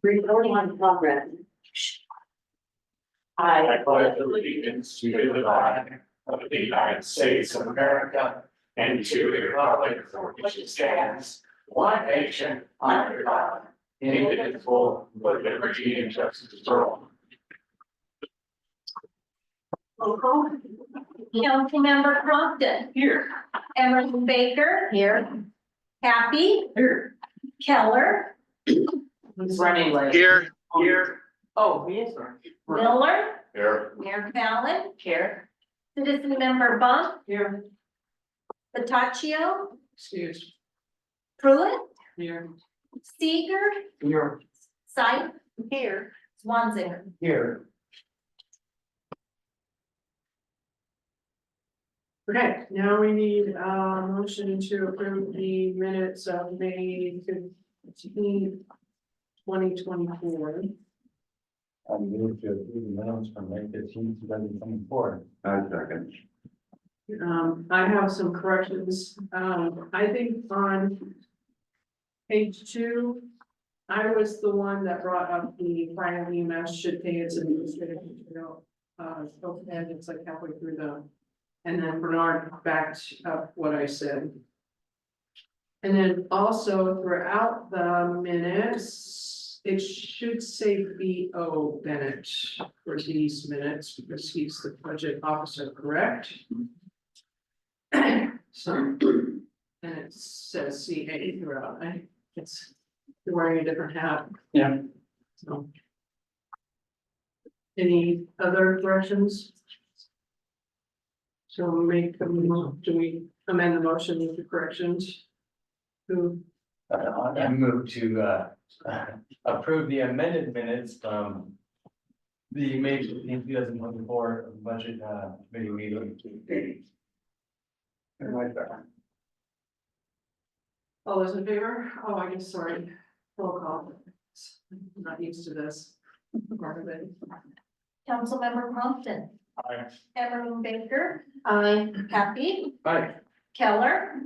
Reporting on progress. I pledge allegiance to the flag of the United States of America and to the republic for which it stands, one nation, under God, indivisible, with liberty and justice for all. Councilmember Crompton. Here. Emerson Baker. Here. Happy. Here. Keller. He's running late. Here. Here. Oh, he is running. Miller. Here. Mayor Fallon. Here. Citizen Member Bump. Here. Patachio. Excuse. Pruitt. Here. Seeger. Here. Sight. Here. Swanzinger. Here. Okay, now we need a motion to approve the minutes of May 15, 2024. I move to approve the minutes from May 15, 2024. I second. I have some corrections. I think on page 2, I was the one that brought up the fire EMS should pay its administrative material. Okay, it's like halfway through and then Bernard backed up what I said. And then also throughout the minutes, it should say B.O. Bennett for these minutes because he's the budget officer, correct? So, and it says CA throughout. It's you're wearing a different hat. Yeah. So. Any other corrections? So do we amend the motion with the corrections? Who, I move to approve the amended minutes from the May 15, 2024 budget committee meeting. all those in favor? Oh, I guess, sorry, roll call. I'm not used to this part of it. Councilmember Crompton. Aye. Emerson Baker. Aye. Happy. Aye. Keller.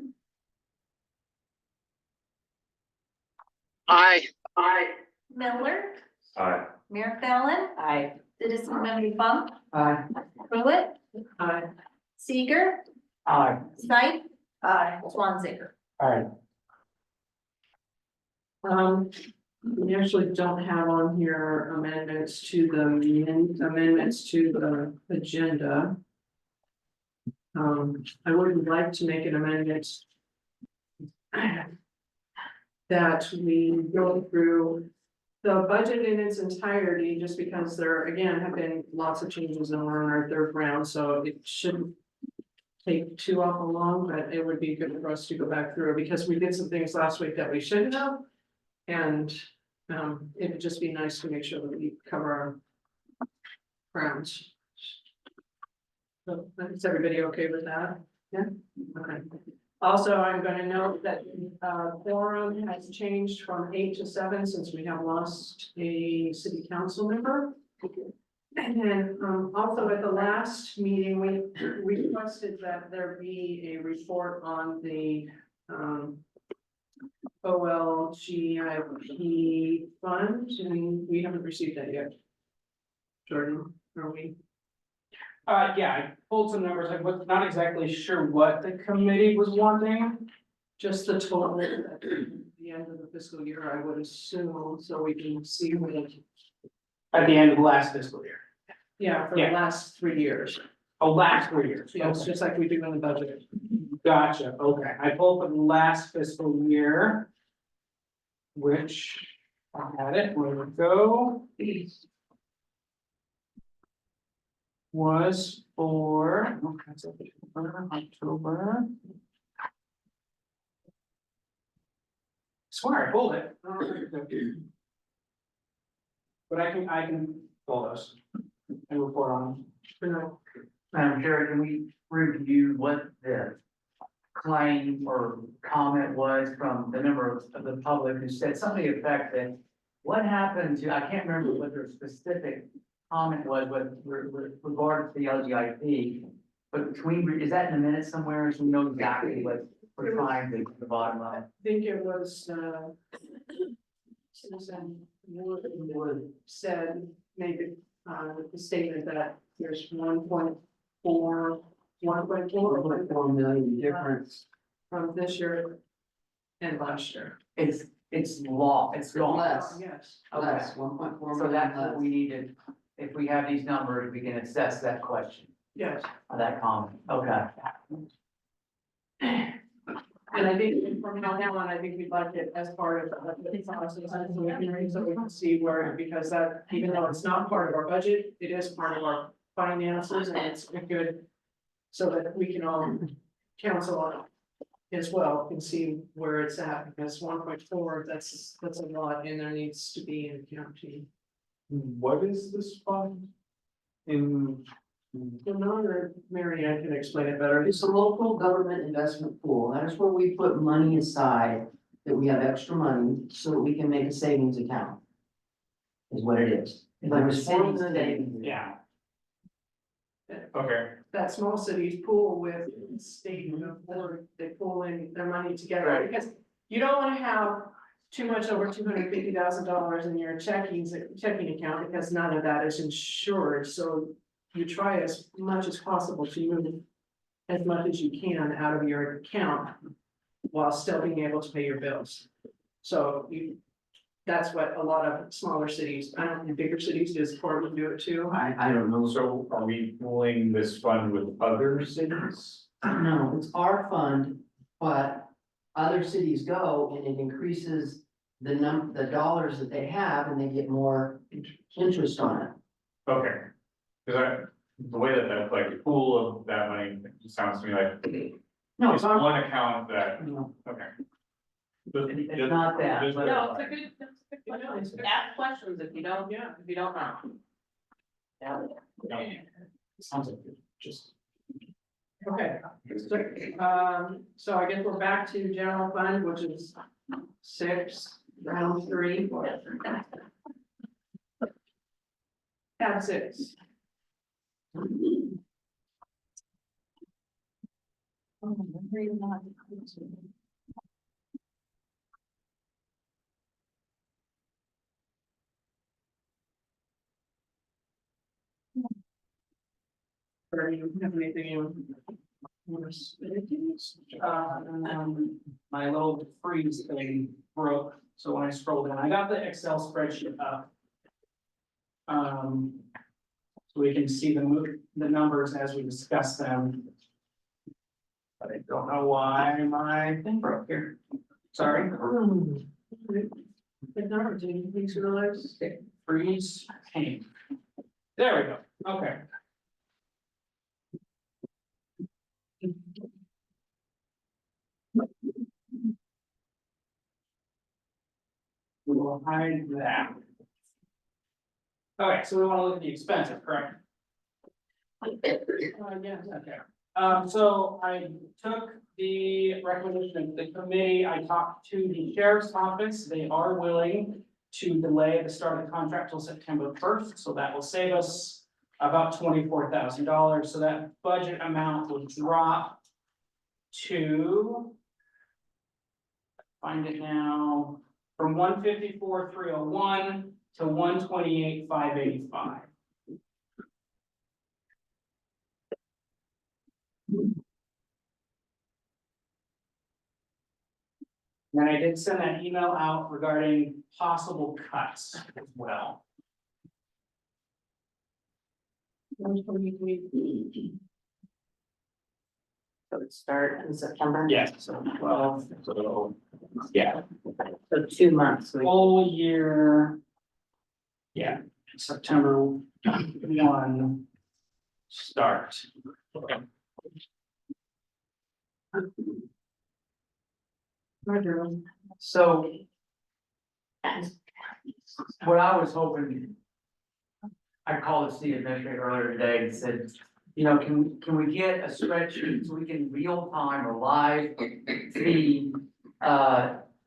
Aye. Aye. Miller. Aye. Mayor Fallon. Aye. Citizen Member Bump. Aye. Pruitt. Aye. Seeger. Aye. Sight. Swanzinger. Aye. We actually don't have on here amendments to the agenda. I would like to make an amendment that we go through the budget in its entirety, just because there, again, have been lots of changes and we're in our third round, so it shouldn't take too awful long, but it would be good for us to go back through, because we did some things last week that we shouldn't have. And it would just be nice to make sure that we cover our grounds. So is everybody okay with that? Yeah, okay. Also, I'm gonna note that quorum has changed from 8 to 7 since we have lost a city council member. And then also at the last meeting, we requested that there be a report on the OLGIP fund, and we haven't received that yet. Jordan, are we? Yeah, I pulled some numbers. I was not exactly sure what the committee was wanting. Just the total at the end of the fiscal year, I would assume, so we can see what it, At the end of the last fiscal year. yeah, for the Yeah. last 3 years. Oh, last 3 years. Yeah, it's Okay. just like we do in the budget. Gotcha, okay. I pulled for the last fiscal year. Which I had it, where to go? Was for, okay, so October. Swear I pulled it. But I can pull those and report on them. Madam Chair, can we review what the claim or comment was from the member of the public who said something to the effect that what happened to, I can't remember what their specific comment was with regard to the LGIP, but can we, is that in the minutes somewhere, so we know exactly what we're trying to the bottom line? I think it was, Susan Wood said, made the statement that there's 1.4 million difference. from this year and last year. It's law, it's gone. Less. Yes. Okay, 1.4 so that's million what we need to, if we have these numbers, we can assess that question, Yes, or that comment, okay. and I think from now on, I think we'd like it as part of the process, so we can see where, because that, even though it's not part of our budget, it is part of our finances, and it's a good. So that we can all counsel on it as well, and see where it's at, because 1.4, that's a lot, and there needs to be an accounting. What is this fund? In, Well, no, Mary, I can explain it better. It's a local government investment pool. That is where we put money aside, that we have extra money, so that we can make a savings account. Is what it is. If I was City saying, savings. yeah. Okay, That small cities pool with state, or they pull in their money together, Right. because you don't wanna have too much over $250,000 in your checking account, because none of that is insured, so you try as much as possible to move as much as you can out of your account while still being able to pay your bills. So that's what a lot of smaller cities, I don't think bigger cities, does Portland do it too? I don't know, So are we pooling this fund with other cities? no, it's our fund, but other cities go and it increases the dollars that they have and they get more interest on it. Okay, cause the way that like the pool of that money sounds to me like No, it's it's our, one account that, no, okay. It's not that, Just- but- No, it's a good, that's a good question. Ask questions if you don't, if you don't know. Sounds like it just. Okay, so I guess we're back to general fund, which is 6, round 3. Tab 6. Or you have anything you want to say? my little freeze thing broke, so when I scrolled down, I got the Excel spreadsheet up. So we can see the numbers as we discuss them. But I don't know why my thing broke here. Sorry. Good number, do you think so, Alex? Freeze paint. There we go, okay. We will hide that. Okay, so we wanna look at the expenses, correct? Yes. Okay, so I took the recommendation of the committee, I talked to the sheriff's office, they are willing to delay the start of the contract till September 1st, so that will save us about $24,000, so that budget amount will drop to, find it now, from 154,301 to 128,585. And I did send that email out regarding possible cuts as well. So it start in September? Yes, so 12, So, yeah, So 2 months. full year. Yeah, September 1 start. So. What I was hoping. I called the city administrator earlier today and said, you know, can we get a spreadsheet so we can real time or live see,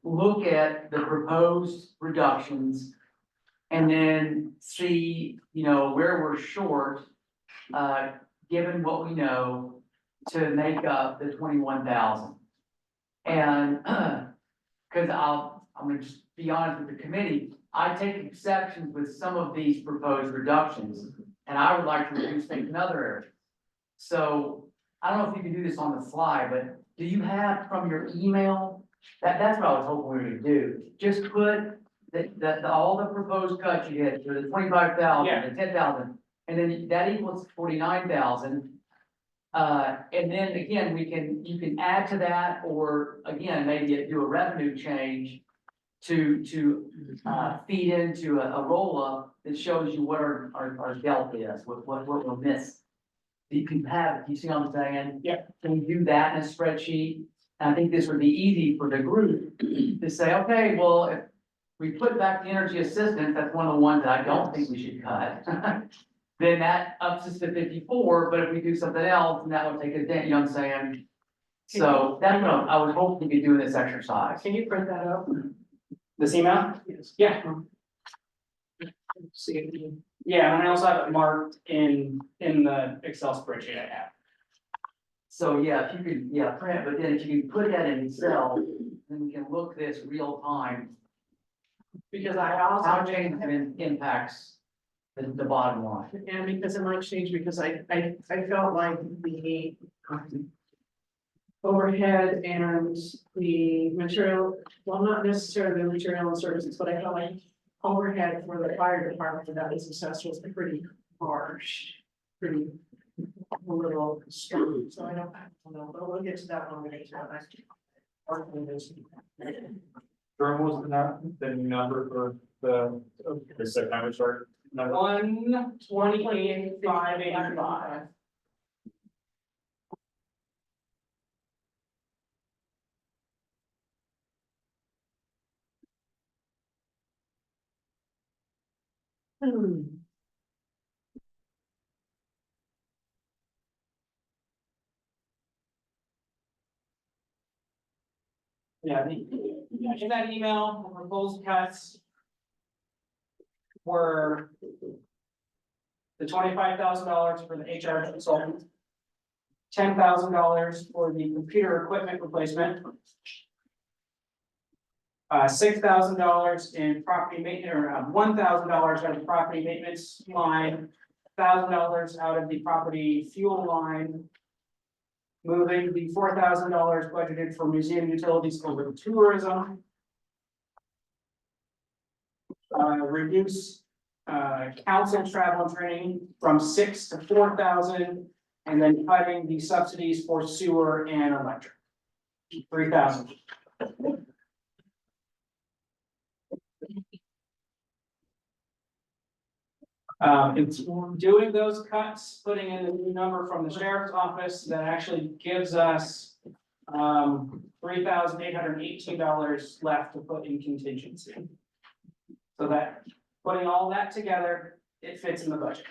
look at the proposed reductions. And then see, you know, where we're short, given what we know, to make up the 21,000. And, cause I'm gonna just be honest with the committee, I take exceptions with some of these proposed reductions, and I would like to reduce things in other areas. So, I don't know if you can do this on the fly, but do you have from your email, that's what I was hoping we would do, just put all the proposed cuts you had, for the 25,000, Yeah. the 10,000, and then that equals 49,000. And then again, you can add to that, or again, maybe do a revenue change to feed into a roll-up that shows you what our delta is, what we'll miss. You can have, you see what I'm saying? Yeah. Can we do that in a spreadsheet? And I think this would be easy for the group to say, okay, well, if we put back the energy assistance, that's one of the ones that I don't think we should cut. Then that ups us to 54, but if we do something else, then that would take us down, you know what I'm saying? So that's what I was hoping we could do in this exercise. Can you print that out? This email? Yes. Yeah, See if you. yeah, and I also have it marked in the Excel spreadsheet I have. So yeah, if you could, yeah, print, but then if you can put that in Excel, then we can look this real time, Because I also. how change impacts the bottom line. And because it might change, because I felt like the overhead and the material, well, not necessarily the material and services, but I felt like overhead for the fire department that was assessed was pretty harsh, pretty a little strong, so I don't know, but we'll get to that when we get to that next. Jerome, was the number for the September start? 128,585. Yeah, in that email, the proposed cuts were the $25,000 for the HR consultant, $10,000 for the computer equipment replacement, $6,000 in property maintenance, or $1,000 out of the property maintenance line, $1,000 out of the property fuel line, moving the $4,000 budgeted for museum utilities over to tourism. Reduce council travel and training from 6,000 to 4,000, and then cutting the subsidies for sewer and electric. 3,000. It's doing those cuts, putting in the new number from the sheriff's office, that actually gives us $3,818 left to put in contingency. So that, putting all that together, it fits in the budget.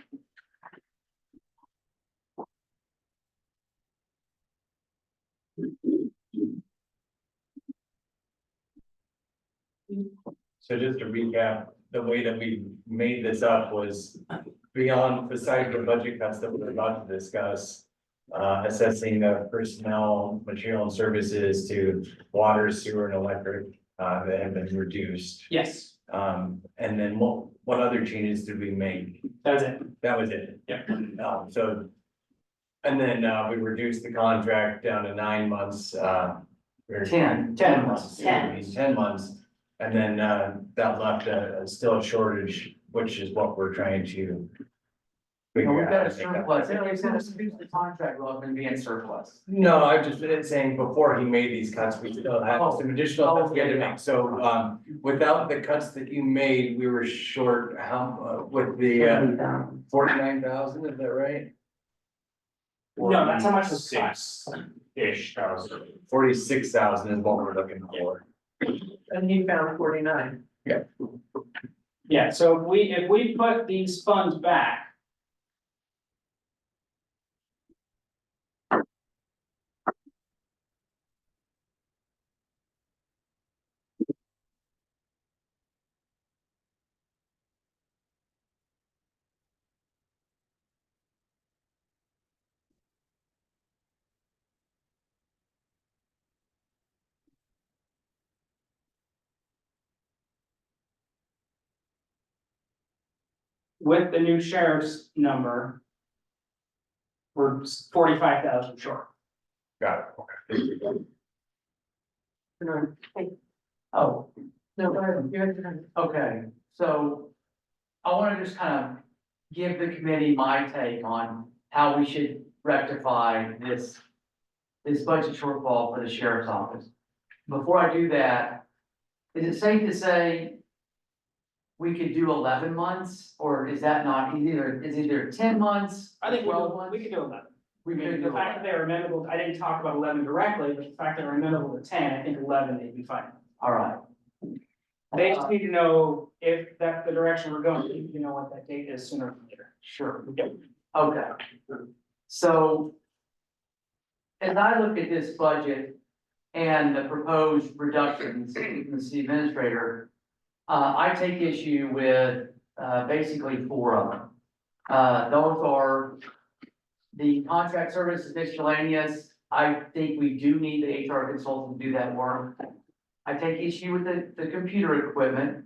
So just to recap, the way that we made this up was beyond, besides the budget cuts that we're about to discuss. Assessing the personnel, material and services to water, sewer and electric, that have been reduced. Yes, And then what other changes did we make? that's it. That was it. Yep. So. And then, we reduced the contract down to 9 months, or 10 months. 10 months. And then, that left still a shortage, which is what we're trying to. We've figure got out a how to make up. surplus, anyways, let's reduce the contract, we're going to be in surplus. No, I've just been saying before he made these cuts, we still had some additional cuts we had to make. So, without the cuts that you made, we were short, with the, 49,000, is that right? No, that's how much was cut. 6-ish thousand. 46,000 is what we're looking for. And he found 49. Yeah, so if we put these funds back. with the new sheriff's number, we're 45,000 short. Got it, okay. Oh, No, go ahead. You're good. okay, so I wanna just kind of give the committee my take on how we should rectify this budget shortfall for the sheriff's office. Before I do that, is it safe to say we could do 11 months, or is that not, is either 10 months? I think 12 we months? could do 11. We I mean, could the do fact that they're amenable, I didn't talk about 11 directly, but the fact that they're amenable to 10, I think 11 they'd be fine. All right. They just need to know if that's the direction we're going, you know what that date is sooner or later. Sure. Yep. Okay. So as I look at this budget and the proposed reductions in the city administrator, I take issue with, basically 4 of them. Those are the contract services miscellaneous. I think we do need the HR consultant to do that work. I take issue with the computer equipment.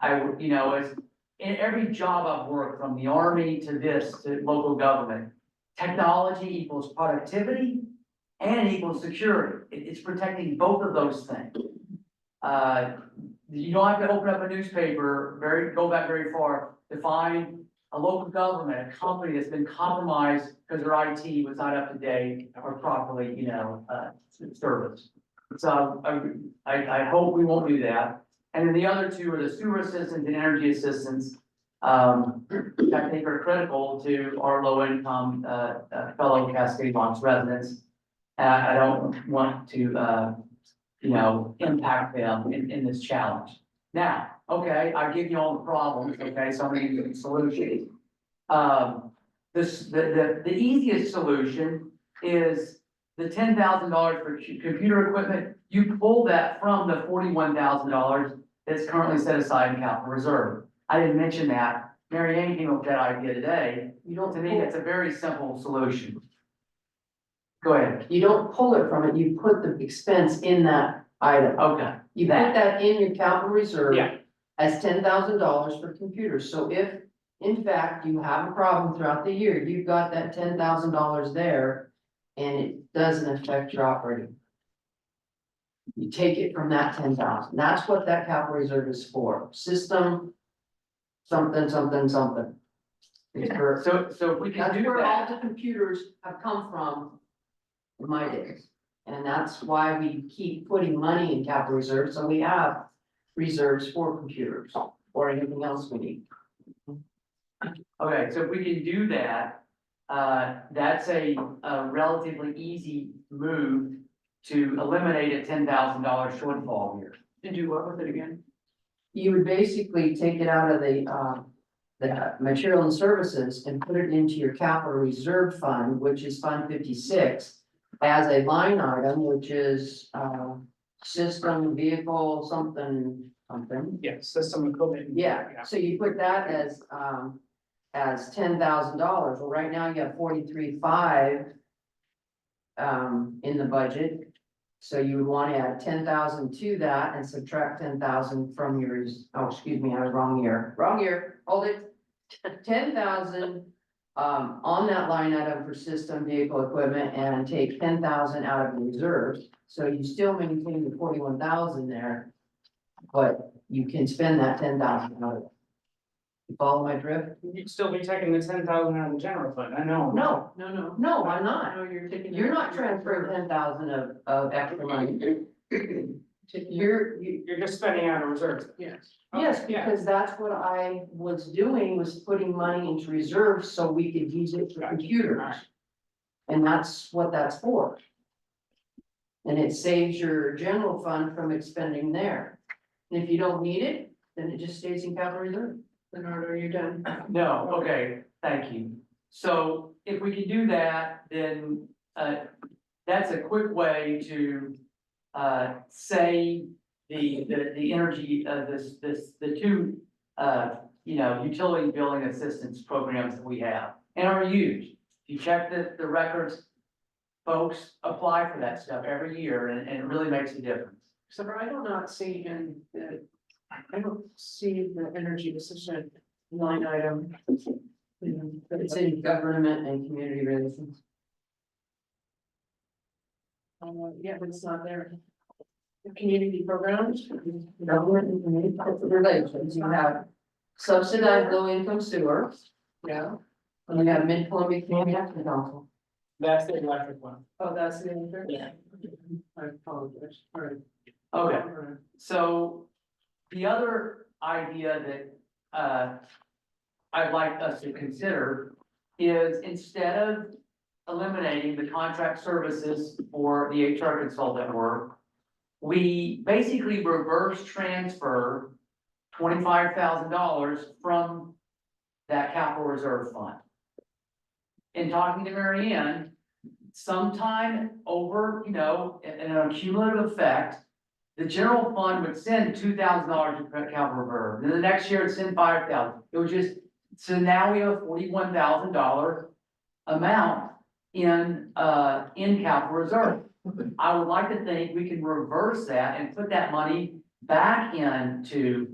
I would, you know, as in every job I've worked, from the army to this, to local government, technology equals productivity and equals security. It's protecting both of those things. You don't have to open up a newspaper, go back very far to find a local government, a company that's been compromised because their IT was not up to date or properly, serviced. So I hope we won't do that. And then the other two are the sewer assistants and energy assistants. I think are critical to our low income, fellow Cascade Launch residents. And I don't want to, impact them in this challenge. Now, okay, I give you all the problems, okay, so I'm gonna give you the solutions. The easiest solution is the $10,000 for computer equipment. You pull that from the $41,000 that's currently set aside in capital reserve. I didn't mention that. Mary Ann came up with that idea today. To me, that's a very simple solution. Go ahead. You don't pull it from it, you put the expense in that item. Okay. You put that in your capital reserve. Yeah. As $10,000 for computers, so if, in fact, you have a problem throughout the year, you've got that $10,000 there. And it doesn't affect your operating. You take it from that 10,000, that's what that capital reserve is for, system. Something, something, something. It's for- So if we can That's do where all that, the computers have come from in my days. And that's why we keep putting money in capital reserves, so we have reserves for computers or anything else we need. okay, so if we can do that, that's a relatively easy move to eliminate a $10,000 shortfall here. And do what with it again? You would basically take it out of the material and services and put it into your capital reserve fund, which is Fund 56. As a line item, which is, system, vehicle, something. Yeah, system equipment. Yeah, so you put that as $10,000. Well, right now you have 43.5 in the budget. So you would want to add 10,000 to that and subtract 10,000 from yours. Oh, excuse me, I was wrong year, hold it. 10,000 on that line item for system, vehicle, equipment, and take 10,000 out of the reserves. So you still maintain the 41,000 there. But you can spend that 10,000 out of it. You follow my drift? You'd still be taking the 10,000 out of the general fund, I know. No, No. no, I'm not. No, you're taking. You're not transferring 10,000 of extra money. You, You're just spending out of reserves. Yes. yes, Okay, yeah. because that's what I was doing, was putting money into reserves so we could use it for Gotcha. computers. Alright. And that's what that's for. And it saves your general fund from expending there. And if you don't need it, then it just stays in capital reserve. Bernardo, are you done? No, okay, thank you. So if we can do that, then, that's a quick way to, say the energy of the two, utility billing assistance programs that we have and are used. If you check the records, folks apply for that stuff every year and it really makes a difference. So I do not see I don't see the energy decision line item. It's in government and community relations. Yeah, but it's not there. The community programs. Government and community relations, you have subsidized low income sewer, Yeah, and you have mid-Columbia Community Action Council. That's the electric one. oh, that's the answer? Yeah. I apologize, all right. Okay, so the other idea that, I'd like us to consider is instead of eliminating the contract services for the HR consultant work, we basically reverse transfer $25,000 from that capital reserve fund. In talking to Mary Ann, sometime over, in an cumulative effect, the general fund would send $2,000 to capital reserve, then the next year it'd send $5,000. It was just, so now we have a $41,000 amount in capital reserve. I would like to think we can reverse that and put that money back into,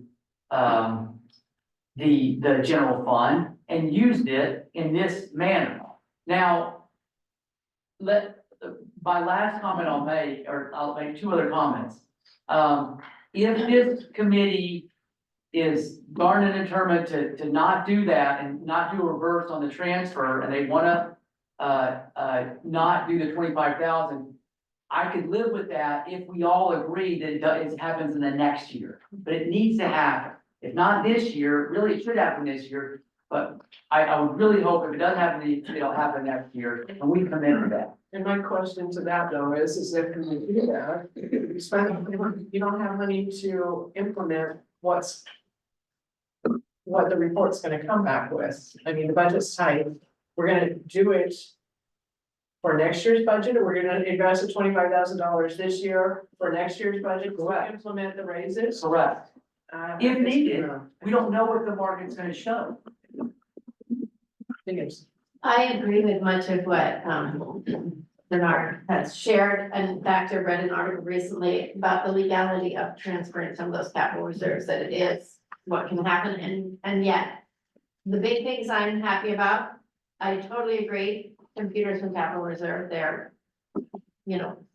the general fund and used it in this manner. Now, my last comment I'll make, or I'll make two other comments. If this committee is darn and determined to not do that and not do a reverse on the transfer, and they wanna, not do the 25,000, I could live with that if we all agree that it happens in the next year, but it needs to happen. If not this year, really it should happen this year, but I would really hope if it doesn't happen, it'll happen next year, and we commit to that. And my question to that though is if we do that, you don't have money to implement what the report's gonna come back with. I mean, the budget's tight. We're gonna do it for next year's budget, or we're gonna invest the $25,000 this year for next year's budget to implement the raises. Correct. If needed, I we don't know what the market's gonna show. think it's, I agree with much of what Bernard has shared. And in fact, I read an article recently about the legality of transferring some of those capital reserves, that it is what can happen, and yet. The big things I'm happy about, I totally agree, computers and capital reserve, they're,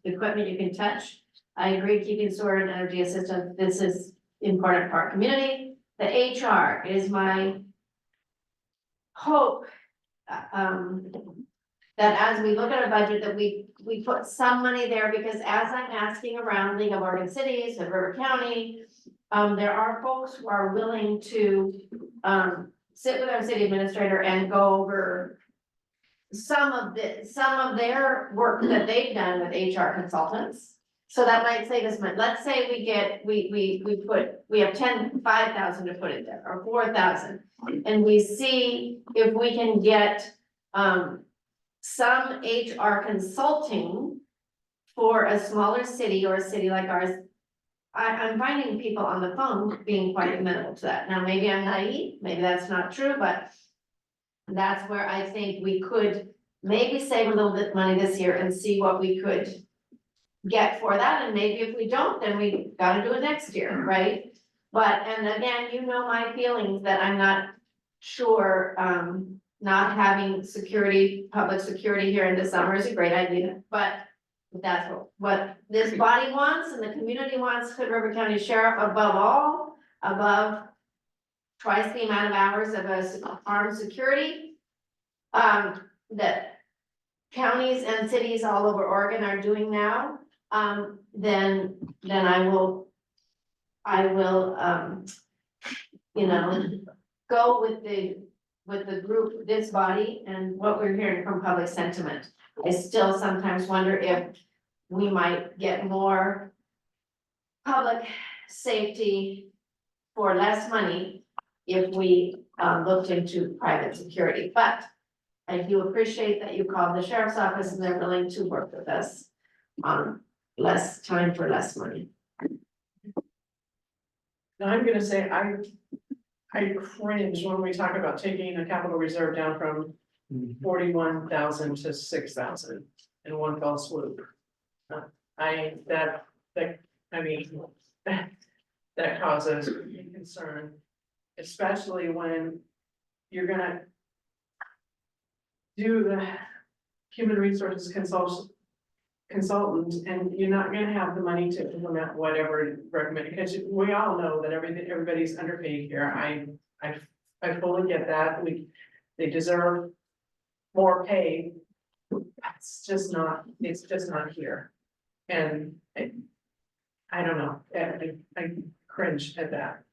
equipment you can touch. I agree, keeping sewer and energy assistance, this is important for our community. The HR is my hope, that as we look at our budget, that we put some money there, because as I'm asking around League of Oregon Cities and River County, there are folks who are willing to, sit with our city administrator and go over some of their work that they've done with HR consultants. So that might save us money. Let's say we have 5,000 to put it there, or 4,000. And we see if we can get, some HR consulting for a smaller city or a city like ours. I'm finding people on the phone being quite amenable to that. Now, maybe I'm naive, maybe that's not true, but that's where I think we could maybe save a little bit of money this year and see what we could get for that. And maybe if we don't, then we gotta do it next year, right? But, and again, my feelings that I'm not sure, not having public security here in the summer is a great idea, but that's what this body wants and the community wants. Hood River County Sheriff above twice the amount of hours of armed security. That counties and cities all over Oregon are doing now, then I will, go with the group, this body, and what we're hearing from public sentiment. I still sometimes wonder if we might get more public safety for less money if we looked into private security. But I do appreciate that you called the sheriff's office and they're willing to work with us on less time for less money. now I'm gonna say, I cringe when we talk about taking a capital reserve down from 41,000 to 6,000 in one fell swoop. That causes concern. especially when you're gonna do the human resources consultant, and you're not gonna have the money to implement whatever recommended, because we all know that everybody's underpaid here. I fully get that. They deserve more pay. It's just not here. And I don't know, I cringe at that.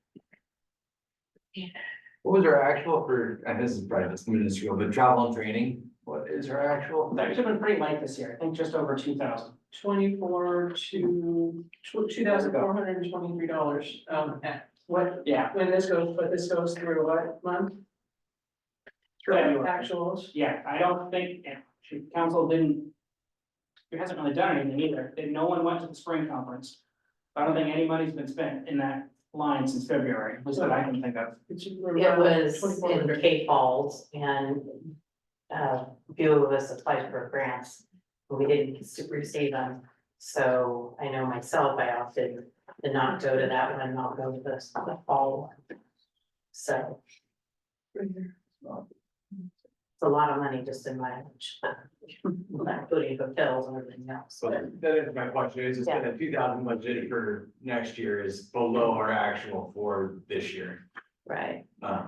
What was our actual for, and this is probably just minuscule, but travel and training, what is our actual? That should have been pretty light this year, I think just over 2,000. 24 to $2,423, What, yeah, but this goes through what month? Through February. actuals, yeah, I don't think, council didn't. It hasn't really done anything either, no one went to the spring conference. I don't think any money's been spent in that line since February, at least that I can think of. it's It around was 2,400. in Cape Falls and a few of us applied for grants, but we didn't receive them. So I know myself, I opted to not go to that one, not go to the fall one. So it's a lot of money just in mileage, not including hotels and everything else. So that is my question, is just that the 2,000 budget for next year is below our actual for this year. Right. Uh,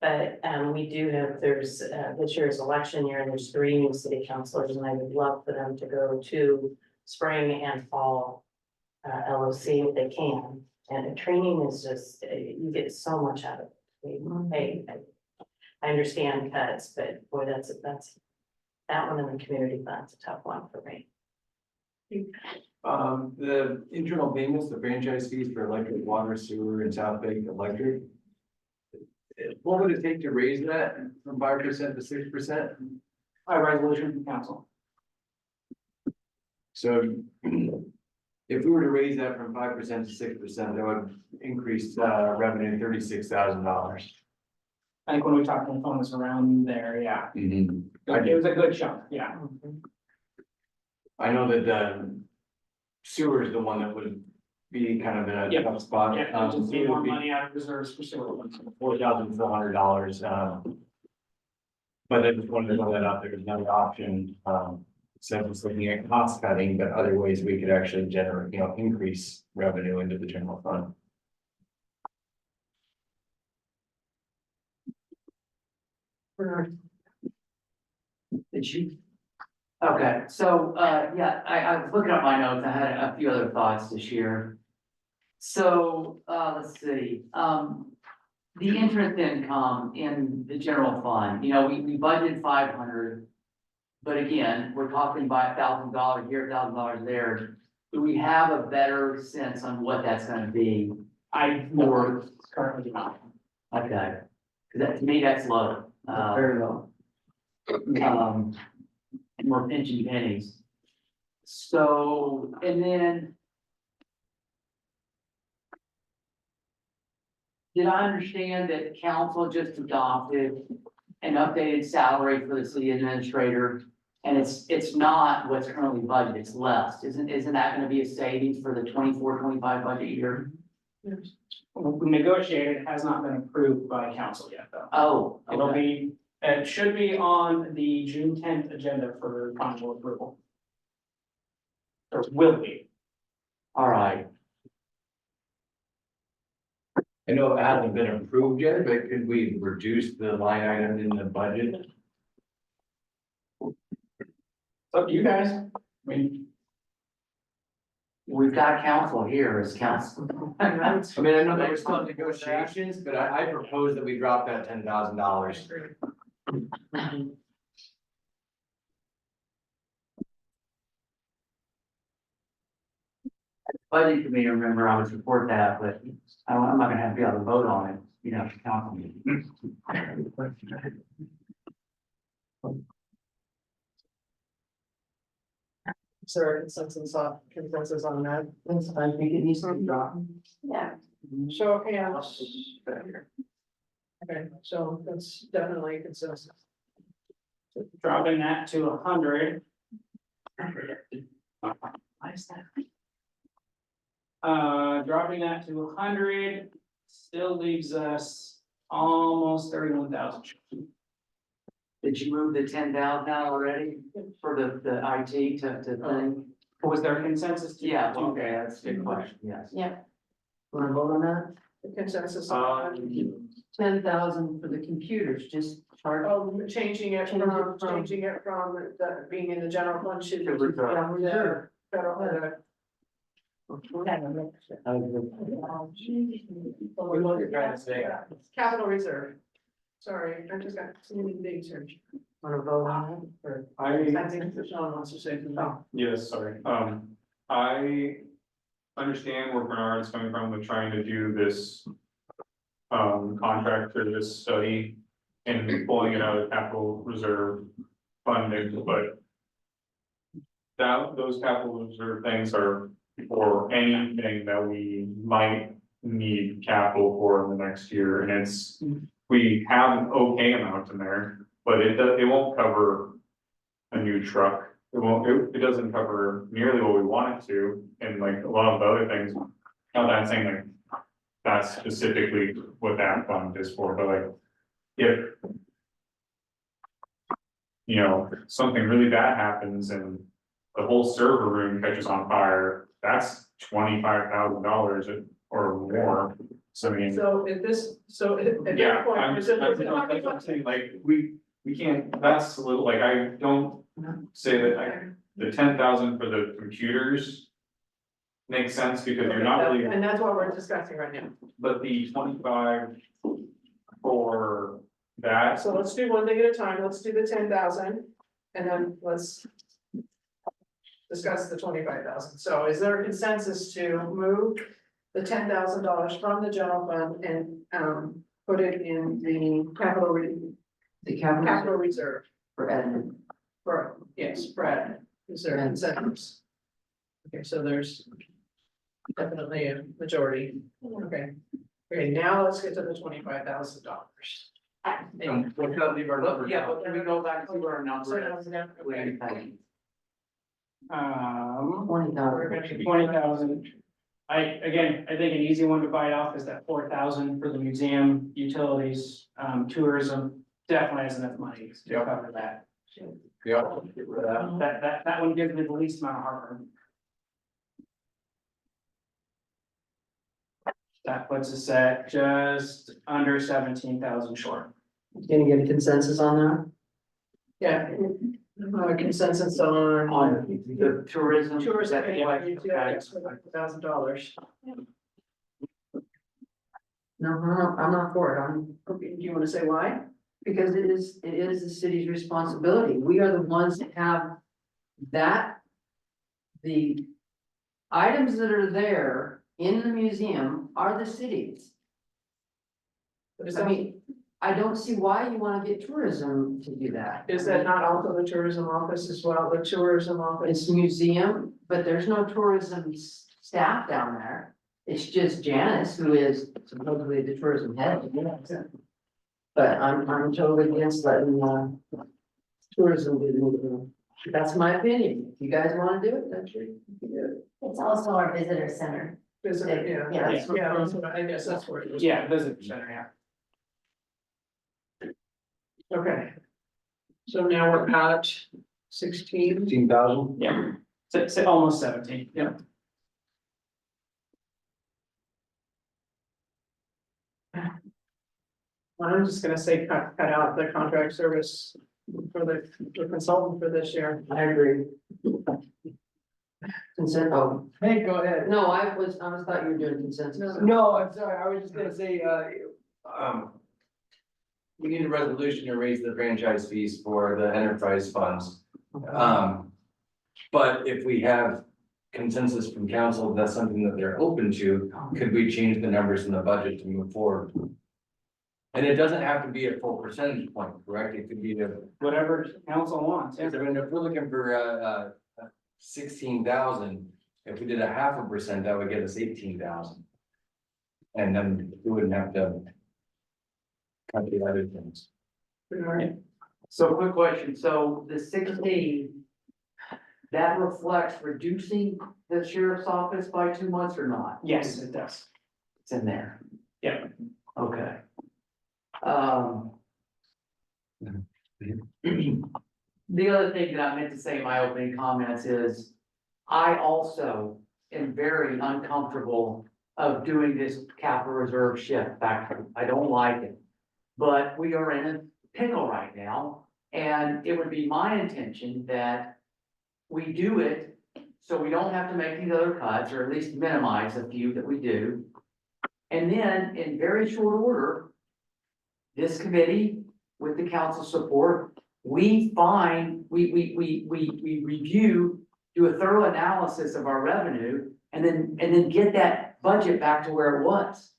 But we do have, there's this year's election year, and there's 3 new city councilors, and I would love for them to go to spring and fall LOC if they can. And the training is just, you get so much out of it. I understand cuts, but boy, that's that one in the community fund's a tough one for me. The internal payments, the franchise fees for electric, water, sewer, and South Bay Electric. What would it take to raise that from 5% to 6%? A resolution from council. So if we were to raise that from 5% to 6%, that would increase revenue $36,000. I think when we talked on the phone, it was around there, yeah. Mm-hmm. It was a good chunk, yeah. I know that sewer is the one that would be kind of in a Yeah. tough spot. Yeah, just get It more would be money out of reserves for sewer. $4,400. But I just wanted to throw that out there as another option. So just looking at cost cutting, but other ways we could actually generate, increase revenue into the general fund. Did you? Okay, so, yeah, I was looking at my notes, I had a few other thoughts to share. So, let's see, the interest income in the general fund, we budgeted 500. But again, we're talking about $1,000 here, $1,000 there. Do we have a better sense on what that's gonna be? I Or, currently do not. okay, cause to me, that's low. Very low. More pinching pennies. So, and then. Did I understand that council just adopted an updated salary for the city administrator? And it's not what's currently budgeted, it's less. Isn't that gonna be a savings for the 24-25 budget year? We negotiated, it has not been approved by council yet, though. Oh, It'll okay. be, it should be on the June 10th agenda for final approval. Or will be. All right. I know it hasn't been approved yet, but could we reduce the line item in the budget? It's up to you guys. I mean, We've got council here as council. I mean, I know there was some negotiations, but I propose that we drop that $10,000. Budget committee, remember, I would support that, but I'm not gonna be able to vote on it, council meeting. Is there a consensus on that? I think it needs to be dropped. Yeah, Show of hands. Okay, so that's definitely a consensus. dropping that to 100. Why is that? Dropping that to 100, still leaves us almost 31,000. Did you move the 10,000 out already for the IT to thing? Was there consensus? to- Yeah, to- okay, that's a good question, yes. Wanna vote on that? The consensus. Um, 10,000 for the computers, just charge. Oh, changing it from the, being in the general fund to To reserve. the federal, We look at trying to say. capital reserve. Sorry, I just got so many things here. Wanna vote on it, or? I think that Sean wants to say something. Yes, sorry. I understand where Bernard's coming from with trying to do this contract for this study and pulling it out of capital reserve funding, but those capital reserve things are for anything that we might need capital for in the next year, and we have an okay amount in there, but it won't cover a new truck. It doesn't cover nearly what we want it to, and like a lot of the other things, not that I'm saying like that's specifically what that fund is for, but like, if you know, something really bad happens and the whole server room catches on fire, that's $25,000 or more. So I mean, So at yeah, that point, I'm is just, it- that's what I'm saying, like, we can't, that's a little, like, I don't say that the 10,000 for the computers makes sense because you're not really, And that's what we're discussing right now. but the 25 for that, So let's do one thing at a time. Let's do the 10,000 and then let's discuss the 25,000. So is there a consensus to move the $10,000 from the general fund and put it in the The capital capital reserve for admin. for, yes, Brad, is there a consensus? Okay, so there's definitely a majority. Okay. Okay, now let's get to the $25,000. We're gonna leave our numbers Yeah, out. Can we go back to our number? Okay. 20,000. 20,000. Again, I think an easy one to bite off is that 4,000 for the museum utilities, tourism definitely has enough money to cover that. Yeah. That one gives me the least amount of heartburn. That puts us at just under 17,000 short. Can you get a consensus on that? Yeah, consensus on. On the tourism. Tourism, that- yeah, okay. $1,000. No, I'm not for it, Okay, do you wanna say why? because it is the city's responsibility, we are the ones that have that. The items that are there in the museum are the cities. But is I mean, I don't see why you wanna get tourism to do that. that not also the tourism office as well, the tourism office? It's museum, but there's no tourism staff down there. It's just Janice, who is supposedly the tourism head. But I'm totally against letting, tourism do anything. That's my opinion. If you guys wanna do it, that's your, you can do it. It's also our visitor center. Visitor, yeah, Yeah. that's what I guess that's where it is. Yeah, visitor center, yeah. Okay. So now we're at 16. 15,000? Yeah, so almost 17, yeah. I'm just gonna say cut out the contract service for the consultant for this year. I agree. Consent, oh, Hey, go ahead. no, I thought you were doing consensus. No, I'm sorry, I was just gonna say, we need a resolution to raise the franchise fees for the enterprise funds. But if we have consensus from council, that's something that they're open to, could we change the numbers in the budget to move forward? And it doesn't have to be a full percentage point, correct? It could be the, Whatever council wants, yeah. I mean, if we're looking for 16,000, if we did 0.5%, that would get us 18,000. And then we wouldn't have to cut the other things. So quick question, so the 16. That reflects reducing the sheriff's office by 2 months or not? Yes, it does. It's in there. Yeah. Okay. Um. The other thing that I meant to say in my opening comments is, I also am very uncomfortable of doing this capital reserve shift back. I don't like it. But we are in a pickle right now, and it would be my intention that we do it so we don't have to make these other cuts, or at least minimize a few that we do. And then, in very short order, this committee, with the council support, we review, do a thorough analysis of our revenue, and then get that budget back to where it was.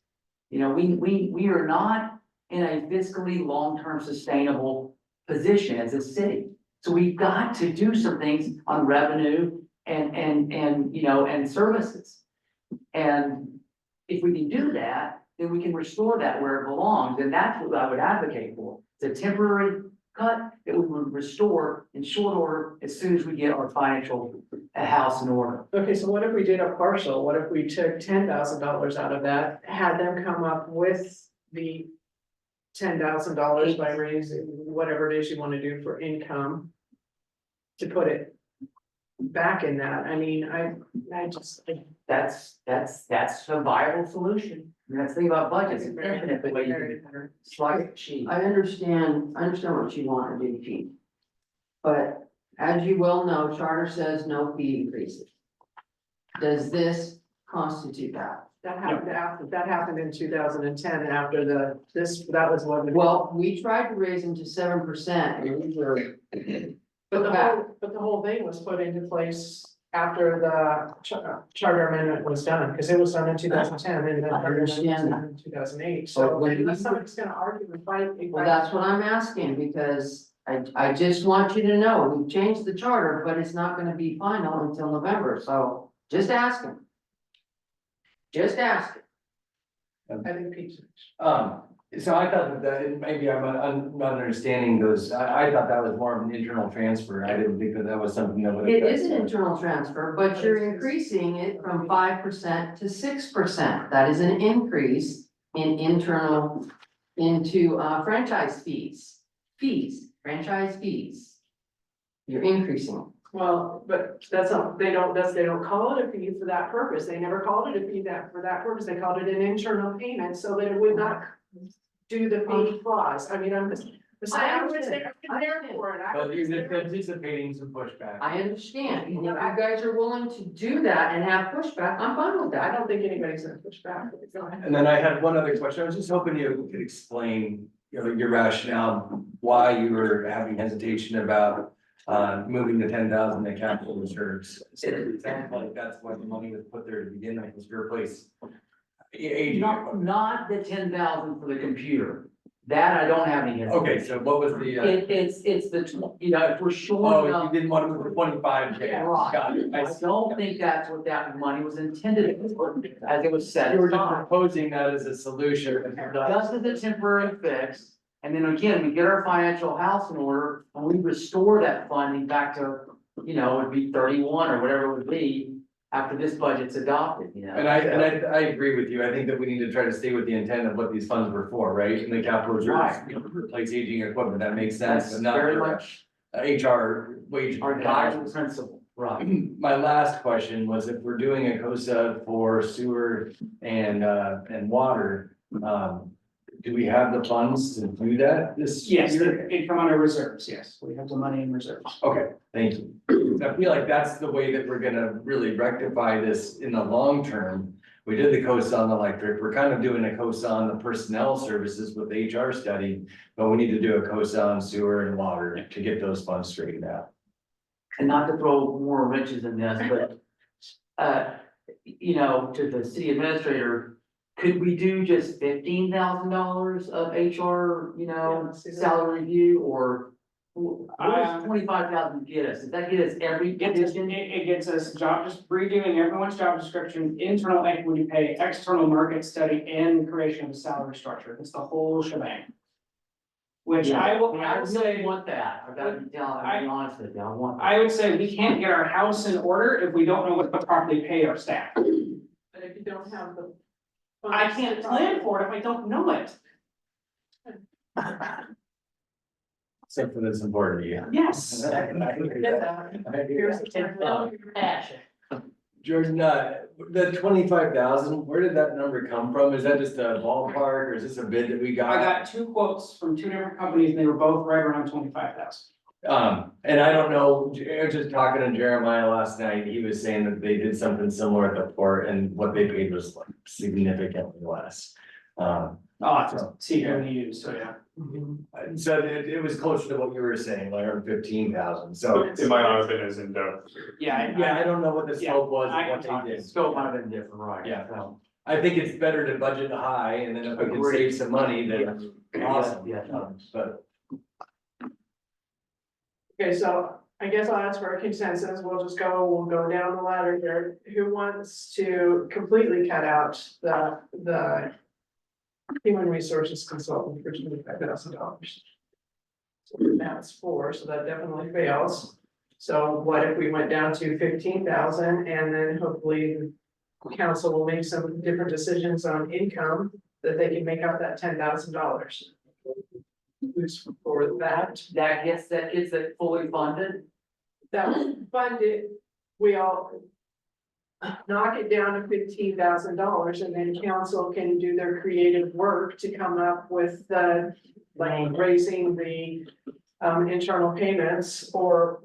You know, we are not in a fiscally long-term sustainable position as a city. So we've got to do some things on revenue and, you know, and services. And if we can do that, then we can restore that where it belongs, and that's what I would advocate for. It's a temporary cut that we would restore in short order as soon as we get our financial house in order. Okay, so what if we did a partial? What if we took $10,000 out of that, had them come up with the $10,000 by raising whatever it is you want to do for income to put it back in that? I mean, I just. That's a viable solution. And that's the thing about budgets, it's infinite, the way you can slice it cheap. I understand what you want to do, Chief. But as you well know, charter says no fee increases. Does this constitute that? That happened in 2010 after that was what. Well, we tried to raise them to 7% and we were. But the whole thing was put into place after the charter amendment was done, because it was done in 2010 and then I understand that. in 2008, But so when unless we- somebody's gonna argue and fight. Well, that's what I'm asking, because I just want you to know, we've changed the charter, but it's not gonna be final until November, so just ask him. Just ask him. I think Pete's. So I thought that maybe I'm not understanding those, I thought that was more of an internal transfer, I didn't think that was something that would. It affect- is an internal transfer, but you're increasing it from 5% to 6%. That is an increase in internal into franchise franchise fees. You're increasing. Well, but they don't call it a fee for that purpose, they never called it a fee for that purpose, they called it an internal payment, so that it would not do the fee clause, I mean, I'm just. I I'm just understand. there for it. I But was you're there. just anticipating some pushback. I understand. And if you guys are willing to do that and have pushback, I'm fine with I that. don't think anybody's gonna push back, but go ahead. And then I had one other question, I was just hoping you could explain, your rationale, why you were having hesitation about moving the 10,000 to capital reserves. It sounds like that's why the money was put there to begin with, was to replace. Not the 10,000 for the computer. That I don't have any. Okay, so what was the? It's the, you know, if we're short You enough. didn't want to move the 25. Yeah, Got it. I don't think that's what that money was intended for, as it was set You were just aside. proposing that as a solution. Just as a temporary fix, and then again, we get our financial house in order, and we restore that funding back to, you know, it'd be 31 or whatever it would be. After this budget's adopted, you know. And I agree with you. I think that we need to try to stay with the intent of what these funds were for, right? In the capital reserves, you know, replace aging equipment, that makes sense, That's but not very for much HR wage. our guiding principle, right? My last question was if we're doing a COSA for sewer and water, do we have the funds to do that this Yes, year? it come under reserves, yes, we have the money in reserves. Okay, thank you. I feel like that's the way that we're gonna really rectify this in the long term. We did the COSA on electric, we're kind of doing a COSA on the personnel services with the HR study, but we need to do a COSA on sewer and water to get those funds straightened out. And not to throw more wrenches in this, but, you know, to the city administrator, could we do just $15,000 of HR, you know, Yeah, see that. salary review, or what does 25,000 get us? Does that get us every position? It gets us just redoing everyone's job description, internal equity pay, external market study, and creation of a salary structure, it's the whole shebang. Which I will really say, want that, I've got to be honest with you, I want. I would say we can't get our house in order if we don't know what to properly pay our staff. But if you don't have the I can't plan for it if I don't know it. Except for this important to you. Yes. Here's the passion. Jordan, the 25,000, where did that number come from? Is that just a ballpark or is this a bid that we I got? got two quotes from two different companies and they were both right around 25,000. And I don't know, I was just talking to Jeremiah last night, he was saying that they did something similar at the port and what they paid was like significantly less. I'll have to see who we use, so yeah. So it was closer to what you were saying, like around 15,000, so. It might not have been as in depth. Yeah, I don't know what the scope was, I and what can talk they to did. Scope might have been different, right? Yeah. So, I think it's better to budget high, and then if we can save some money, then awesome. Yeah. But Okay, so I guess I'll ask for a consensus, we'll go down the ladder here, who wants to completely cut out the human resources consultant for $25,000? So that's 4, so that definitely fails. So what if we went down to 15,000 and then hopefully the council will make some different decisions on income that they can make out that $10,000? Who's for that? that gets it fully funded? That was funded, we all knock it down to $15,000 and then council can do their creative work to come up with the, like, raising the internal payments or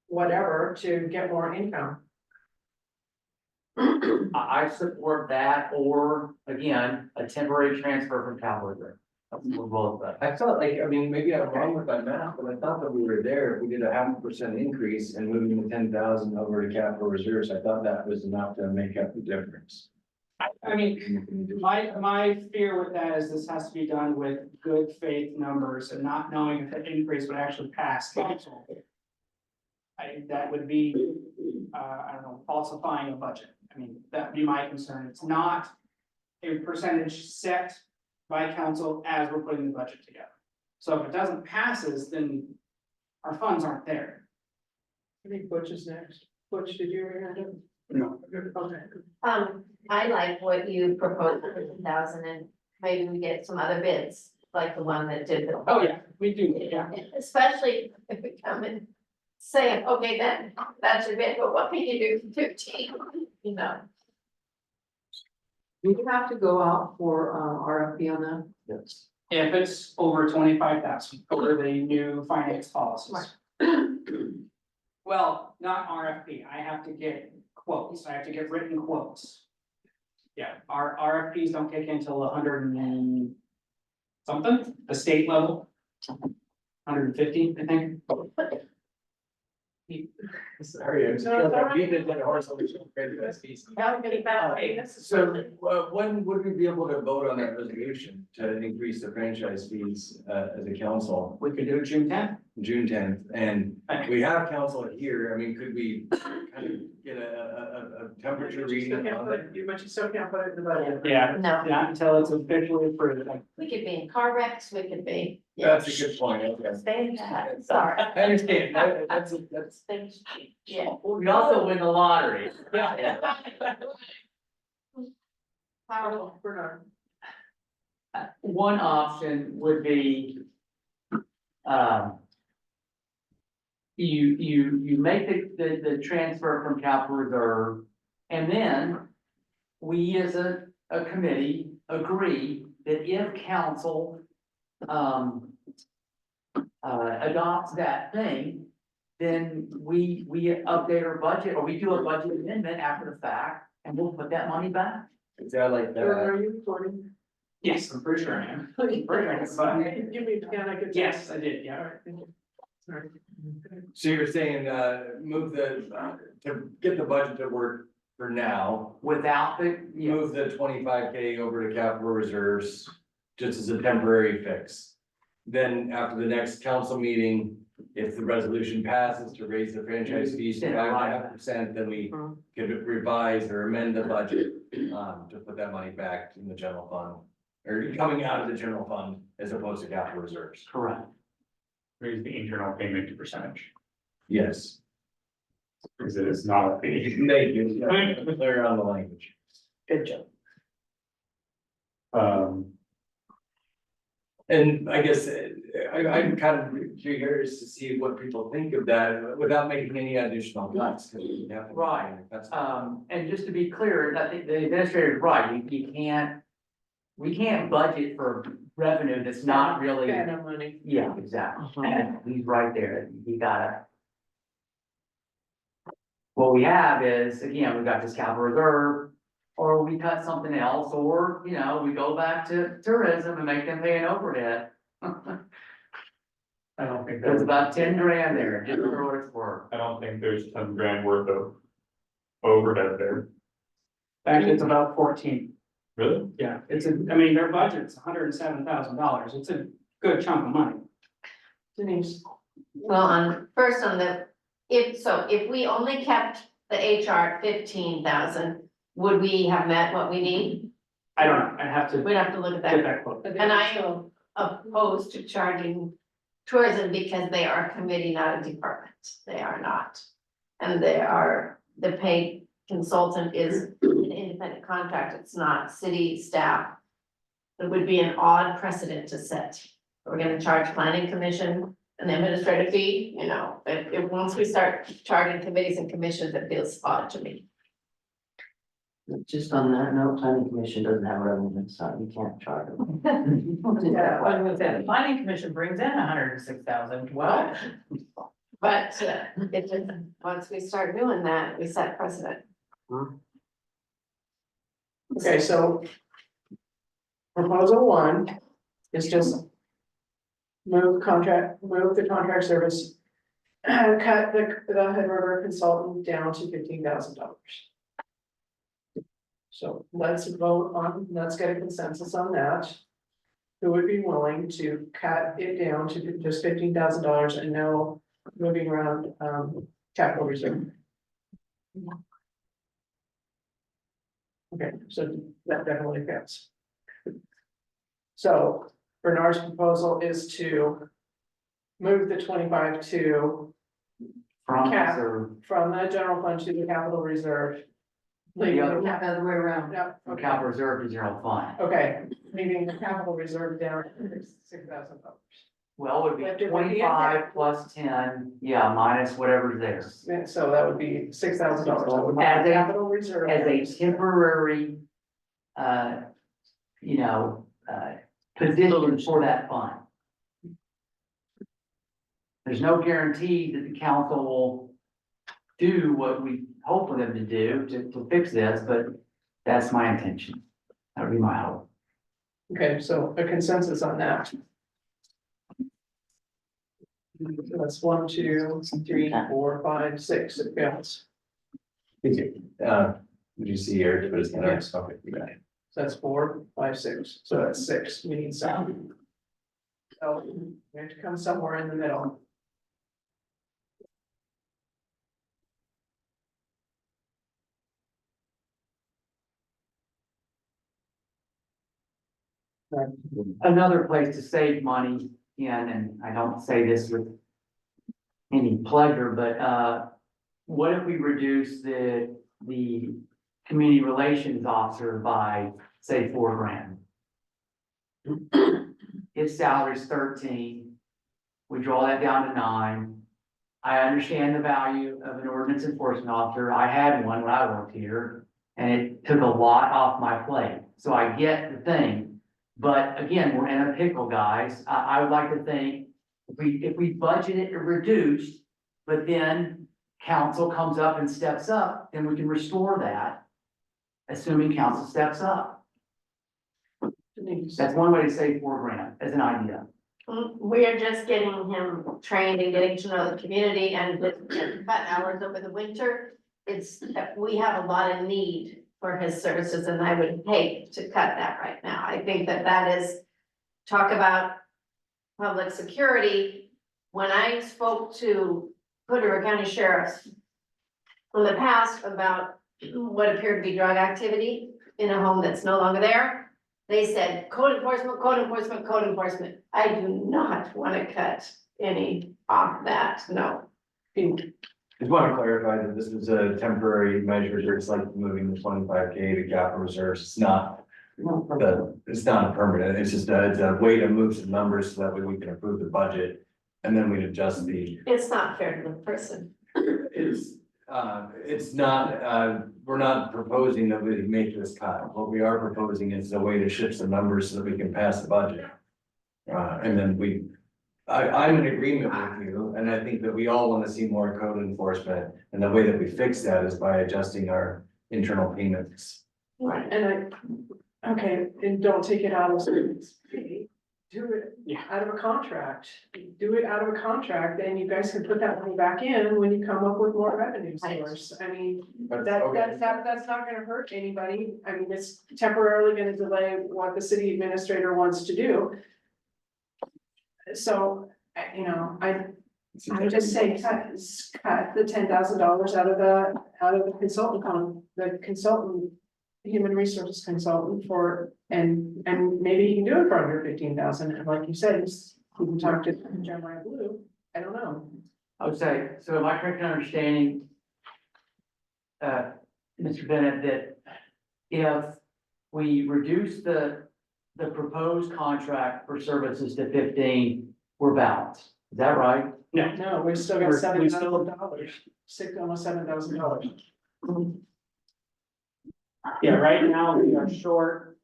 whatever to get more income. I support that, or again, a temporary transfer from capital reserve. We're both, I thought like, I mean, maybe I'm wrong with my math, but I thought that we were there, if we did a 0.5% increase and moving the 10,000 over to capital reserves, I thought that was enough to make up the difference. I mean, my fear with that is this has to be done with good faith numbers and not knowing if the increase would actually pass council. That would be, I don't know, falsifying a budget. I mean, that'd be my concern. It's not a percentage set by council as we're putting the budget together. So if it doesn't passes, then our funds aren't there. I think Butch is next. Butch, did you ever hand it? No. Okay. I like what you proposed for 10,000 and maybe we get some other bids, like the one that did the. Oh, yeah, we do, yeah. Especially if we come and say, okay, then that's your bid, but what can you do for 15, you know? Do you have to go out for RFP on that? Yes. If it's over 25,000 over the new finance policies. Well, not RFP, I have to get quotes, I have to get written quotes. Yeah, our RFPs don't kick in until 100 and something, the state level. 150, I think. Sorry, I was beating a dead horse over some crazy piece. So, when would we be able to vote on that resolution to increase the franchise fees, as a council? We could do it June 10th. June 10th, and we have council here, I mean, could we kind of get a temperature reading on it? But you still can't put it in the budget. Yeah, No, not until it's officially approved. we could be in car wrecks, we could be. That's a good point, okay. Say that, sorry. I understand, that's. Things, yeah. we also win the lottery. Powerful. Bernard. One option would be. You make the transfer from capital reserve. And then we as a committee agree that if council. Adopts that thing. Then we update our budget, or we do a budget amendment after the fact, and we'll put that money back. Is that like Bernard, that? are you recording? Yes, I'm pretty sure I am. Pretty sure it's fine. Give me a pen, I could. Yes, I did, yeah. All right, thank you. Sorry. So you're saying, move to get the budget to work for now, Without the, move the 25K over to capital reserves, just as a temporary fix. Then after the next council meeting, if the resolution passes to raise the franchise fees to 5.5%, then we could revise or amend the budget, to put that money back in the general fund. Or coming out of the general fund as opposed to capital reserves. correct. Raise the internal payment to percentage, Yes. because it is not a fee. Thank you. Clear on the language. Good job. And I guess I'm kind of curious to see what people think of that without making any additional cuts. 'Cause we have to- Right. That's. And just to be clear, I think the administrator is right, we can't budget for revenue that's not really, Kind of money. yeah, exactly. And he's right there, you gotta. What we have is, again, we've got this capital reserve, or we cut something else, or, you know, we go back to tourism and make them pay an overhead. I don't think There's that's, about 10 grand there, just for what it's worth. I don't think there's 10 grand worth of overhead there. actually, it's about 14. Really? Yeah, I mean, their budget's $107,000. It's a good chunk of money. Denise, Well, first on the, if we only kept the HR at 15,000, would we have met what we need? I don't know, I have to We'd have to look at get that. that quote. And I am opposed to charging tourism because they are a committee, not a department. They are not. And the paid consultant is an independent contract. It's not city staff. It would be an odd precedent to set. We're gonna charge planning commission an administrative fee, you know, if once we start charging committees and commissions, it feels odd to me. Just on that note, planning commission doesn't have revenue, so you can't charge them. Yeah. I was gonna say, the planning commission brings in 106,000, well. But it just, once we start doing that, we set precedent. okay, so. Proposal 1 is just. Move the contract service. Cut the Hood River consultant down to $15,000. So let's get a consensus on that. Who would be willing to cut it down to just $15,000 and no moving around, capital reserve? Okay, so that definitely fits. So Bernard's proposal is to move the 25 to From Cap. reserve, from the general fund to the capital reserve. Leaving the Yeah, other way around. yeah, from okay, capital reserve to general fund. okay, leaving the capital reserve down to $6,000. Well, it would But be it would be in 25 there. plus 10, yeah, minus whatever's there. Yeah, so that would be $6,000. As a- Capital reserve. As a temporary, you know, position for that fund. There's no guarantee that the council will do what we hope for them to do to fix this, but that's my intention. That would be my hope. Okay, so a consensus on that. That's 1, 2, 3, 4, 5, 6, it fails. Did you see here, but it's not, okay, you got it. So that's 4, 5, 6, so that's 6, we need 7. So we have to come somewhere in the middle. Another place to save money in, and I don't say this with any pleasure, but, what if we reduce the community relations officer by, say, $4,000? His salary's 13, we draw that down to 9. I understand the value of an ordinance enforcement officer, I had one when I worked here, and it took a lot off my plate, so I get the thing. But again, we're in a pickle, guys. I would like to think if we budget it reduced, but then council comes up and steps up, then we can restore that. Assuming council steps up. That's one way to save $4,000 as an idea. We're just getting him trained and getting to know the community and with cut hours over the winter. We have a lot of need for his services and I would hate to cut that right now. I think that is, talk about public security. When I spoke to Hood River County sheriffs in the past about what appeared to be drug activity in a home that's no longer there, they said code enforcement, code enforcement, code enforcement. I do not want to cut any off that, no. Just want to clarify that this is a temporary measure, it's like moving the 25K to capital reserves, it's not It's not a permanent, it's just it's a way to move some numbers so that way we can approve the budget. And then we'd adjust It's not fair to the person. it's not, we're not proposing that we make this cut. What we are proposing is a way to shift some numbers so that we can pass the budget. And then I'm in agreement with you, and I think that we all want to see more code enforcement. And the way that we fix that is by adjusting our internal payments. Right, and okay, and don't take it out of service. Do it out of a contract, do it out of a contract, then you guys can put that money back in when you come up with more revenue source. I mean, that's not gonna hurt anybody. I mean, it's temporarily gonna delay what the city administrator wants to do. So, you know, I would just say cut the $10,000 out of the consultant, human resources consultant and maybe you can do it for under 15,000, and like you said, we can talk to Jeremiah Blue, I don't know. I would say, so am I correct in understanding, Mr. Bennett, that if we reduce the proposed contract for services to 15, we're balanced, is that right? No, we've still got We $7,000, almost $7,000. Yeah, right now we are short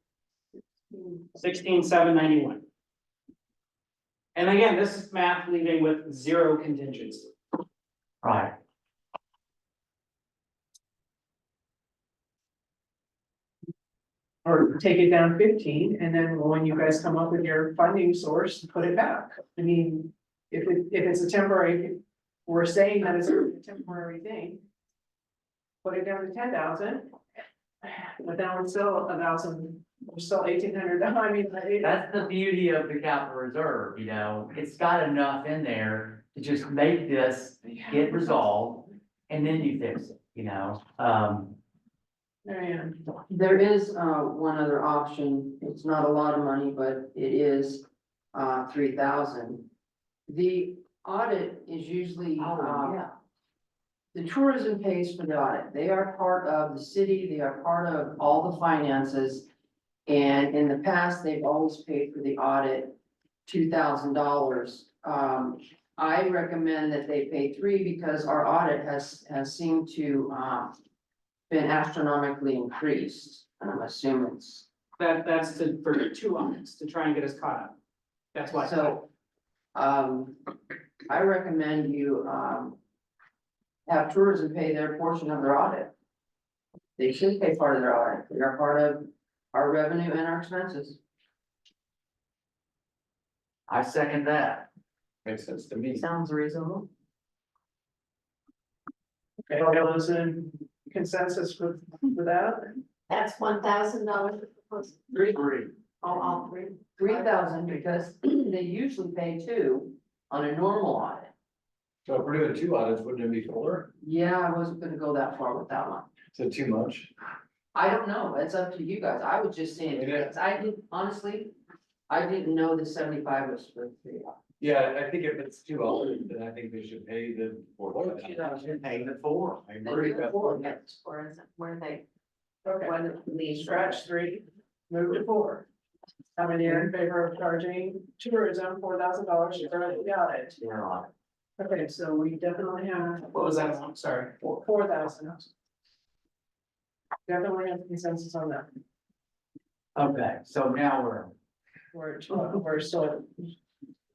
16,791. And again, this is math leaving with 0 contingency. Right. Or take it down 15, and then when you guys come up with your funding source, put it back. I mean, if it's a temporary, we're saying that it's a temporary thing. Put it down to 10,000. But now we're still 1,000, we're still 1,800, I mean. That's the beauty of the capital reserve, you know, it's got enough in there to just make this get resolved, and then you fix it, you know, Marianne. There is, one other option, it's not a lot of money, but it is, 3,000. The audit is usually, yeah. the tourism pays for the audit, they are part of the city, they are part of all the finances. And in the past, they've always paid for the audit $2,000. I recommend that they pay 3 because our audit has seemed to, been astronomically increased. I'm assuming it's, That's for 2 audits to try and get us caught up. That's why. so, I recommend you, have tourism pay their portion of their audit. They should pay part of their audit, they are part of our revenue and our expenses. I second that. Makes sense to me. Sounds reasonable. Okay, all those in consensus with that? That's $1,000 proposal. Three. All 3. 3,000 because they usually pay 2 on a normal audit. So if we're doing 2 audits, wouldn't it be 4? Yeah, I wasn't gonna go that far with that one. Is it too much? I don't know, it's up to you guys, I would just say, I did, honestly, I didn't know the 75 was for 3. Yeah, I think if it's 2 audits, then I think they should pay the 4. Paying the 4. I agree. Or is it, where they, Okay, when leave. scratch 3, move to 4. How many are in favor of charging tourism $4,000 for the audit? Yeah. Okay, so we definitely have. What was that? I'm sorry. 4,000. Definitely have consensus on that. Okay, so now We're at 12, we're still at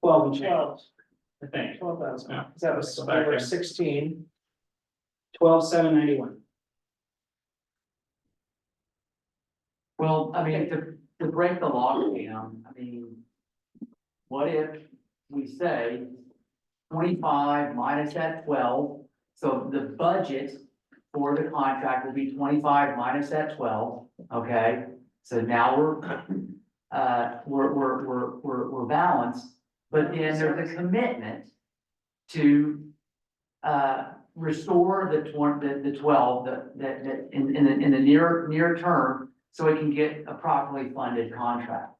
12 and change, 12, I think. 12,000. Yeah. That was, So we back were in. 16. 12,791. well, I mean, to break the log down, I mean, what if we say 25 minus that 12, so the budget for the contract will be 25 minus that 12, okay? So now we're balanced, but then there's a commitment to restore the 12, that in the near term, so it can get a properly funded contract.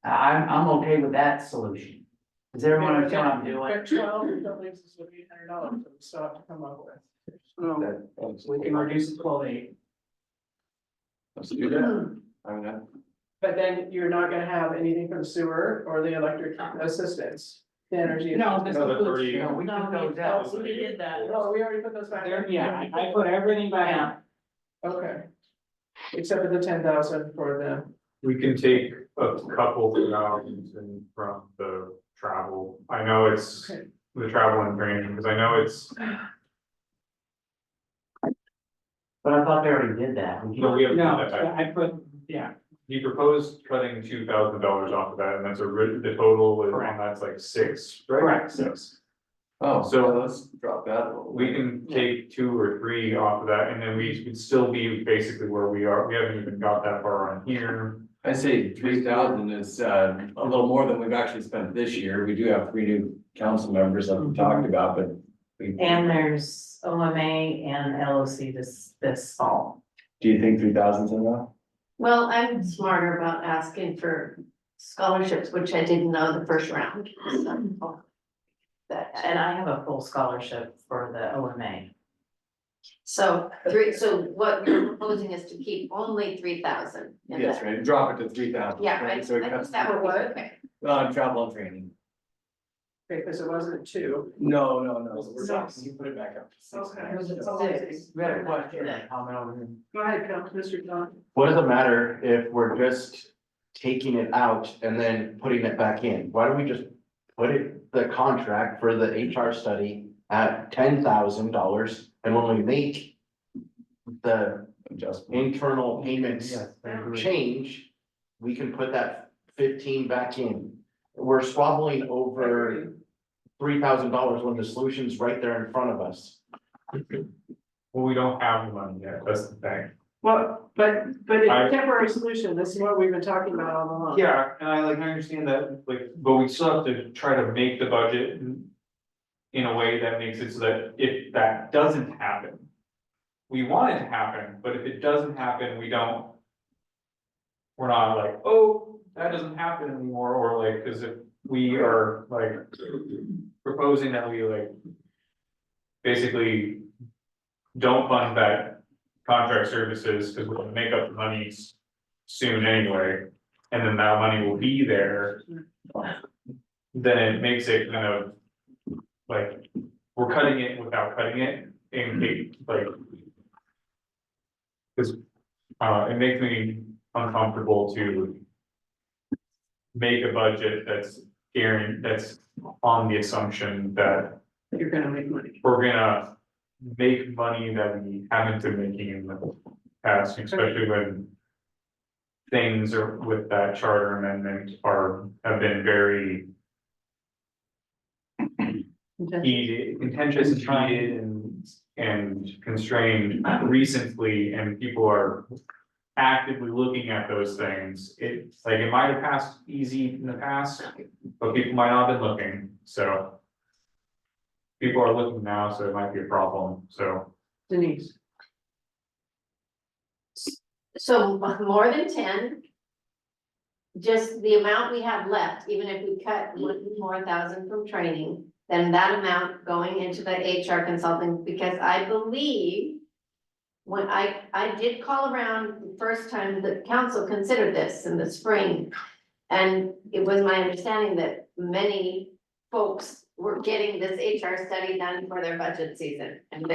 I'm okay with that solution. Does everyone understand what I'm doing? But 12, that leaves us with $800 that we still have to come up with. No, we can reduce it to 12,800. Let's do that. I mean, But then you're not gonna have anything for the sewer or the electric assistance, the energy. No, this No, the includes, 30. No, we took those out. We did that. Oh, we already put those back there, in? yeah, I put everything back in. Okay. Except for the 10,000 for them. We can take a couple thousand from the travel. I know it's Okay. the travel and training, because I know it's, But I thought they already did that. no, we have. No, I put, yeah, He proposed cutting $2,000 off of that, and that's the total is on Correct. that's like 6, right? Correct. 6. oh, So- so let's drop that a little. We can take 2 or 3 off of that, and then we would still be basically where we are. We haven't even got that far on here. I say 3,000 is a little more than we've actually spent this year. We do have 3 new council members that we talked about, but. And there's OMA and LOC this fall. Do you think 3,000 is enough? Well, I'm smarter about asking for scholarships, which I didn't know the first round. So, And I have a full scholarship for the OMA. so what you're proposing is to keep only 3,000. in Yes, that. right, drop it to 3,000. Yeah, I So it think cuts, that would be okay. travel and training. Because it wasn't 2. No, we're Six. talking, you put it back up to 6. Okay. Was it So 6? We had a question, comment over here. Go ahead, Mr. John. What does it matter if we're just taking it out and then putting it back in? Why don't we just put the contract for the HR study at $10,000, and when we make the Adjustment. internal payments Yes, I agree. change, we can put that 15 back in. We're squabbling over $3,000 when the solution's right there in front of us. Well, we don't have the money yet, that's the thing. Well, but it's I- a temporary solution. This is what we've been talking about all along. Yeah, and I understand that, like, but we still have to try to make the budget in a way that makes it so that if that doesn't happen, we want it to happen, but if it doesn't happen, we're not like, oh, that doesn't happen anymore, or like, cause if we are like proposing that we like basically don't fund that contract services, cause we're gonna make up the money soon anyway, and then that money will be there, then it makes it kind of like, we're cutting it without cutting it, and like, cause it makes me uncomfortable to make a budget that's that's on the assumption that You're gonna make money. we're gonna make money that we haven't been making in the past, especially when things are with that charter amendment have been very heated, contentious and heated and constrained recently, and people are actively looking at those things. It's like, it might have passed easy in the past, but people might not have been looking, so. People are looking now, so it might be a problem, so. Denise. So more than 10. Just the amount we have left, even if we cut 1,000 from training, then that amount going into the HR consulting, because I believe. When I did call around the first time the council considered this in the spring. And it was my understanding that many folks were getting this HR study done for their budget season. And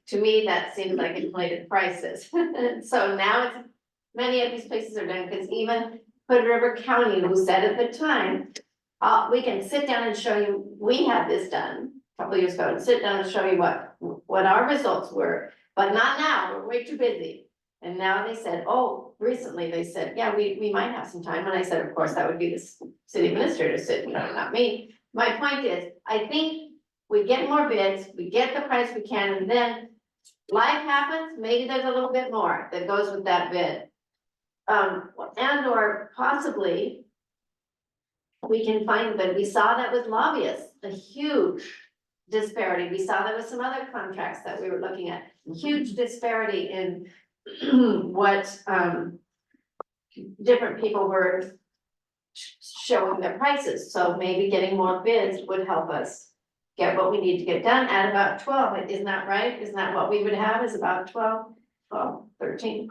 to me, that seems like inflated prices. So now many of these places are done, because even Hood River County, who said at the time, we can sit down and show you, we had this done a couple years ago, and sit down and show you what our results were. But not now, we're way too busy. And now they said, recently they said, yeah, we might have some time. And I said, of course, that would be the city administrator said, not me. My point is, I think we get more bids, we get the price we can, and then life happens, maybe there's a little bit more that goes with that bid. And or possibly we can find that we saw that with lobbyists, a huge disparity. We saw that with some other contracts that we were looking at, huge disparity in what different people were showing their prices. So maybe getting more bids would help us get what we need to get done at about 12. Isn't that right? Isn't that what we would have, is about 12, 13?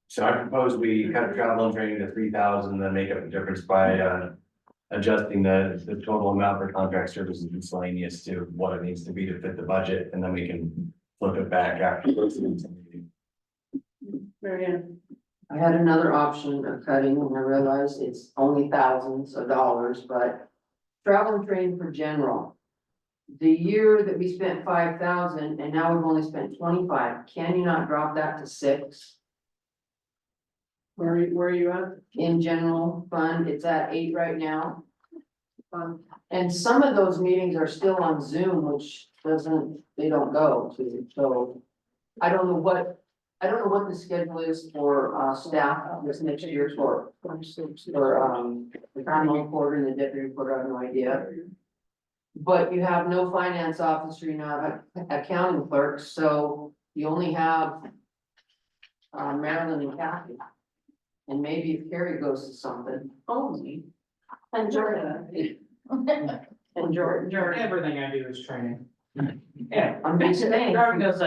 So I propose we cut travel and training to 3,000, then make up the difference by, adjusting the total amount for contract services miscellaneous to what it needs to be to fit the budget, and then we can flip it back after. Marianne, I had another option of cutting and I realized it's only thousands of dollars, but travel and training for general. The year that we spent 5,000 and now we've only spent 25, can you not drop that to 6? where are you at? In general fund, it's at 8 right now. And some of those meetings are still on Zoom, which they don't go to, so. I don't know what the schedule is for staff this next year for the county recorder and the deputy recorder, I have no idea. But you have no finance officer, you're not accounting clerk, so you only have Marilyn and Kathy. And maybe if Carrie goes to something. Only. And Jordan. And Jordan. Everything I do is training. Yeah. I'm just saying, Jordan goes,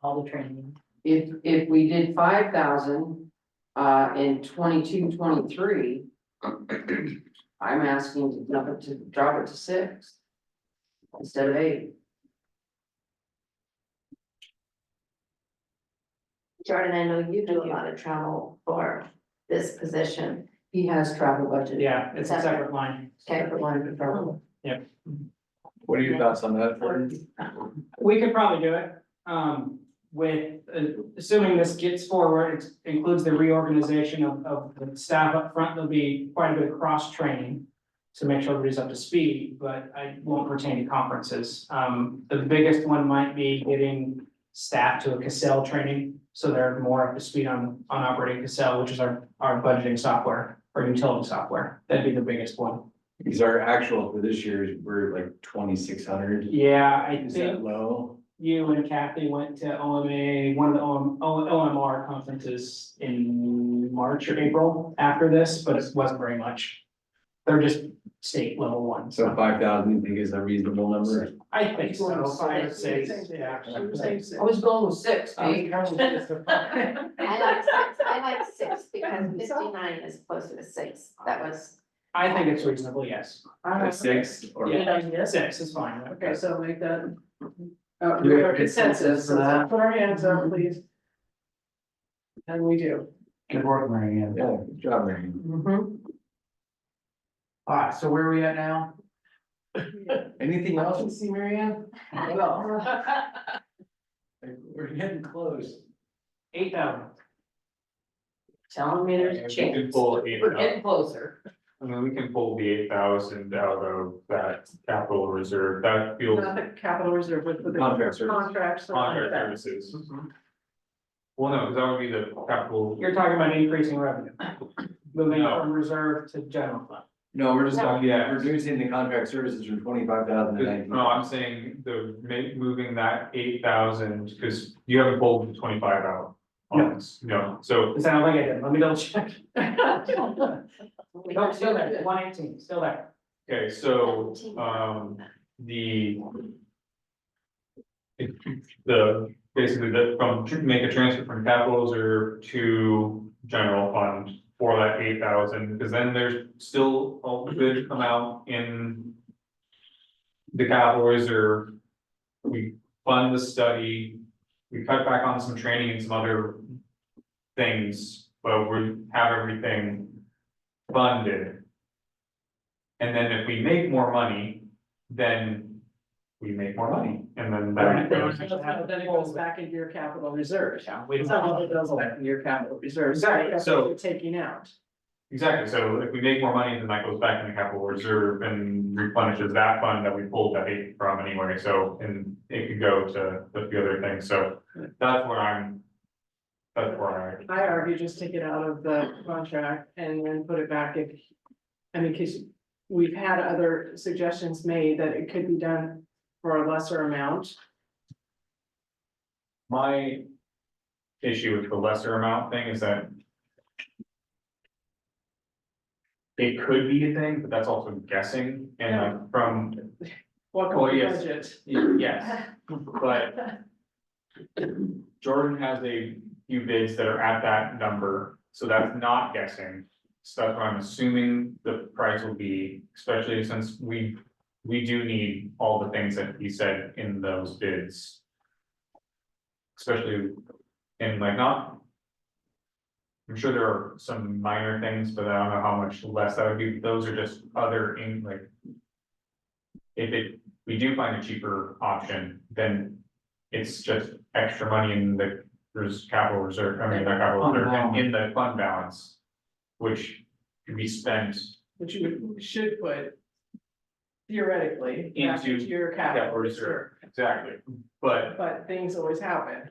all the training. if we did 5,000 in 22-23, I'm asking to drop it to 6 instead of 8. Jordan, I know you do a lot of travel for this position. He has travel budget. Yeah, it's a separate line. Okay, for line for travel. What are your thoughts on that, Jordan? We could probably do it, with, assuming this gets forward, it includes the reorganization of the staff up front, there'll be quite a bit of cross-training. To make sure everybody's up to speed, but I won't pertain to conferences. The biggest one might be getting staff to a Cascade training, so they're more up to speed on operating Cascade, which is our budgeting software or utility software. That'd be the biggest one. Because our actual for this year, we're like 2,600. Yeah, I Is that think low? you and Kathy went to OMA, one of the OMR conferences in March or April after this, but it wasn't very much. They're just state level ones. So 5,000, you think is a reasonable number? I think so, 5 or 6, yeah. I was going with 6, Dave. I like 6 because 59 is closer to 6. That was. I think it's reasonable, yes. A 6 or? Yeah, 6 is fine. Okay, so make that. Do we have Our consensus, for that? put our hands up, please. And we do. Good work, Mary Ann. Yeah, good job, Randy. Mhm. All right, so where are we at now? Anything else? You see, Marianne? We're getting close. 8,000. Telling me there's a We can chance. pull We're 8,000. getting closer. I mean, we can pull the 8,000 out of that capital reserve, that feels Not the capital reserve, but the Contract service. contracts. and all contract that. services. Well, no, because that would be the capital. You're talking about increasing revenue. Moving No. from reserve to general fund. No, we're just talking, Yeah. reducing the contract services from 25,000 to 19. No, I'm saying moving that 8,000, because you haven't pulled the 25 out. on this. No, so It sounded like I did, let me double check. No, still there, 118, still there. okay, so, basically make a transfer from capital reserve to general fund for that 8,000, because then there's still a good amount in the capital reserve. We fund the study, we cut back on some training and some other things, but we have everything funded. And then if we make more money, then we make more money, and then that goes. Then it goes back into your capital reserve. We Some of it goes back into your capital reserve. Exactly, That's so- what you're taking out. Exactly, so if we make more money, then that goes back in the capital reserve and replenishes that fund that we pulled that 8 from anyway, so, and it could go to the other things, so that's where I argue just take it out of the contract and then put it back if, I mean, cause we've had other suggestions made that it could be done for a lesser amount. My issue with the lesser amount thing is that it could be a thing, but that's also guessing, and like from, Welcome Oh, to yes. budget. yes, but Jordan has a few bids that are at that number, so that's not guessing. So that's what I'm assuming the price will be, especially since we do need all the things that he said in those bids. Especially in like not. I'm sure there are some minor things, but I don't know how much less that would be, those are just other in like. If we do find a cheaper option, then it's just extra money in there's capital reserve, I mean, not capital reserve, in the fund balance. Which could be spent Which you should put theoretically back Into into your capital capital reserve, reserve, exactly, but. but things always happen.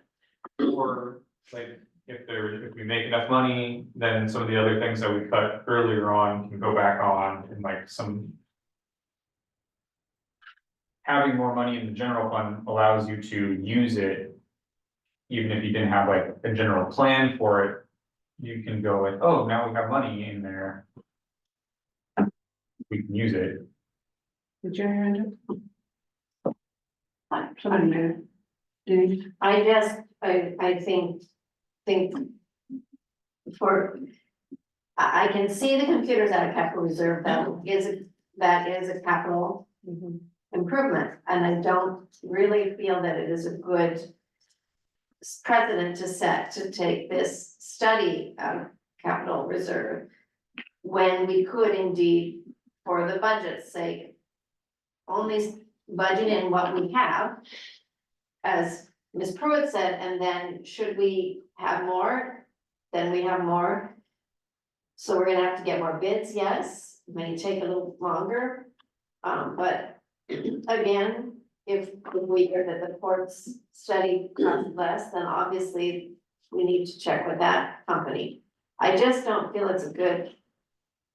Or like, if we make enough money, then some of the other things that we cut earlier on can go back on and like some. Having more money in the general fund allows you to use it. Even if you didn't have like a general plan for it, you can go like, oh, now we have money in there. We can use it. Did you hear it? Somebody did. Dave? I think for, I can see the computers at a capital reserve, that is a capital improvement, and I don't really feel that it is a good precedent to set to take this study out of capital reserve when we could indeed, for the budget's sake, only budget in what we have, as Ms. Pruitt said, and then should we have more, then we have more. So we're gonna have to get more bids, yes, it may take a little longer, but again, if we hear that the court's study costs less, then obviously we need to check with that company. I just don't feel it's a good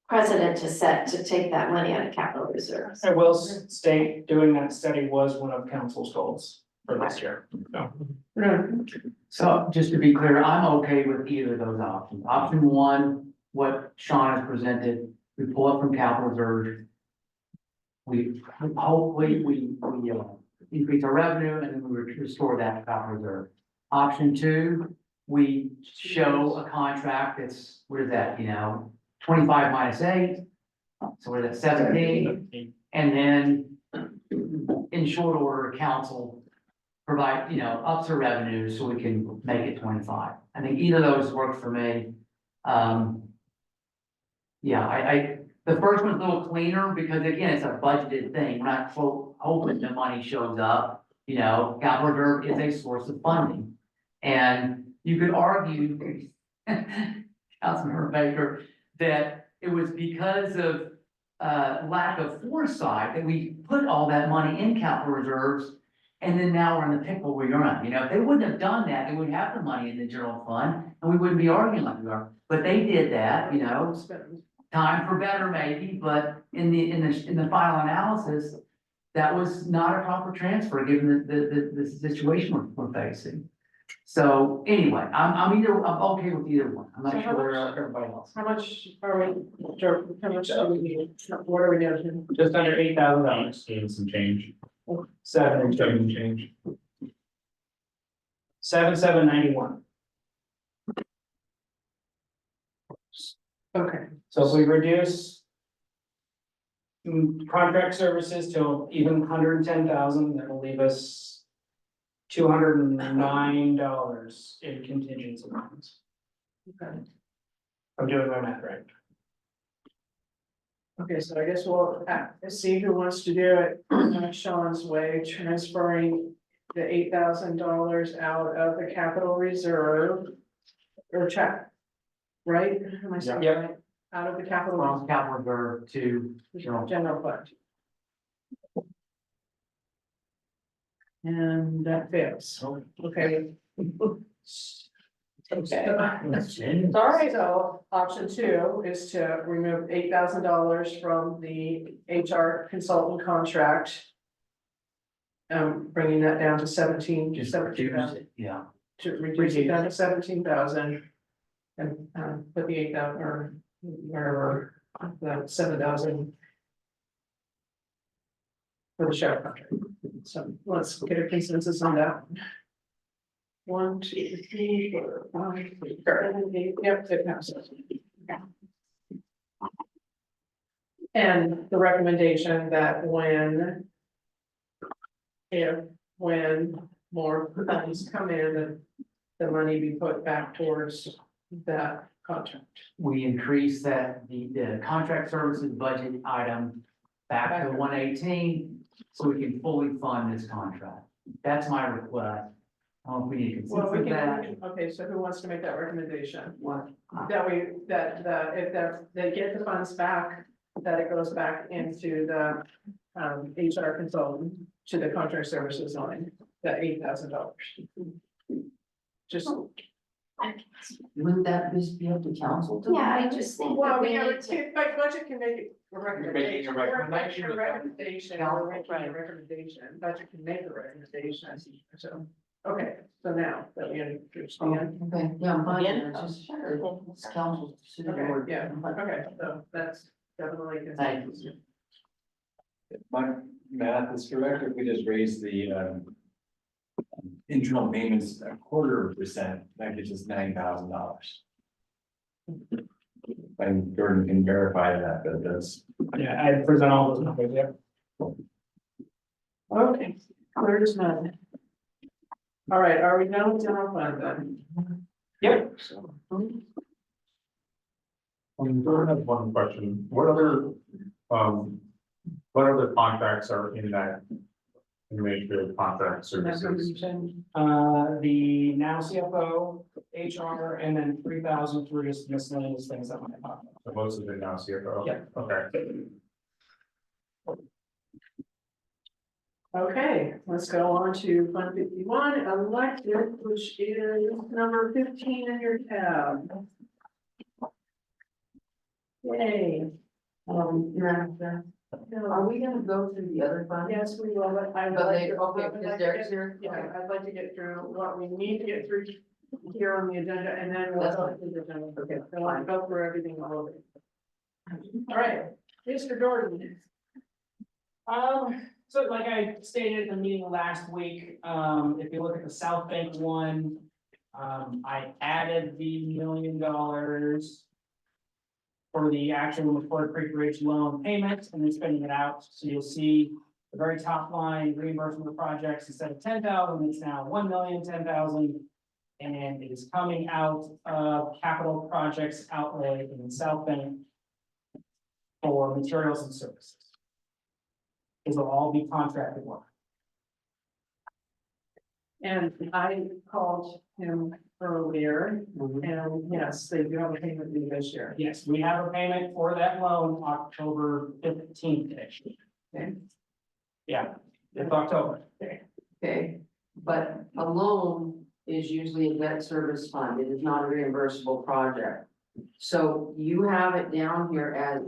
precedent to set to take that money out of capital reserves. I will state, doing that study was one of council's goals for this year, so. So just to be clear, I'm okay with either of those options. Option one, what Sean has presented, we pull it from capital reserve. We hopefully increase our revenue and then we restore that to capital reserve. Option two, we show a contract that's, what is that, 25 minus 8, so we're at 17. And then in short order, council provide, ups our revenue so we can make it 25. I think either of those work for me. Yeah, the first one's a little cleaner because again, it's a budgeted thing. We're not quote hoping the money shows up. Capital reserve is a source of funding. And you could argue, Councilmember Baker, that it was because of lack of foresight that we put all that money in capital reserves. And then now we're in the pickle we're in. If they wouldn't have done that, they wouldn't have the money in the general fund and we wouldn't be arguing like we are. But they did that, time for better maybe, but in the final analysis, that was not a proper transfer given the situation we're facing. So anyway, I'm okay with either one. I'm So not how sure much- everybody else. How much are we, how much are we, what are we doing? Just under $8,000, Gain some change. 7,791. Okay, So if we reduce contract services to even 110,000, that will leave us $209 in contingency funds. okay. I'm doing my math right. Okay, so I guess we'll see who wants to do it Sean's way, transferring the $8,000 out of the capital reserve. Or check, right? Am I saying Yep. right? Out of the capital From capital reserve to general fund. And that fails, okay. Okay. Sorry, so option two is to remove $8,000 from the HR consultant contract. Bringing that down to 17, just 17,000, it, yeah. to reduce it down to 17,000. And put the 8,000 or wherever, the 7,000. For the sheriff contract, so let's get a consensus on that. 1, 2, 3, 4, 5, 6, 7, 8, yep, it passes. And the recommendation that when more funds come in, that the money be put back towards that contract. We increase that, the contract services budget item back to 118, so we can fully fund this contract. That's my request. I don't know if we need to Well, we consider that. can, okay, so who wants to make that recommendation? What? That if they get the funds back, that it goes back into the HR consultant to the contract services line, that $8,000. Just, Wouldn't that just be up to council to? Yeah, I just think well, that we we have, need to. but budget can make a recommendation. You're making a recommendation. We're making a recommendation, we're making a recommendation, budget can make a recommendation, so, okay, so now that we understand. Okay, yeah, I'm fine, Again? it's just, it's council's decision. Okay, yeah, okay, so that's definitely. Thank you. My math is correct, if we just raise the internal payments 0.25%, that gets us $9,000. And Jordan can verify that, but that's. Yeah, I present all those numbers, yeah. Okay, clear as mud. All right, are we done with general fund then? Yep. I have one question. What other contracts are in that? Administrative contract services? The now CFO, HR, and then 3,000 for just miscellaneous things that might pop up. So most of it now CFO? Yeah. Okay. Okay, let's go on to Fund 51, elected, which is number 15 in your tab. Yay. Are we gonna go through the other fund? Yes, we will, but I would But like they, to. okay, because Derek's here. Yeah, I'd like to get through what we need to get through here on the agenda, and then we'll go through the agenda. Okay, I want to go through everything all over. All right, Mr. Jordan. So like I stated in the meeting last week, if you look at the South Bank one, I added the $1 million for the actual McCord Creek Ridge loan payment and then spending it out. So you'll see the very top line reimbursement of projects, instead of 10,000, it's now 1,010,000. And it is coming out of capital projects outlay in South Bank for materials and services. It'll all be contracted work. And I called him earlier, and yes, they do have a payment due this year. Yes, we have a payment for that loan October 15th. Okay. Yeah, it's October. Okay, but a loan is usually a debt service fund, it is not a reimbursable project. So you have it down here as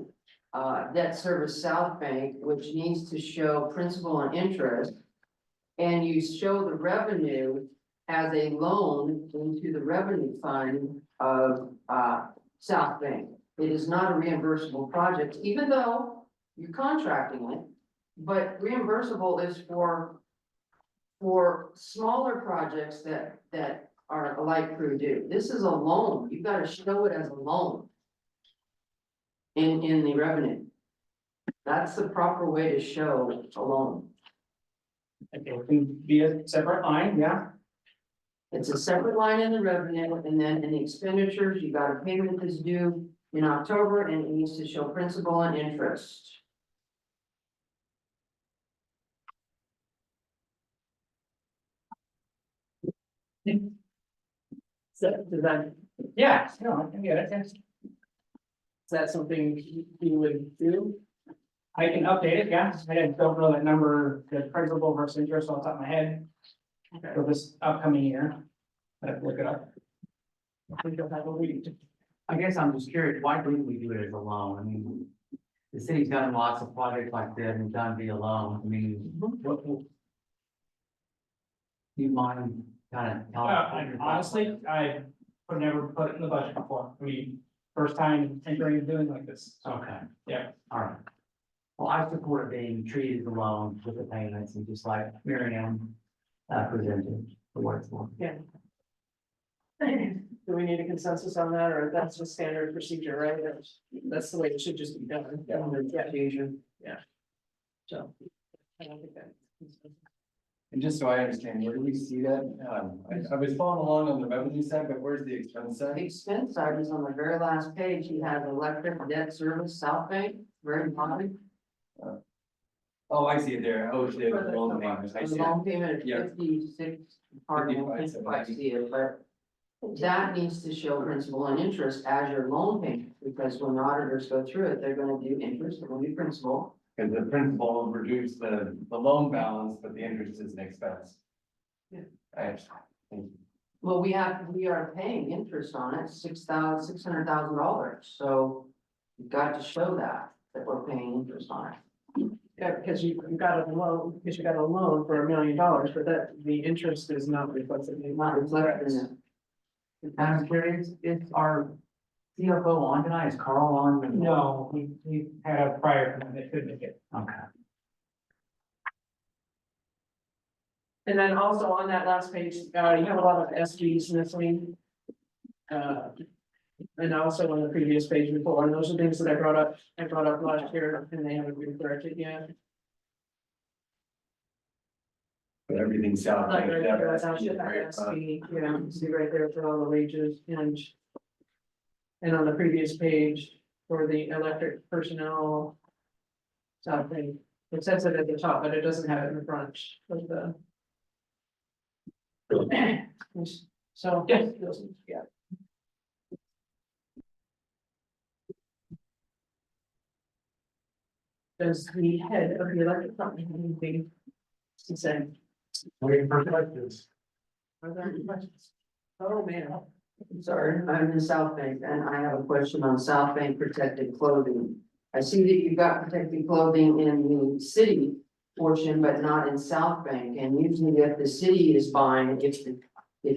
debt service South Bank, which needs to show principal and interest. And you show the revenue as a loan into the revenue fund of South Bank. It is not a reimbursable project, even though you're contracting it. But reimbursable is for smaller projects that are like Crew do. This is a loan, you've got to show it as a loan in the revenue. That's the proper way to show a loan. Okay, it can be a separate line, yeah. It's a separate line in the revenue, and then in the expenditures, you got a payment that's due in October, and it needs to show principal and interest. So, does that, Yeah, no, I can get it. Yes. is that something you would do? I can update it, yeah. I don't know that number, the principal versus interest off the top of my head Okay. for this upcoming year. I have to look it up. We don't have a week. I guess I'm just curious, why wouldn't we do it as a loan? I mean, the city's done lots of projects like that and done via loan. I mean, what? You mind kind of telling? Honestly, I would never put it in the budget before. I mean, first time entering and doing like this. So, Okay. yeah. All right. Well, I support being treated as a loan with the payments and just like Mary Ann presented the what it's for. Yeah. Do we need a consensus on that, or that's the standard procedure, right? That's the way it should just be done. Yeah. Yeah. So. I don't think that. And just so I understand, where do we see that? I was following along on the revenue side, but where's the expense The side? expense side is on the very last page, you have electric debt service, South Bank, very bottom. Oh, I see it there. Oh, it's the loan payments. I The see it. loan payment Yeah. at 56, pardon, I can't quite see it, but. That needs to show principal and interest as your loan payment, because when the auditors go through it, they're gonna do interest, they're gonna do principal. Because the principal will reduce the loan balance, but the interest is an expense. Yeah. I understand. Thank you. Well, we are paying interest on it, $600,000, so. You've got to show that we're paying interest on it. Yeah, because you got a loan, for $1 million, but that, the interest is not reflected. Not reflected in it. I'm curious, is our CFO on tonight? Is Carl on? No, we had a prior commitment, couldn't make it. Okay. And then also on that last page, you have a lot of SGs missing. And also on the previous page before, and those are things that I brought up last year, and they haven't been corrected yet. But everything's south. Like right there, Right, I should have SG, yeah, see right there for all the wages and on the previous page for the electric personnel. Something, it says it at the top, but it doesn't have it in the front of the. So, yes, yeah. Does the head of the electric company have anything to say? Waiting for questions. Are there any questions? Oh, man. I'm sorry, I'm in South Bank, and I have a question on South Bank protected clothing. I see that you've got protected clothing in the city portion, but not in South Bank, and usually if the city is buying, if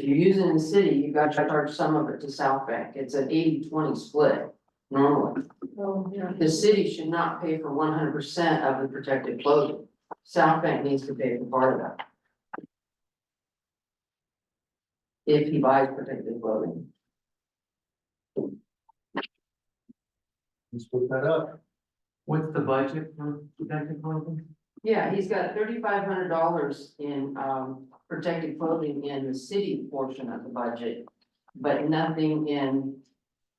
you use it in the city, you've got to charge some of it to South Bank. It's an 80-20 split normally. Oh, yeah. The city should not pay for 100% of the protected clothing. South Bank needs to pay for part of that. If he buys protected clothing. Let's put that up. What's the budget for protected clothing? Yeah, he's got $3,500 in protected clothing in the city portion of the budget, but nothing in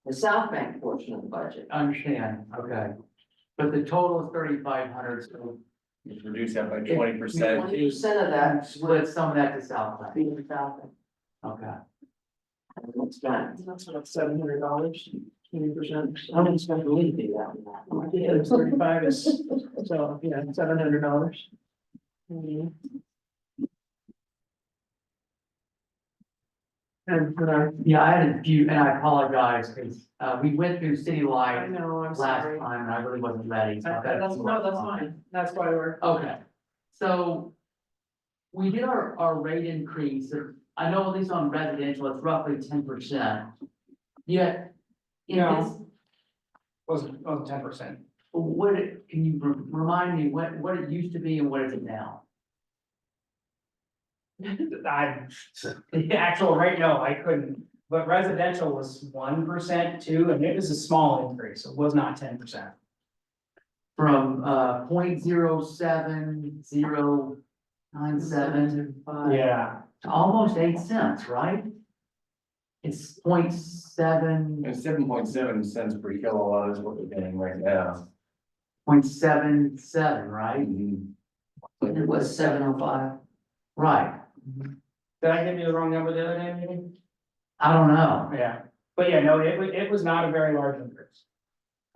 the South Bank portion of the budget. I understand, okay. But the total is 3,500, so. Just reduce that by 20%. 20% of that Split some of that to South Bank. being South Bank. Okay. That's done. That's about $700, 20%. I'm just gonna leave it that one. Yeah, it's 35 is, so, yeah, $700. Mhm. And, Yeah, I had a few, and I apologize, because we went through I citywide know, I'm last sorry. time, and I really wasn't ready. So I've got a That's, few no, that's more. fine, that's why we're. Okay, so we did our rate increase, I know at least on residential, it's roughly 10%. Yet, in No. this, Wasn't 10%. can you remind me what it used to be and what is it now? The actual rate, no, I couldn't, but residential was 1% too, and it was a small increase, it was not 10%. From 0.07097 Yeah, to almost 8 cents, right? It's 0.7, And 7.7 cents per kilowatt is what we're getting right now. 0.77, right? It was 705. Right, did I give you the wrong number the other day, maybe? I don't know, Yeah, but yeah, no, it was not a very large increase,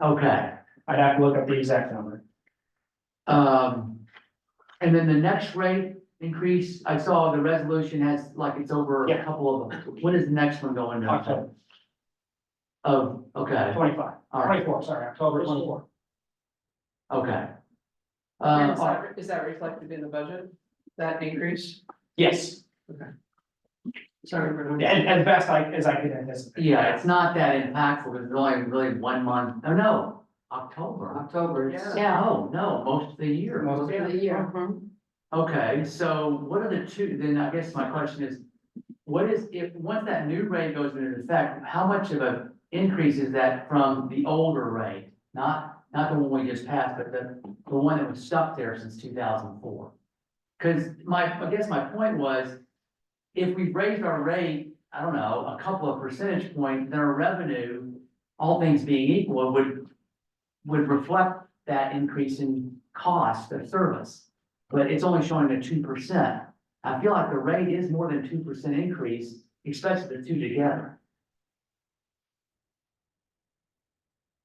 okay. I'd have to look up the exact number. And then the next rate increase, I saw the resolution has, like, it's over a Yeah. couple of them. When is the next one going to? October Oh, okay, 25, all right, 24, sorry, October 24. okay. And All right. is that reflected in the budget, that increase? Yes, Sorry, we're not- as best as I could anticipate. Yeah, it's not that impactful, because it's only really 1 month, oh, no, October. October, yeah. Yeah, oh, no, most of the year. Most Most of the year. Okay, so what are the two, then I guess my question is, what is, if, once that new rate goes into effect, how much of an increase is that from the older rate? Not the one we just passed, but the one that was stuck there since 2004. Cause I guess my point was, if we raised our rate, I don't know, a couple of percentage points, then our revenue, all things being equal, would reflect that increase in cost of service. But it's only showing a 2%. I feel like the rate is more than 2% increase, especially the two together.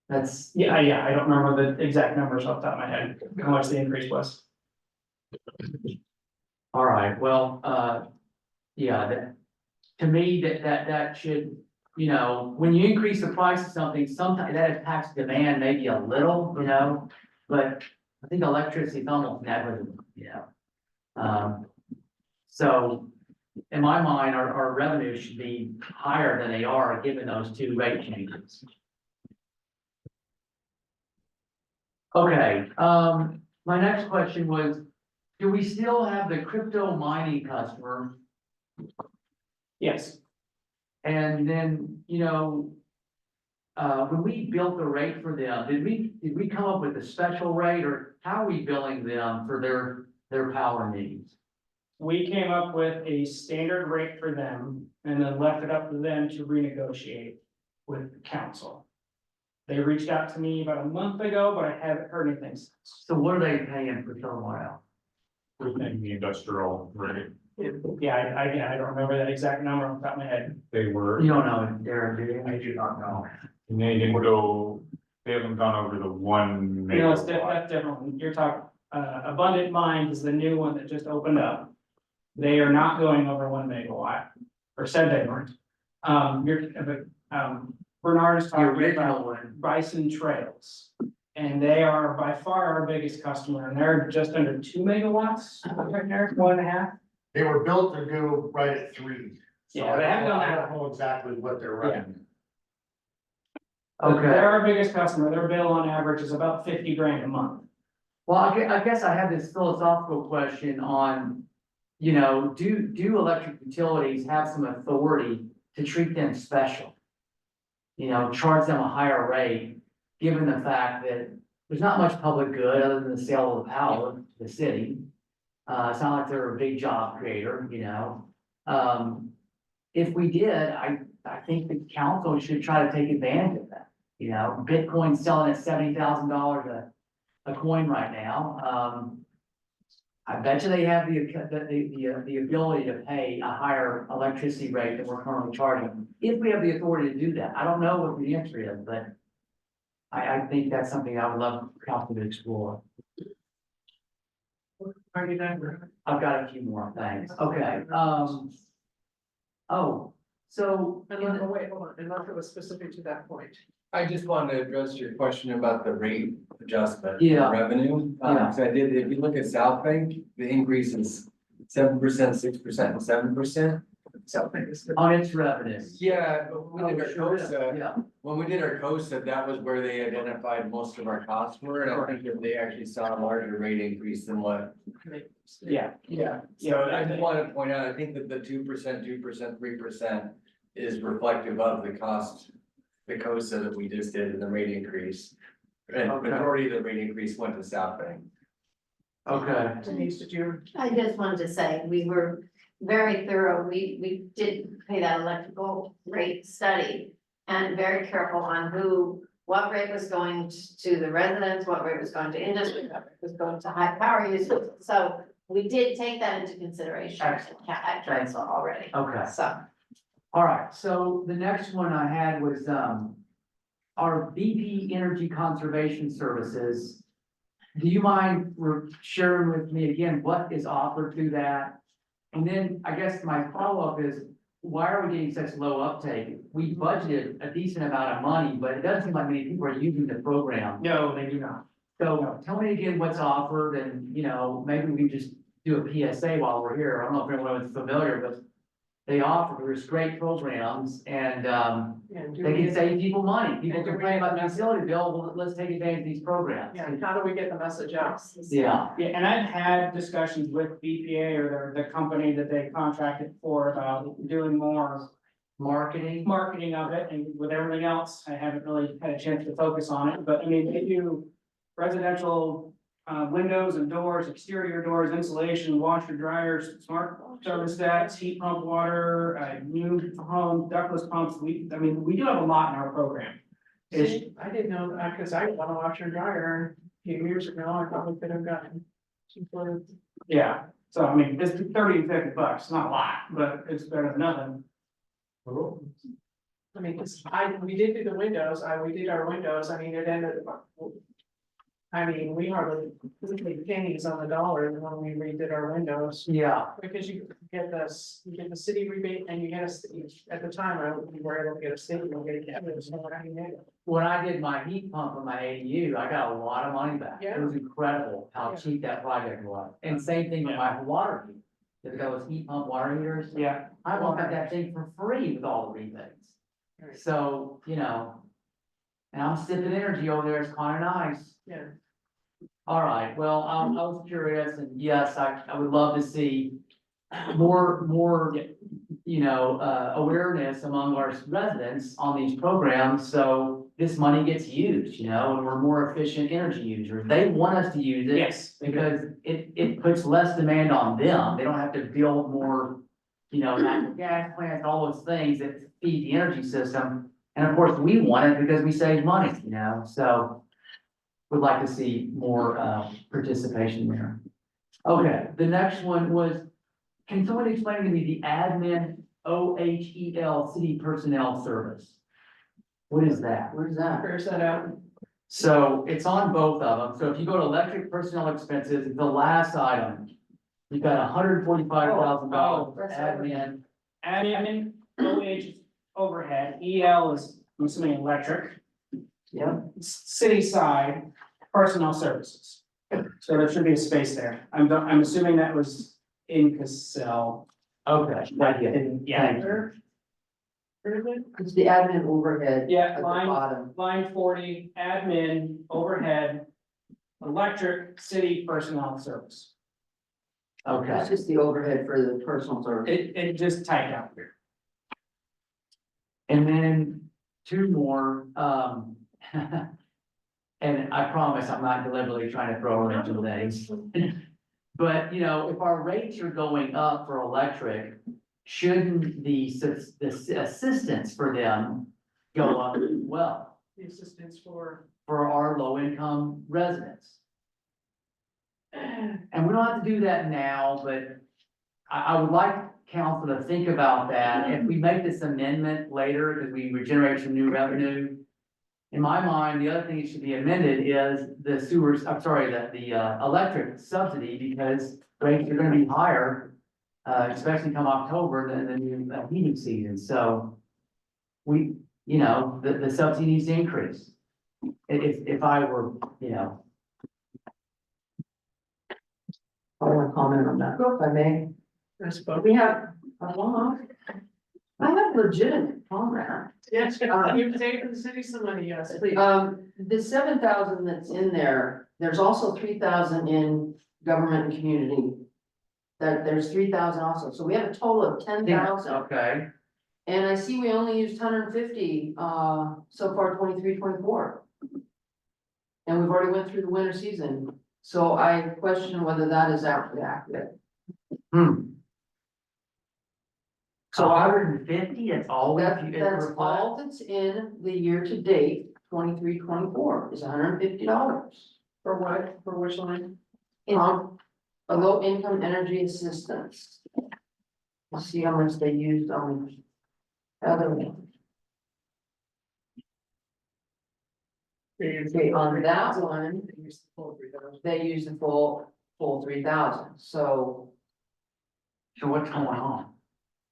That's, Yeah, I don't remember the exact numbers off the top of my head, how much the increase was. all right, well, yeah, to me, that should, you know, when you increase the price of something, sometimes that impacts demand maybe a little, you know, but I think electricity is almost negligible, you know. So in my mind, our revenue should be higher than they are, given those two rate changes. Okay, my next question was, do we still have the crypto mining customer? Yes, And then, you know, when we built the rate for them, did we come up with a special rate, or how are we billing them for their power needs? we came up with a standard rate for them and then left it up to them to renegotiate with the council. They reached out to me about a month ago, but I haven't heard anything since. So what are they paying for kilowatt hour? Within the industrial rate, Yeah, I don't remember that exact number off the top of my head. they were, You don't know, Darren, do you? I do not know. and they didn't go, they haven't gone over the 1 You know, it's megawatt. that's different. You're talking, Abundant Mind is the new one that just opened up. They are not going over 1 megawatt, or said they weren't. Bernard is The talking original about one, Bison Trails. And they are by far our biggest customer, and they're just under 2 megawatts, right there, 1.5. They were built to go right at 3. So Yeah, they haven't done I that. don't know exactly what they're running. okay. They're our biggest customer. Their bill on average is about 50 grand a month. Well, I guess I have this philosophical question on, you know, do electric utilities have some authority to treat them special? You know, charge them a higher rate, given the fact that there's not much public good other than the sale of the power to the city. It's not like they're a big job creator, you know? If we did, I think the council should try to take advantage of that. You know, Bitcoin's selling at $70,000 a coin right now. I bet you they have the ability to pay a higher electricity rate than we're currently charging, if we have the authority to do that. I don't know what the answer is, but I think that's something I would love council to explore. I've got a few more things. Okay, oh, so. Wait, hold on, unless it was specific to that point. I just wanted to address your question about the rate adjustment. Yeah. Revenue, Yeah. so if you look at South Bank, the increase is 7%, 6%, and 7%. On its revenues. Yeah, but when we did our Oh, sure, COSA, yeah, when we did our COSA, that was where they identified most of our costs were, and I think that they actually saw a larger rate increase than what. Yeah. So I just wanted to point out, I think that the 2%, 3% is reflective of the cost, the COSA that we just did in the rate increase. And Okay. majority of the rate increase went to South Bank. okay, Denise, did you? I just wanted to say, we were very thorough, we did pay that electrical rate study. And very careful on what rate was going to the residents, what rate was going to industry, what rate was going to high power users. So we did take that into consideration at council already, okay. so. All right, so the next one I had was, our BP Energy Conservation Services. Do you mind sharing with me again what is offered through that? And then I guess my follow-up is, why are we getting such low uptake? We budgeted a decent amount of money, but it doesn't seem like many people are using the program. No, they do not. So tell me again what's offered, and, you know, maybe we just do a PSA while we're here. I don't know if anyone is familiar, but they offer, there's great programs and, Yeah, do they can we, save people money. People And do we complain about the get- utility bill, well, let's take advantage of these programs. yeah, how do we get the message out? Yeah, Yeah, and I've had discussions with BPA or the company that they contracted for about doing more marketing. marketing of it, and with everything else, I haven't really had a chance to focus on it, but I mean, they do residential windows and doors, exterior doors, insulation, washer dryers, smart thermostats, heat pump water, new home ductless pumps, we do have a lot in our program. It's, See, I didn't know, cause I got a washer and dryer a few years ago, I probably could have gotten. some sort of- yeah, so I mean, it's $30 to $50, not a lot, but it's better than nothing. I mean, cause we did do the windows, we did our windows, I mean, it ended up. I mean, we hardly paid pennies on the dollar when we redid our windows, Yeah, because you get the city rebate and you get at the time, we were able to get a state, and get a cabinet, so I mean, when I did my heat pump on my ADU, I got a lot of money back. It was incredible how Yeah. cheap that project was. And same thing with my water heat. If those heat pump water heaters, Yeah, I bought that thing for free with all the rebates. Right. So, you know, and I'm sipping energy over there, it's kind of nice. yeah. All right, well, I was curious, and yes, I would love to see more, you know, awareness among our residents on these programs, so this money gets used, you know, and we're more efficient energy users. They want us to use it. yes, Because it puts less demand on them, they don't have to build more, you know, natural gas plants, all those things that feed the energy system. And of course, we want it because we save money, you know, so would like to see more, participation there. Okay, the next one was, can someone explain to me the admin OHEL city personnel service? What is that? Where's that? Figures that out. So it's on both of them. So if you go to electric personnel expenses, it's the last item. You've got $145,000 that's admin. admin, OH is overhead, EL is, I'm assuming electric. Yep. City side, personnel services. So there should be a space there. I'm assuming that was in Cassell. Okay, right here. And, yeah, Where is it? It's the admin overhead. Yeah, At the line- bottom. line 40, admin, overhead, electric, city personnel service. That's Okay. just the overhead for the personal service. It just typed out here. And then two more, and I promise I'm not deliberately trying to throw a into things. But, you know, if our rates are going up for electric, shouldn't the assistance for them go up as well The assistance for. for our low income residents? And we don't have to do that now, but I would like council to think about that. If we make this amendment later, because we regenerate some new revenue. In my mind, the other thing that should be amended is the sewers, I'm sorry, the electric subsidy, because rates are gonna be higher. Especially come October than the new heating season, so. We, you know, the subsidy needs to increase. If I were, you know. I want to comment on that, if I may. I suppose. We have, I have legitimate comment. Yes, you've saved the city some money, yes, please. The 7,000 that's in there, there's also 3,000 in government and community. There's 3,000 also, so we have a total of 10,000. Okay. And I see we only used 150, so far 23, 24. And we've already went through the winter season, so I question whether that is actually accurate. So 150, it's all. That's all that's in the year to date, 23, 24 is $150. For what, for which line? A low income energy assistance. Let's see how much they used on other one. Okay, on that one, they used the full 3,000, so So what's going on?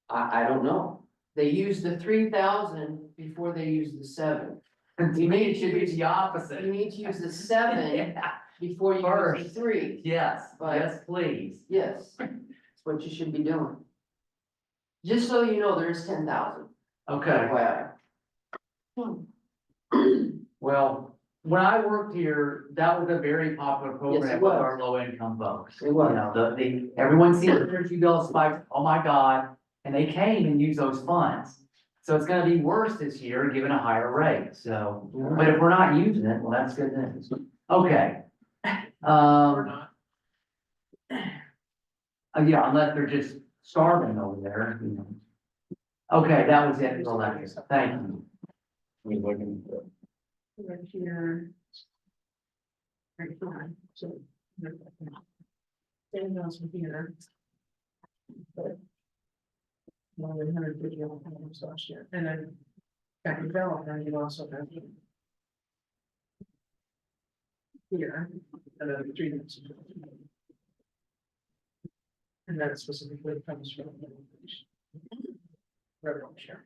I don't know. They used the 3,000 before they used the 7. To me, it should be the opposite. You need to use the 7 Yeah. before you use First. the 3. Yes, But- yes, please. Yes, that's what you should be doing. Just so you know, there's 10,000. Okay. Wow. Well, when I worked here, that was a very popular Yes, program it with was. our low income folks. It was. You know, everyone sees the energy bills like, oh my God, and they came and used those funds. So it's gonna be worse this year, given a higher rate, so, but if we're not using it, well, that's good news. Okay. Or not. Yeah, unless they're just starving over there, you know. Okay, that was it, Alexis, thank you. We're looking for. Right here. Right here, so. Ten thousand here. But. More than 150 homes last year, and then. Got development, you also have. Here, another 3. And that specifically comes from. Revenue share.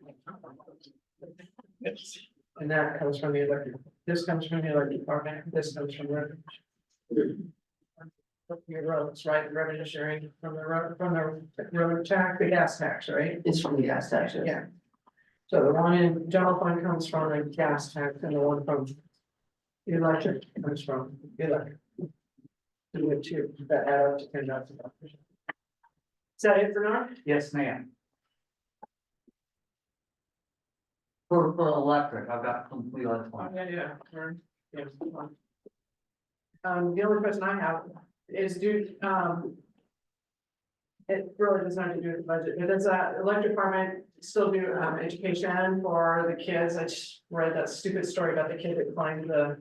And that comes from the electric, this comes from the electric department, this comes from revenue. Your roads, right, the revenue sharing from the road tax, the gas tax, right? It's from the gas tax. Yes. Yeah. So the one in general fund comes from the gas tax and the one from. The electric comes from the electric. Do it too, that add up to $10,000. Is that it for now? Yes, ma'am. For electric, I've got complete electric. Yeah, yeah. The only question I have is it really does not have to do with the budget, but does electric department still do, education for the kids? I just read that stupid story about the kid that climbed the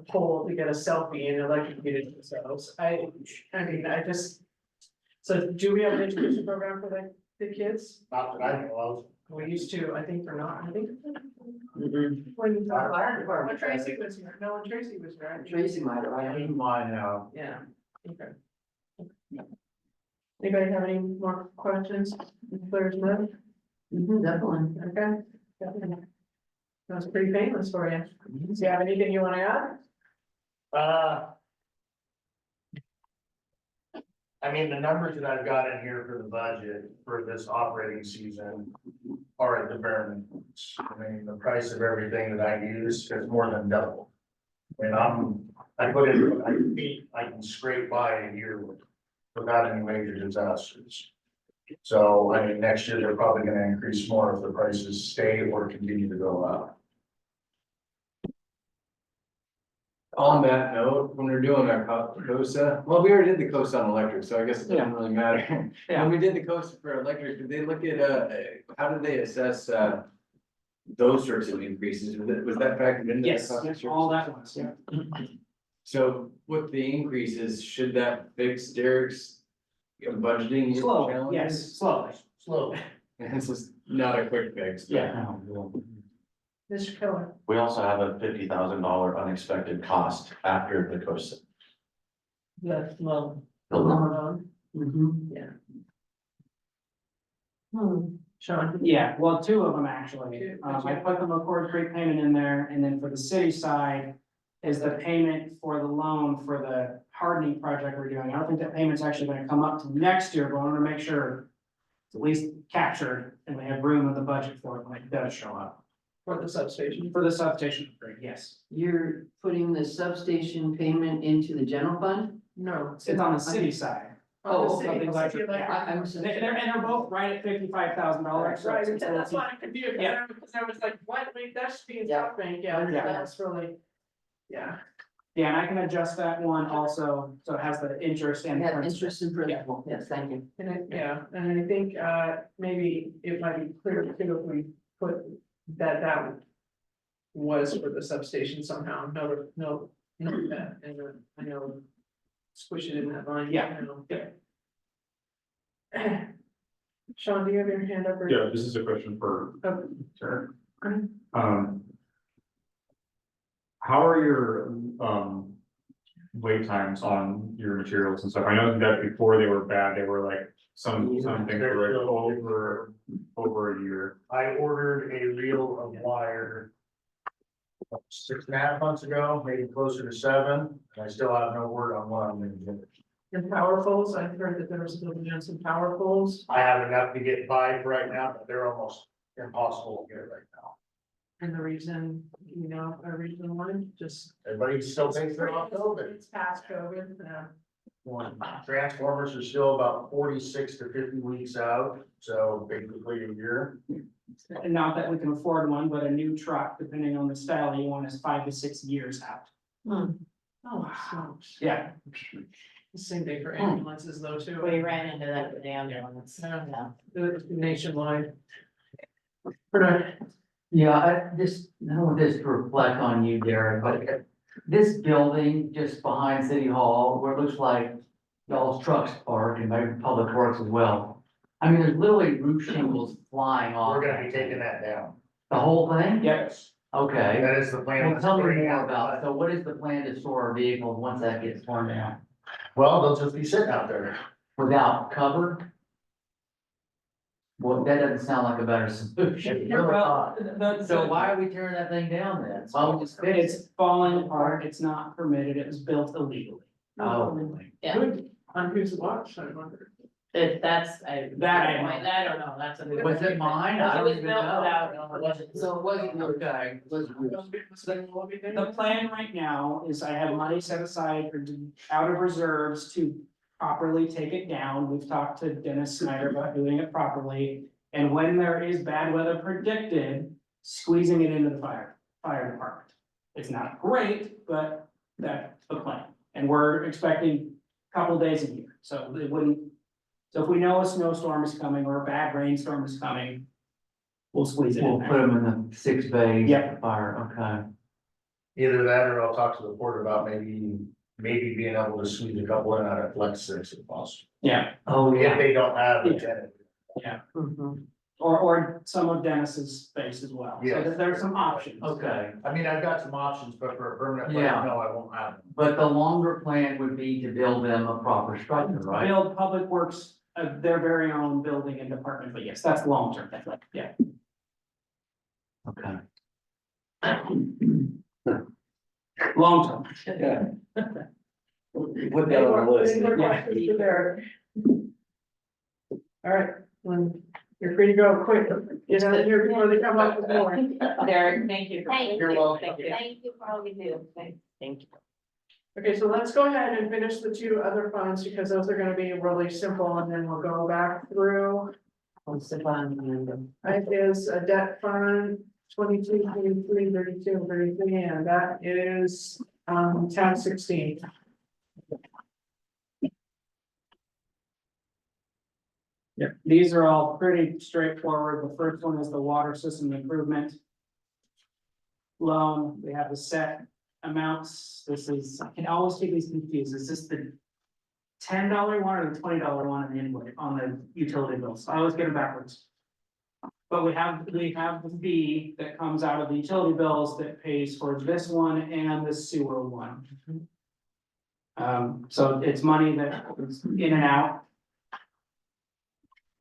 pole to get a selfie and electrocuted themselves. I mean, so do we have an education program for the kids? Not that I know of. We used to, I think, or not, I think. Mhm. When Fire department. Tracy was here, no, when Tracy was here. Tracy might have, I don't know. Yeah, okay. Anybody have any more questions? Clear as mud? Definitely. Okay. Definitely. That was pretty painless for you. Do you have anything you want to add? I mean, the numbers that I've got in here for the budget for this operating season are at the bare minimum. I mean, the price of everything that I use is more than double. And I can scrape by a year without any major disasters. So, I mean, next year they're probably gonna increase more if the prices stay or continue to go up. On that note, when we're doing our COSA, well, we already did the COSA on electric, so I guess it doesn't really matter. Yeah. When we did the COSA for electric, did they look at, how did they assess, those sorts of increases? Was that factored into? the Yes, cost of all services? that was, yeah. So with the increases, should that fix Derek's budgeting Slow, challenges? yes, slowly. Slow. It's just not a quick fix. but- Yeah. Mr. Keller? We also have a $50,000 unexpected cost after the COSA. That's low. The loan. Sean? Yeah, well, 2 of them actually. Two. I put the McCord Creek payment in there, and then for the city side is the payment for the loan for the hardening project we're doing. I don't think that payment's actually gonna come up to next year, but I wanna make sure it's at least captured and we have room in the budget for it when it does show up. For the substation? For the substation upgrade, yes. You're putting the substation payment into the general fund? No. It's on the city side. Oh, The okay. city electric. I'm. They're both right at $55,000. Right, that's why I'm confused, Yeah. because I was like, what, wait, that's being Yeah. South Bank, yeah, that's really. Yeah, Yeah, and I can adjust that one also, so it has the interest and. Yeah, principal. interest and principal, yes, thank you. and I think, maybe it might be clear too if we put that was for the substation somehow, no, that, and I know. Squish it in that line. Yeah. Sean, do you have your hand up? Or- Yeah, this is a question for Oh. Sarah. Okay. How are your, wait times on your materials and stuff? I know that before they were bad, they were like, some things were like over a year. I ordered a reel of wire 6.5 months ago, maybe closer to 7, and I still have no word on what I'm gonna get. And power poles, I've heard that there was building on some power poles, I have enough to get by right now, but they're almost impossible to get right now. and the reason, a reason why, just. Everybody still thinks they're off COVID. It's past COVID, Transformers are still about 46 to 50 weeks out, so basically a year. And not that we can afford one, but a new truck, depending on the style you want, is 5 to 6 years out. oh, so, Yeah, the same day for ambulances though too. We ran into that with the ambulance. Yeah. Nationwide. Right. Yeah, I just want this to reflect on you, Derek, but this building just behind City Hall, where it looks like y'all's trucks park and maybe Public Works as well. I mean, there's literally roof shingles flying off. We're gonna be taking that down. The whole thing? yes. Okay. That is the plan. Well, tell me more about it. So what is the plan to store our vehicles once that gets torn down? Well, they'll just be sitting out there. Without cover? Well, that doesn't sound like a better solution. It's really Well, not. So why are we tearing that thing down then? Why don't we just fix it? It's falling apart, it's not permitted, it was built illegally. Oh, Yeah, Good, on whose watch, I wonder. that's, That I know. I don't know, that's a. was it mine? I It don't was even built know. without. So it wasn't, okay, The plan right now is I have money set aside out of reserves to properly take it down. We've talked to Dennis Snyder about doing it properly. And when there is bad weather predicted, squeezing it into the fire department. It's not great, but that's the plan. And we're expecting a couple days a year, so it wouldn't. So if we know a snowstorm is coming or a bad rainstorm is coming, we'll squeeze it in we'll put there. them in the 6 bays. Yep. Fire, okay. Either that or I'll talk to the port about maybe being able to squeeze a couple in out of flex 6 if possible. Yeah, Oh, If they don't have a tenant. or some of Dennis's space as well. So Yes. there's some options. Okay, I mean, I've got some options, but for a permanent Yeah. plan, no, I won't have them. but the longer plan would be to build them a proper structure, right? Build Public Works, their very own building and department, but yes, that's long term, yeah. Okay. Long term. Yeah. Put that on the list. Any more questions for Derek? All right, you're free to go quick, get out of here before they come up with more. Derek, thank you. Thank You're you. welcome. Thank you for all you do. Thank you. Okay, so let's go ahead and finish the 2 other funds because those are gonna be really simple and then we'll go back through. What's the fund? It is a debt fund, 22, 23, 32, and 33, and that is, tab 16. Yeah, these are all pretty straightforward. The first one is the water system improvement loan. We have the set amounts. This is, I can always get these confused. Is this the $10 one or the $20 one on the invoice on the utility bills? I always get them backwards. But we have the fee that comes out of the utility bills that pays for this one and the sewer one. So it's money that is in and out.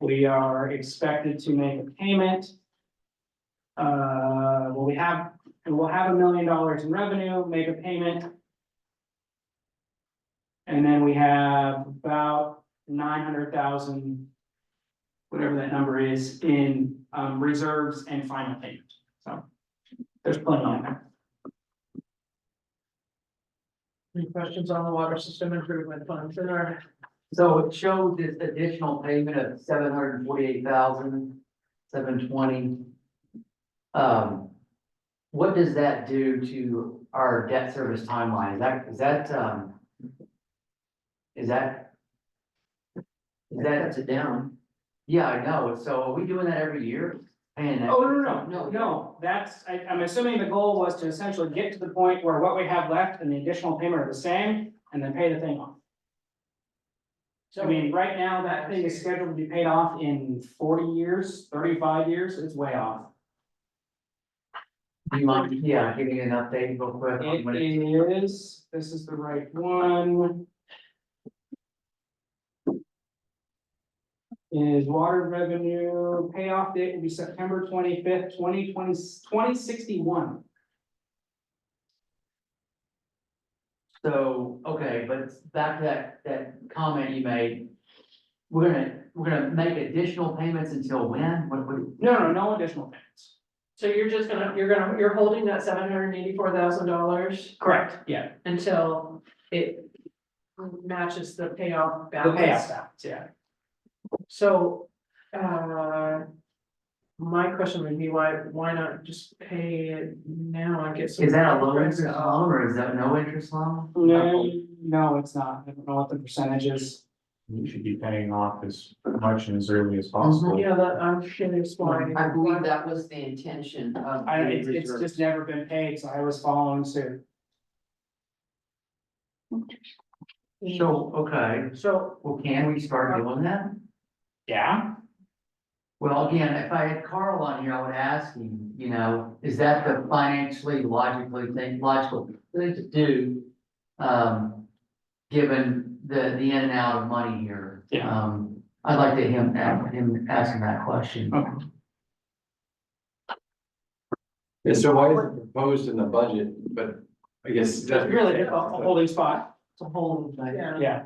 We are expected to make a payment. We'll have $1 million in revenue, make a payment. And then we have about 900,000, whatever that number is, in reserves and final payment. So there's plenty on there. Any questions on the water system improvement fund? So it showed this additional payment of $748,720. What does that do to our debt service timeline? Is that That's it down. yeah, I know. So are we doing that every year? Paying that? Oh, no, that's, I'm assuming the goal was to essentially get to the point where what we have left and the additional payment are the same, and then pay the thing off. So I mean, right now, that thing is scheduled to be paid off in 40 years, 35 years, it's way off. Do you mind, yeah, giving an update real quick? on when It is, this is the right one. Is water revenue payoff date will be September 25th, 2061. So, okay, but back to that comment you made. We're gonna make additional payments until when? What, No additional payments. So you're holding that $784,000 Correct, yeah, until it matches the payoff the balance? payoff balance, yeah. So, my question would be why not just pay it now and get some? is that a low interest interest off? loan or is that no interest loan? No, it's not. I don't know what the percentage is. We should be paying off as much and as early as possible. Yeah, I'm curious why. I believe that was the intention of. the It's reserve. just never been paid, so I was following suit. So, okay, So, well, can we start doing that? Yeah, Well, again, if I had Carl on here, I would ask him, you know, is that the financially logical thing to do? Given the in and out of money here. Yeah. I'd like to him asking that question. okay. Yeah, so why is it proposed in the budget, but I guess. It's really just a holding spot. It's a whole thing, Yeah,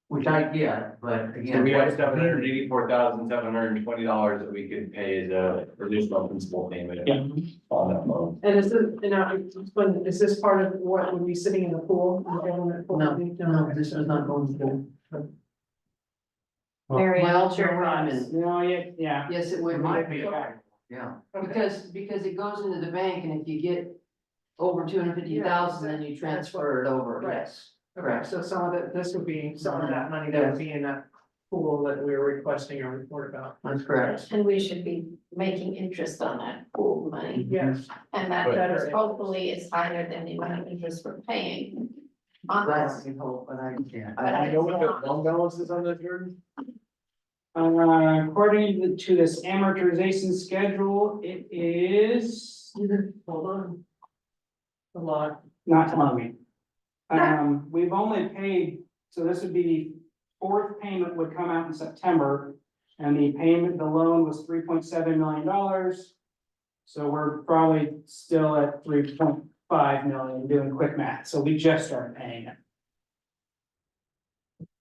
which I get, but So again. we have $784,720 that we could pay as a additional principal payment. Yeah. On that loan. and is this part of what would be sitting in the pool? In the government pool? No, this is not going to. Very Well, mature wait a funds. minute. no, yeah, Yes, it would It might be. be, yeah. Because it goes into the bank and if you get over 250,000, then you transfer it over, Right. yes. Okay, so some of it, this would be some of that money that would be in that pool that we were requesting a report about. That's correct. And we should be making interest on that pool money, Yes. and that Better. hopefully is higher than the amount of interest we're paying. On That's this, the hope, but I can't. But I- You know what the loan balance is on that, Jordan? according to this amortization schedule, it is Hold on. A lot. not telling me. We've only paid, so this would be the fourth payment would come out in September. And the loan was $3.7 million. So we're probably still at 3.5 million, doing quick math, so we just started paying it.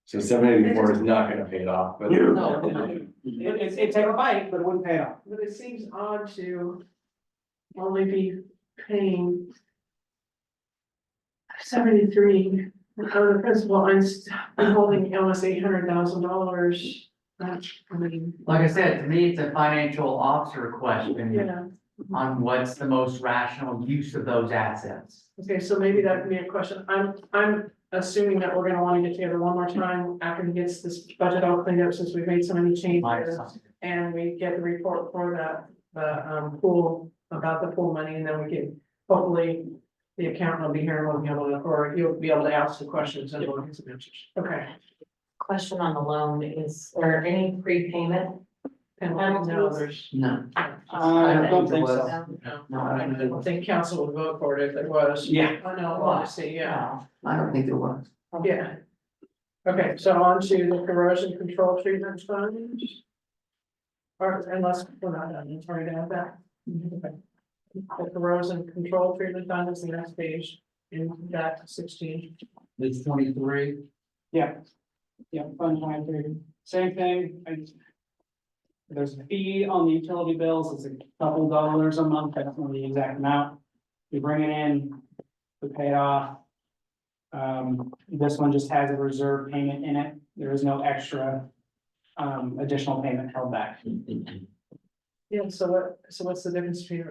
So 784 is not gonna pay it off, but. No. It'd take a bite, but it wouldn't pay it off. But it seems odd to only be paying 73 on the principal. I'm holding almost $800,000. That's, I mean, Like I said, to me, it's a financial officer question yeah. on what's the most rational use of those assets. Okay, so maybe that would be a question. I'm assuming that we're gonna wanna get together one more time after he gets this budget all cleaned up, since we've made so many changes. And we get the report for the pool, about the pool money, and then we can, hopefully. The accountant will be here and we'll be able to, or you'll be able to ask the questions and we'll get some answers. Okay. Question on the loan, is there any prepayment? And Penalties? no, there's, No. I don't think so. no, I don't think council would vote for it if there was. Yeah. I know, honestly, yeah, I don't think there was. yeah. Okay, so on to the corrosion control treatment fund. Or unless we're not done, it's already done that. Okay. The corrosion control treatment fund is the next page in that 16. It's 23. Yeah, fund 23, same thing, there's a fee on the utility bills, it's a couple dollars a month, I don't know the exact amount. We bring it in, we pay it off. This one just has a reserve payment in it, there is no extra additional payment held back. Yeah, so what's the difference between a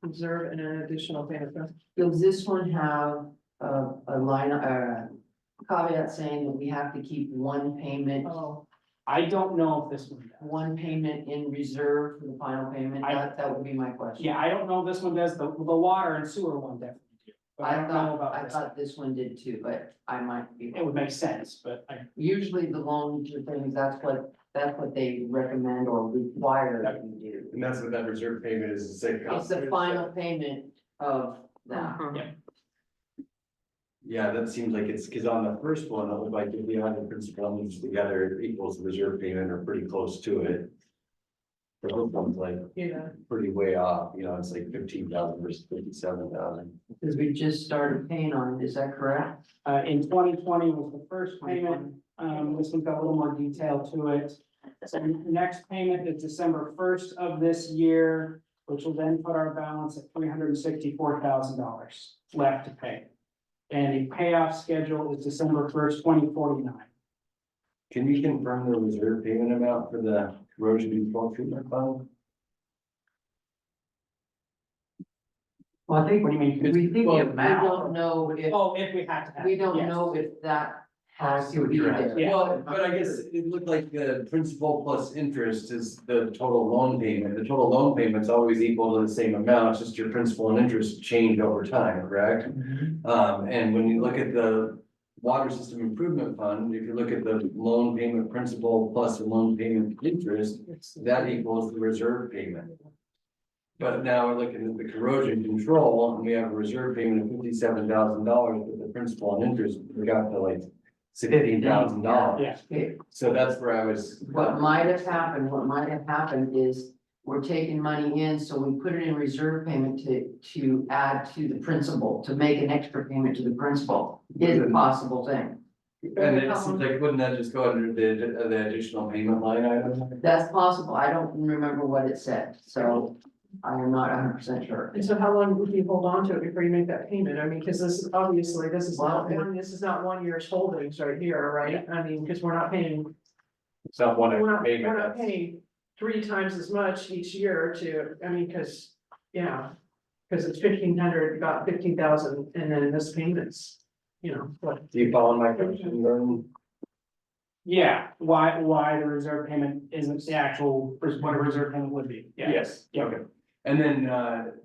reserve and an additional payment? Does this one have a line, caveat saying that we have to keep one payment, Oh, I don't know if this one does. one payment in reserve for the final payment? That would be my question. Yeah, I don't know if this one does, the water and sewer one definitely do. But I don't know about I this. thought this one did too, but I might be. It would make sense, but Usually the loans or things, that's what they recommend or require that you do. And that's what that reserve payment is, to say. It's the final payment of that. Yeah, that seems like it's, cause on the first one, it looked like if we had the principal and interest together, it equals the reserve payment or pretty close to it. The whole one's like Yeah. pretty way off, you know, it's like 15,000 versus 57,000. Because we just started paying on it, is that correct? In 2020 was the first payment, this one's got a little more detail to it. So the next payment is December 1st of this year, which will then put our balance at $364,000 left to pay. And the payoff schedule is December 1st, 2049. Can you confirm the reserve payment amount for the corrosion control treatment fund? Well, I think What do you mean? we think Well, we don't know if, Oh, if we have to have. we it, don't yes. know if that I has see to what be you're at. there. Yeah. Well, but I guess it looked like the principal plus interest is the total loan payment. The total loan payment's always equal to the same amount, it's just your principal and interest change over time, correct? And when you look at the water system improvement fund, if you look at the loan payment principal plus the loan payment interest, that equals the reserve payment. But now we're looking at the corrosion control, and we have a reserve payment of $57,000, but the principal and interest, we got to like $15,000. Yeah. Okay, So that's where I was. what might have happened is we're taking money in, so we put it in reserve payment to add to the principal, to make an extra payment to the principal, is a possible thing. And it seems like, wouldn't that just go under the additional payment line item? That's possible, I don't remember what it said, so I am not 100% sure. And so how long would you hold on to it before you make that payment? I mean, because this is obviously, this is not 1 year's holdings right here, right? I mean, because we're not paying, It's not one we're not payment. paying 3 times as much each year to, I mean, because, yeah. Because it's 1,500, about 15,000, and then this payments, you know, what? Do you follow my question, Vernon? Yeah, why the reserve payment isn't the actual, what a reserve payment would be. Yeah. Yes, Yeah. okay. And then,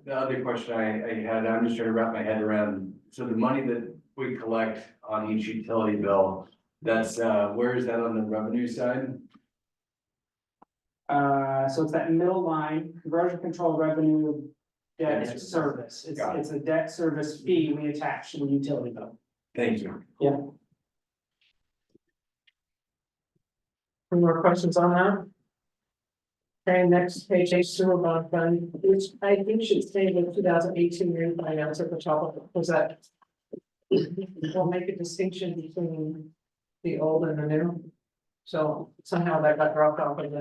the other question I had, I'm just trying to wrap my head around, so the money that we collect on each utility bill, that's, where is that on the revenue side? So it's that middle line, corrosion control revenue, debt Debt service. Got it. It's a debt service fee we attach to the utility bill. Thank you. Any more questions on that? Okay, next page, a sewer bond fund, which I think should stay with 2018 refinance at the top of it, was that? We'll make a distinction between the old and the new. So somehow that got dropped off of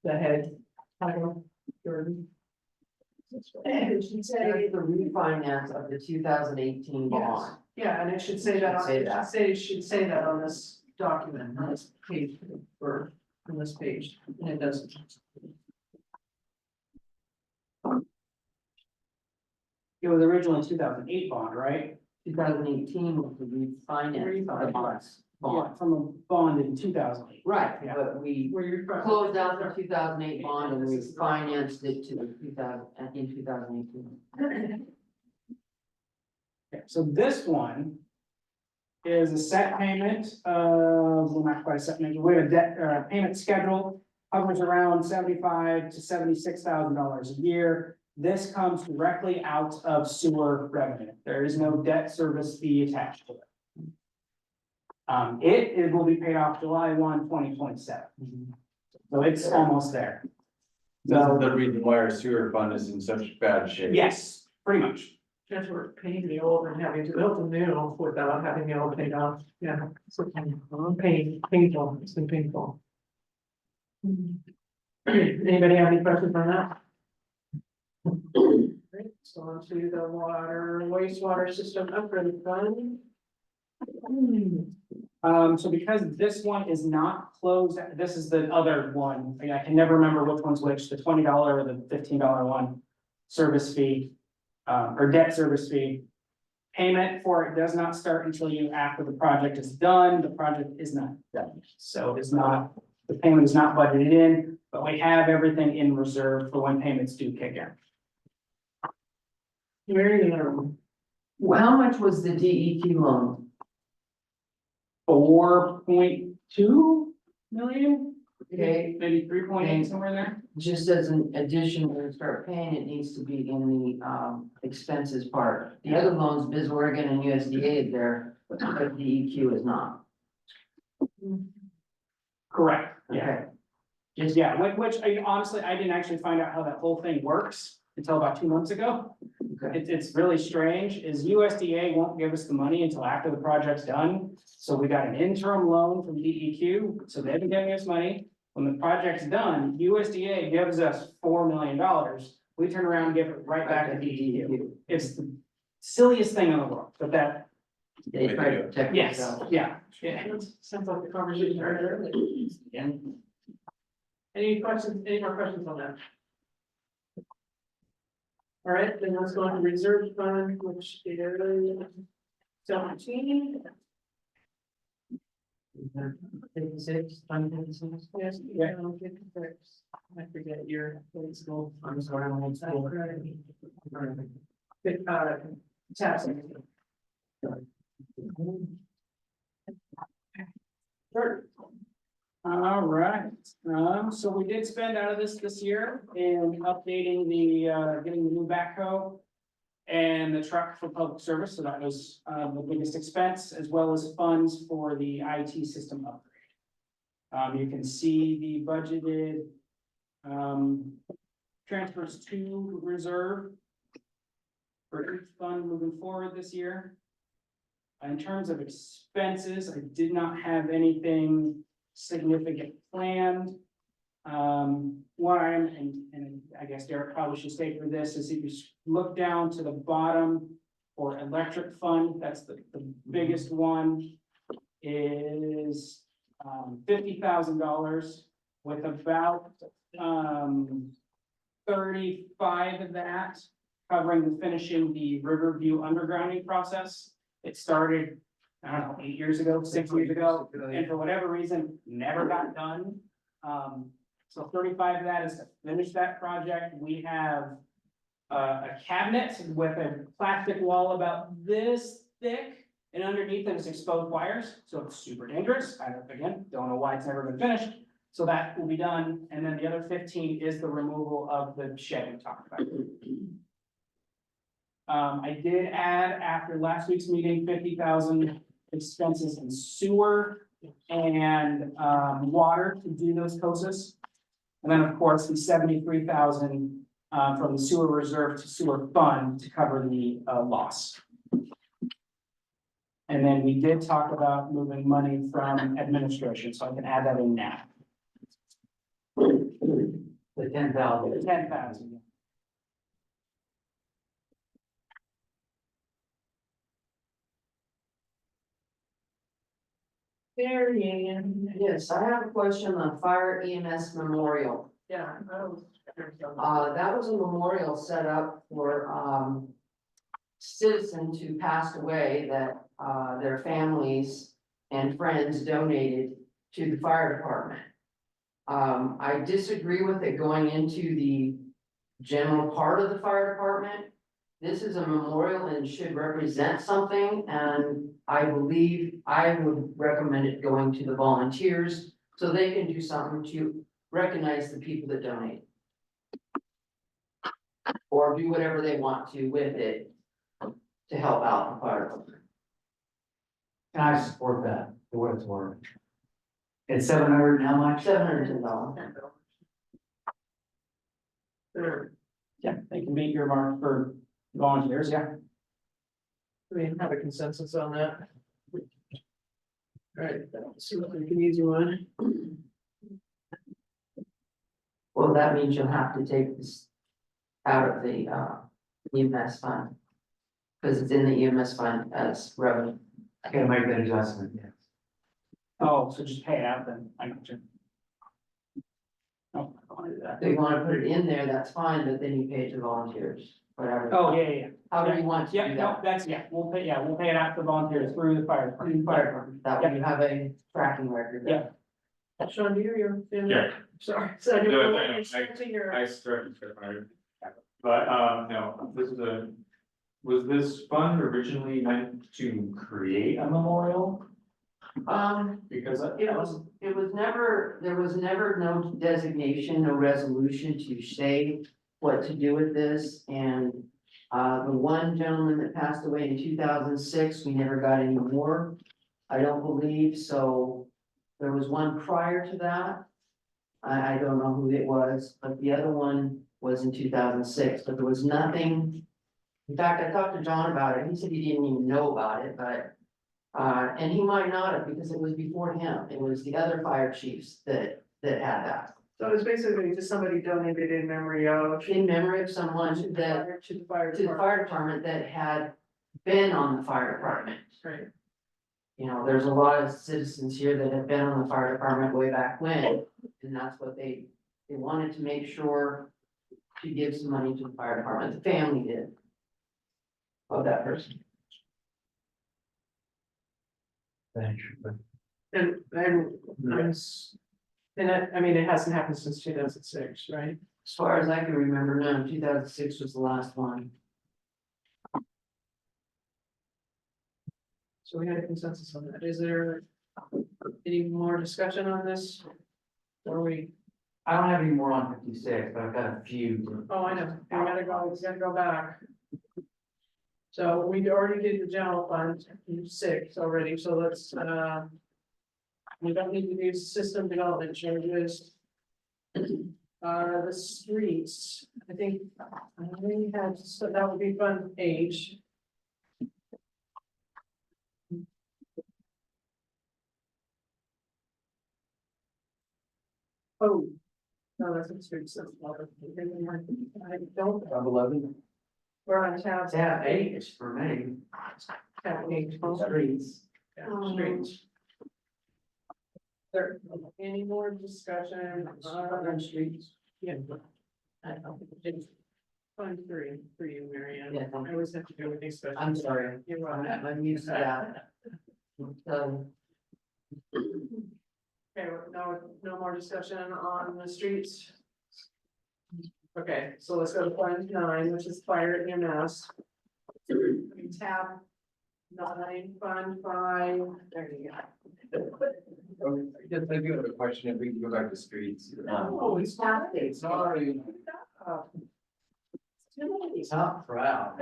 the head title. Jordan. It should say, The refinance of the 2018 bond. yeah, and it should say that, Should say it that. should say that on this document, on this page, or on this page, and it doesn't. It was originally 2008 bond, right? 2018 was the refinance of the bonds. Yeah, from a bond in 2008. Right, Yeah. but we Where you're from. closed out the 2008 bond and we financed it to the 2018. Okay, so this one is a set payment, well, not quite a set payment, we have a debt, payment schedule, hovers around $75,000 to $76,000 a year. This comes directly out of sewer revenue. There is no debt service fee attached to it. It will be paid off July 1, 2027. So it's almost there. This is the reason why our sewer fund is in such bad shape. Yes, pretty much. That's where paying the old and having to build the new without having the old paid off, yeah, so painful, it's been painful. Anybody have any questions on that? Great, so on to the water, wastewater system upgrade fund. So because this one is not closed, this is the other one, I can never remember which one's which, the $20 or the $15 one. Service fee, or debt service fee. Payment for it does not start until after the project is done, the project is not done. So it's not, the payment is not budgeted in, but we have everything in reserve for when payments do kick in. Very, Well, how much was the DEQ loan? 4.2 million, Okay, maybe 3.8, somewhere in there. just as an addition, when we start paying, it needs to be in the expenses part. The other loans, Biz Oregon and USDA is there, but DEQ is not. Correct, yeah. Okay. Just, Yeah, which I honestly, I didn't actually find out how that whole thing works until about 2 months ago. okay, It's really strange, is USDA won't give us the money until after the project's done. So we got an interim loan from DEQ, so they've been giving us money. When the project's done, USDA gives us $4 million. We turn around and give it right back to DEQ. It's the silliest thing in the world, but that, they try to protect yes, themselves. yeah. Sounds like the conversation earlier. Yeah. Any questions, any more questions on that? All right, then let's go on to reserve fund, which is 17. 56, 56. Yes, yeah, 56. I forget your grade school. I'm sorry, I'm old school. Good, taxing. Sure. All right, so we did spend out of this year in updating the, getting the new backhoe. And the truck for public service, so that was, the biggest expense, as well as funds for the IT system upgrade. You can see the budgeted, transfers to reserve. For each fund moving forward this year. In terms of expenses, I did not have anything significant planned. What I'm, and I guess Derek probably should stay for this, is if you look down to the bottom for electric fund, that's the biggest one. Is $50,000 with about 35 of that covering the finishing the Riverview undergrounding process. It started, I don't know, 8 years ago, 6 years ago, and for whatever reason, never got done. So 35 of that is to finish that project. We have a cabinet with a plastic wall about this thick, and underneath it is exposed wires, so it's super dangerous. I, again, don't know why it's never been finished. So that will be done, and then the other 15 is the removal of the shed we talked about. I did add, after last week's meeting, 50,000 expenses in sewer and water to do those COSAs. And then, of course, the 73,000 from the sewer reserve to sewer fund to cover the loss. And then we did talk about moving money from administration, so I can add that in now. The 10,000. 10,000. Yes, I have a question on fire EMS memorial. Yeah. That was a memorial set up for, citizens who passed away that, their families and friends donated to the fire department. I disagree with it going into the general part of the fire department. This is a memorial and should represent something, and I believe I would recommend it going to the volunteers so they can do something to recognize the people that donate. Or do whatever they want to with it to help out the fire department. And I support that, for what it's worth. It's 700 and how much? $710. Sure. Yeah, they can be earmarked for volunteers, yeah. We have a consensus on that. All right, see what we can use you on. Well, that means you'll have to take this out of the EMS fund. Because it's in the EMS fund as revenue. I gotta make that adjustment, yes. Oh, so just pay it out then, I got you. No, I don't want to do that. If you want to put it in there, that's fine, but then you pay it to volunteers, whatever. Oh, yeah. However you want to Yeah, do no, that. that's, we'll pay it out to volunteers through the fire department. Fire department, that way you have a tracking record. Yeah. Sean, you're. Yeah. Sorry. So No, you're no, expecting your. I started to fire. But, no, this is was this fund originally meant to create a memorial? Because It was never, there was never no designation, no resolution to say what to do with this, and the one gentleman that passed away in 2006, we never got any more. I don't believe, so there was one prior to that. I don't know who it was, but the other one was in 2006, but there was nothing. In fact, I talked to John about it, he said he didn't even know about it, but, and he might not have, because it was before him, it was the other fire chiefs that had that. So it's basically just somebody donated in memory of. In memory of someone To that, the fire to the fire department that had been on the fire department. Right. You know, there's a lot of citizens here that have been on the fire department way back when, and that's what they wanted to make sure to give some money to the fire department, the family did. Of that person. Thanks. And I mean, it hasn't happened since 2006, right? As far as I can remember, no, 2006 was the last one. So we had a consensus on that. Is there any more discussion on this? Or we, I don't have any more on 56, but I've got a few. oh, I know, we gotta go back. So we already did the general fund, 6 already, so let's, we don't need to do system development changes. The streets, I think, we had, so that would be Fund H. Oh, no, that's a street system. I don't, Tab 11. we're on tab. Tab 8 is for me. Tab H, Streets. yeah, streets. There, any more discussion on streets? Yeah. I don't think it's Fund 3 for you, Mary Ann. Yeah. I always have to do with these special. I'm sorry, You're right. I'm used to that. Okay, no more discussion on the streets. Okay, so let's go to Fund 9, which is fire EMS. Tab 9, Fund 5, there you go. Just, I do have a question, if we can go back to streets. Oh, it's Cascade, Sorry. Not proud.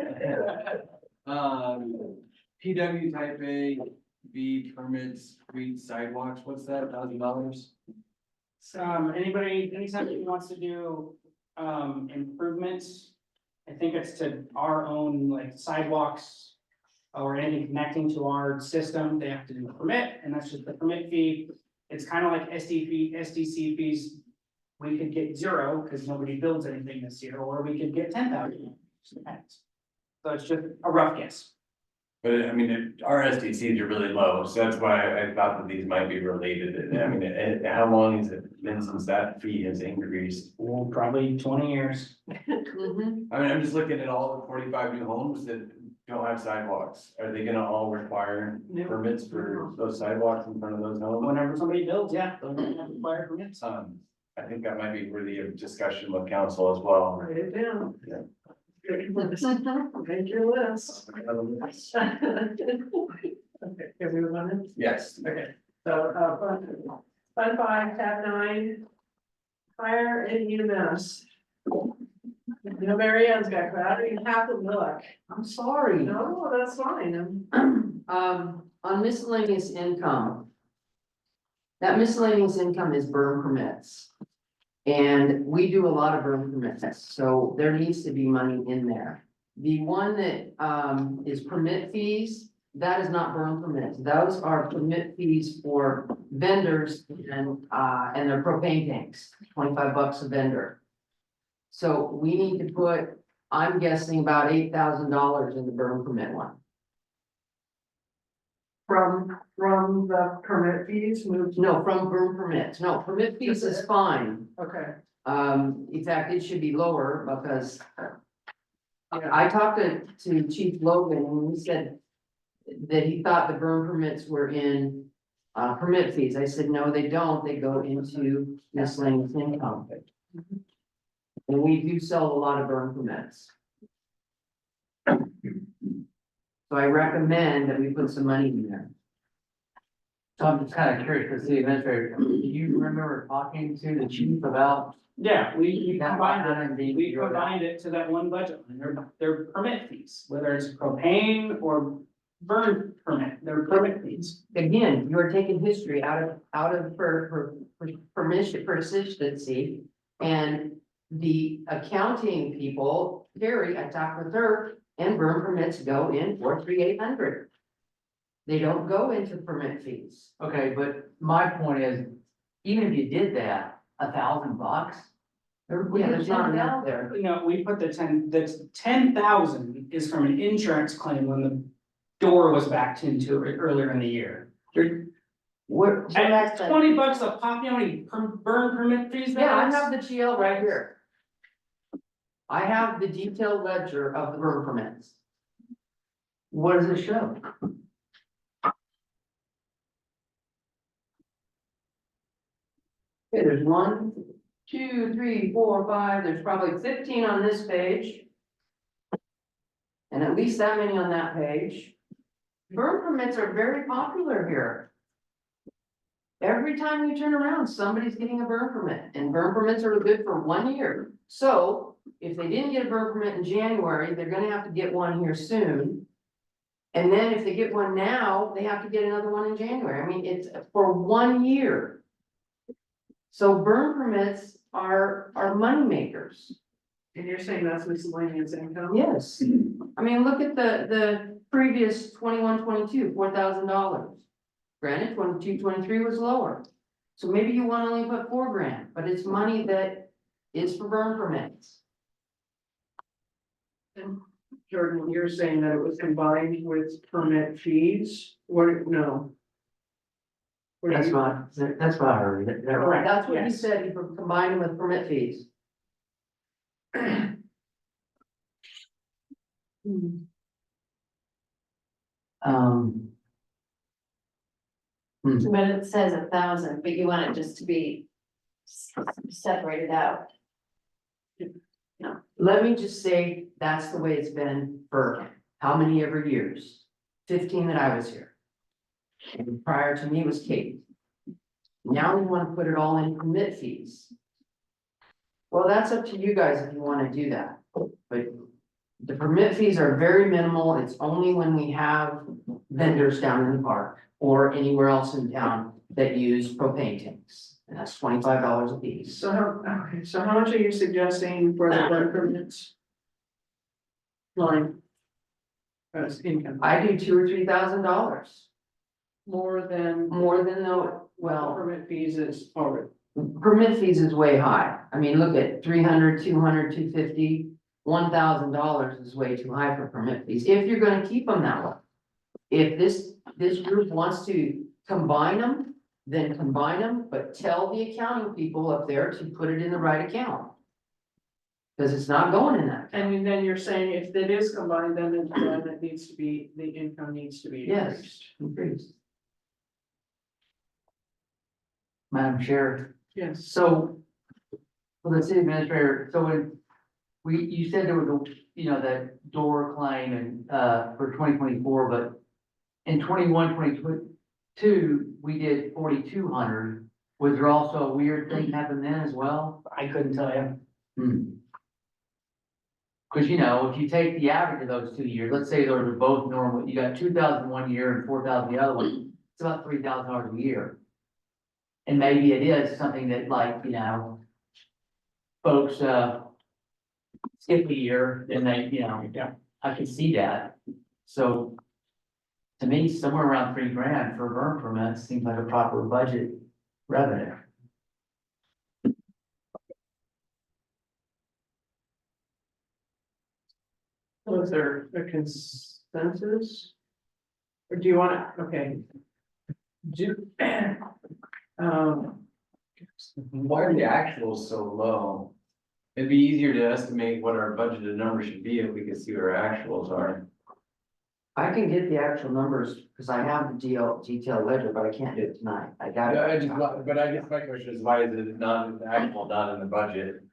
PW type A, B permits, street sidewalks, what's that, $1,000? Anytime who wants to do, improvements, I think it's to our own like sidewalks or anything connecting to our system, they have to do a permit, and that's just the permit fee. It's kind of like SDC fees. We could get 0 because nobody builds anything this year, or we could get 10,000. So it's just a rough guess. But I mean, our SDCs are really low, so that's why I thought that these might be related. And I mean, how long has it been since that fee has increased? Well, probably 20 years. Mhm. I mean, I'm just looking at all the 45 new homes that don't have sidewalks. Are they gonna all require No. permits for those sidewalks in front of those homes? Whenever somebody builds, yeah, they're gonna have to require permits. I think that might be worthy of discussion with council as well. Write it down. Yeah. Make your list. Okay, can we move on? Yes. Okay, so, Fund 5, tab 9. Fire and EMS. You know, Mary Ann's got crowded, you have to look. I'm sorry. No, that's fine. On miscellaneous income. That miscellaneous income is burn permits. And we do a lot of burn permits, so there needs to be money in there. The one that is permit fees, that is not burn permits. Those are permit fees for vendors and their propane tanks, $25 a vendor. So we need to put, I'm guessing about $8,000 in the burn permit one. From the permit fees moved. No, from burn permits. No, permit fees is fine. Okay. In fact, it should be lower because Yeah. I talked to Chief Logan and he said that he thought the burn permits were in permit fees. I said, no, they don't. They go into miscellaneous income. And we do sell a lot of burn permits. So I recommend that we put some money in there. So I'm just kind of curious, because the administrator, do you remember talking to the chief about? Yeah, we That combined line it, item being we zeroed out? combined it to that one budget line, they're permit fees, whether it's propane or burn permit, their permit fees. Again, you're taking history out of permission, persistency. And the accounting people, Terry, I talked with her, and burn permits go in 43800. They don't go into permit fees. Okay, but my point is, even if you did that, $1,000. Yeah, there's not enough there. No, we put the 10,000 is from an insurance claim when the door was backed into it earlier in the year. Where, so that's At the- $20 a pop, you know how many burn permit fees yeah, I that is? have the GL right here. I have the detailed ledger of the burn permits. What does it show? Okay, there's 1, 2, 3, 4, 5, there's probably 15 on this page. And at least that many on that page. Burn permits are very popular here. Every time you turn around, somebody's getting a burn permit, and burn permits are good for 1 year. So if they didn't get a burn permit in January, they're gonna have to get one here soon. And then if they get one now, they have to get another one in January. I mean, it's for 1 year. So burn permits are money makers. And you're saying that's miscellaneous income? Yes. I mean, look at the previous 21, 22, $4,000. Granted, 22, 23 was lower. So maybe you want to only put $4,000, but it's money that is for burn permits. Jordan, you're saying that it was combined with permit fees, what, no? What do That's you- what I heard. Is that right? Correct, That's what he yes. said, he combined them with permit fees. Um. But it says 1,000, but you want it just to be separated out. Let me just say, that's the way it's been for how many ever years? 15 that I was here. And prior to me was Kate. Now we want to put it all in permit fees. Well, that's up to you guys if you want to do that, but the permit fees are very minimal. It's only when we have vendors down in the park or anywhere else in town that use propane tanks. And that's $25 a piece. So how much are you suggesting for the burn permits? Line. As income, I do $2,000 or $3,000 more than more than the, well, well, permit fees is already. permit fees is way high. I mean, look at 300, 200, 250, $1,000 is way too high for permit fees, if you're gonna keep them that way. If this group wants to combine them, then combine them, but tell the accounting people up there to put it in the right account. Cause it's not going in that. And then you're saying if it is combined, then it needs to be, the income needs to be Yes, increased. increased. Madam Chair, Yes, so. For the city administrator, so when you said there was that door claim and, for 2024, but. In 21, 22, we did 4,200. Was there also a weird thing happen then as well? I couldn't tell you. Cause if you take the average of those 2 years, let's say those are both normal, you got 2,000 one year and 4,000 the other one, it's about $3,000 a year. And maybe it is something that folks, skip a year and they, Yeah. I can see that. So to me, somewhere around $3,000 for burn permits seems like a proper budget revenue. was there a consensus? Or do you want to, okay. Do. Why are the actuals so low? It'd be easier to estimate what our budgeted number should be if we could see what our actuals are. I can get the actual numbers, because I have the detailed ledger, but I can't do it tonight. I got it. My question is, why is it not in the actual, not in the budget?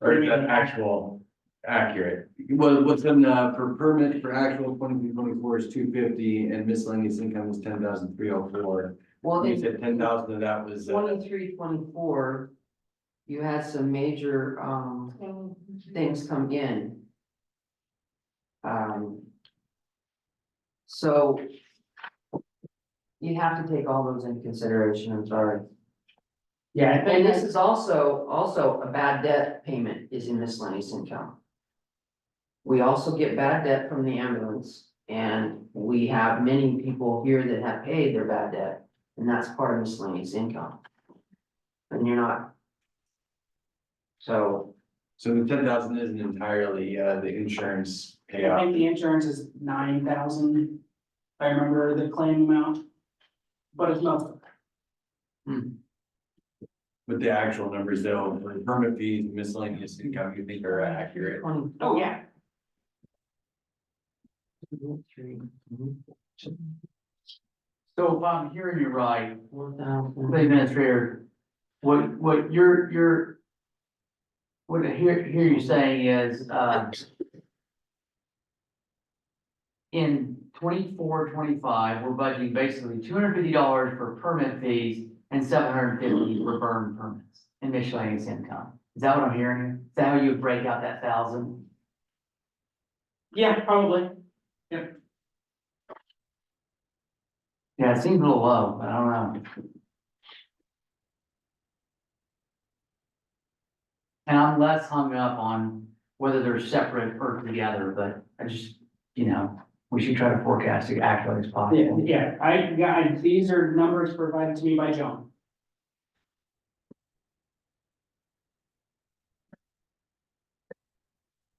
Or is that actual accurate? Well, what's in, for permit for actual 2024 is 250 and miscellaneous income is 10,304. Well, You in said 10,000 of that was, 23, 24, you had some major, things come in. So. You have to take all those into consideration, I'm sorry. Yeah, I And think this is also a bad debt payment is in miscellaneous income. We also get bad debt from the ambulance, and we have many people here that have paid their bad debt, and that's part of miscellaneous income. And you're not. So, So the 10,000 isn't entirely, the insurance I payout. think the insurance is 9,000. I remember the claim amount. But it's not, But the actual numbers though, for permit fees, miscellaneous income, you think are accurate? oh, yeah. So if I'm hearing you right, the administrator, what what I hear you saying is, in 24-25, we're budgeting basically $250 for permit fees and $750 for burn permits and miscellaneous income. Is that what I'm hearing? Is that how you would break out that 1,000? Yeah, probably. Yeah, it seems a little low, but I don't know. And I'm less hung up on whether they're separate or together, but I just, we should try to forecast it accurately as possible. Yeah, these are numbers provided to me by John.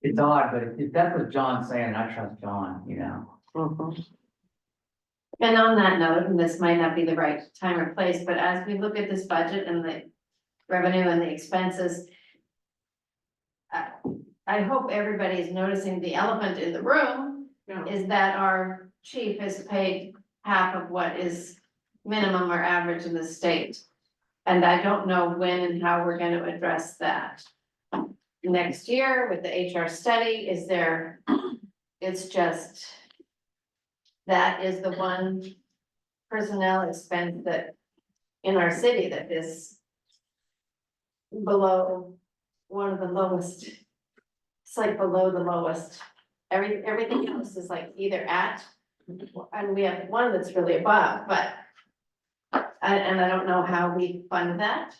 It's odd, but if that's what John's saying, I trust John, And on that note, and this might not be the right time or place, but as we look at this budget and the revenue and the expenses. I hope everybody is noticing the elephant in the room Yeah. is that our chief has paid half of what is minimum or average in the state. And I don't know when and how we're gonna address that. Next year with the HR study, it's just. That is the one personnel expense that in our city that is. Below one of the lowest. It's like below the lowest. Everything else is like either at, and we have one that's really above, but. And I don't know how we fund that.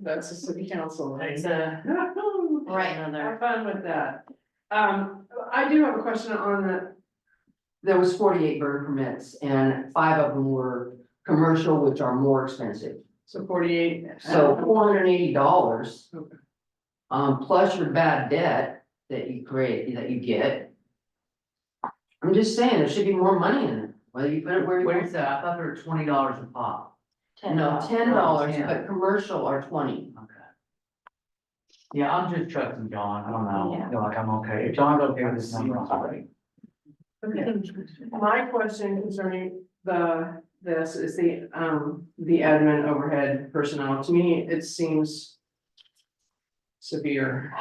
That's a city council. Right. It's a, right, Have fun with that. I do have a question on the, there was 48 burn permits and 5 of them were commercial, which are more expensive. so 48. So $480. Okay. Plus your bad debt that you get. I'm just saying, there should be more money in it, whether you put it where you What want. is that? I thought they were $20 a pop. No, $10, $10. but commercial are 20. Okay. Yeah, I'm just trusting John. I don't know. Yeah. I feel like I'm okay. If John's okay with this number, I'm sorry. Okay. My question concerning this is the admin overhead personnel. To me, it seems severe.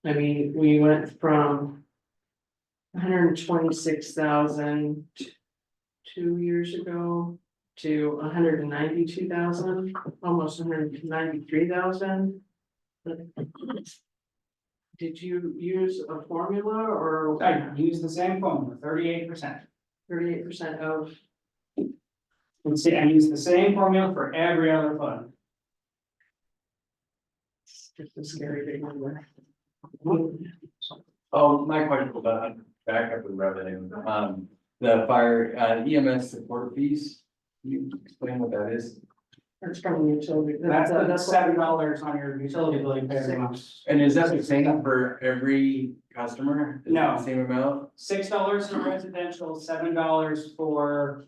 I mean, we went from 126,000 2 years ago to 192,000, almost 193,000. Did you use a formula or I use the same formula, 38%. 38% of? And see, I use the same formula for every other fund. It's a scary big number. Oh, my question was about backup and revenue, the fire, EMS support fees. Can you explain what that is? It's from the utility. That's $7 on your utility bill you pay every month. And is that the same for every customer? Is it No. the same amount? $6 for residential, $7 for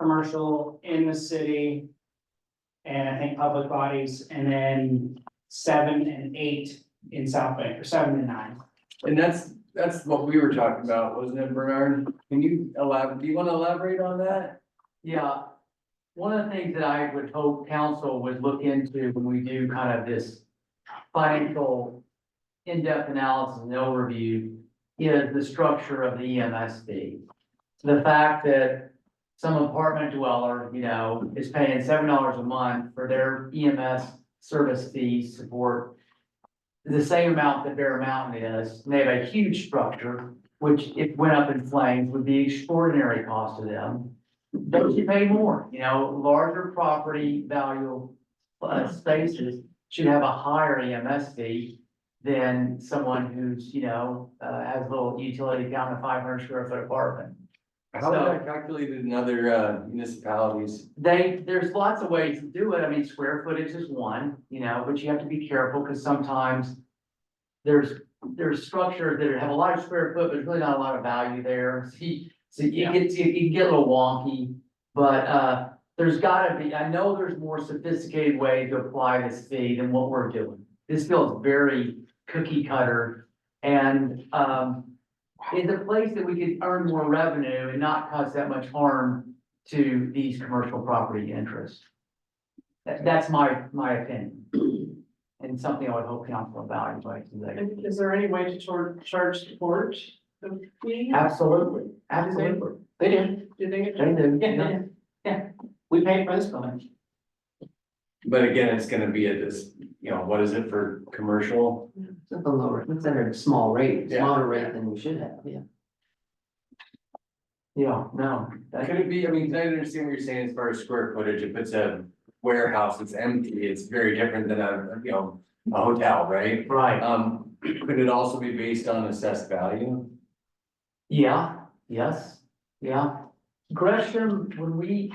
commercial in the city. And I think public bodies, and then 7 and 8 in South Bay, or 7 and 9. And that's what we were talking about, wasn't it, Bernard? Can you do you want to elaborate on that? Yeah. One of the things that I would hope council would look into when we do kind of this financial in-depth analysis and overview is the structure of the EMS fee. The fact that some apartment dweller, is paying $7 a month for their EMS service fee support. The same amount that Bear Mountain is, and they have a huge structure which if went up in flames would be extraordinary cost to them. Those you pay more, you know, larger property value, spaces should have a higher EMS fee than someone who's, you know, has a little utility account, a 500 square foot apartment. How is that calculated in other municipalities? There's lots of ways to do it. I mean, square footage is one, you know, but you have to be careful because sometimes there's structures that have a lot of square foot, but there's really not a lot of value there. So you can get a little wonky, but, there's gotta be, I know there's more sophisticated way to apply this fee than what we're doing. This feels very cookie cutter and, it's a place that we could earn more revenue and not cause that much harm to these commercial property interests. That's my opinion. And something I would hope council evaluates today. And is there any way to charge the port the fee? Absolutely, absolutely. They did. Do they get? They did. Yeah, yeah, we paid for this building. But again, it's gonna be at this, you know, what is it for commercial? It's at the lower, it's at a small rate, Yeah. smaller rate than we should have, yeah. Yeah, no. Could it be, I mean, I understand what you're saying as far as square footage, if it's a warehouse, it's empty, it's very different than a, you know, a hotel, right? Right, Could it also be based on assessed value? yeah, yes, yeah. Gresham, when we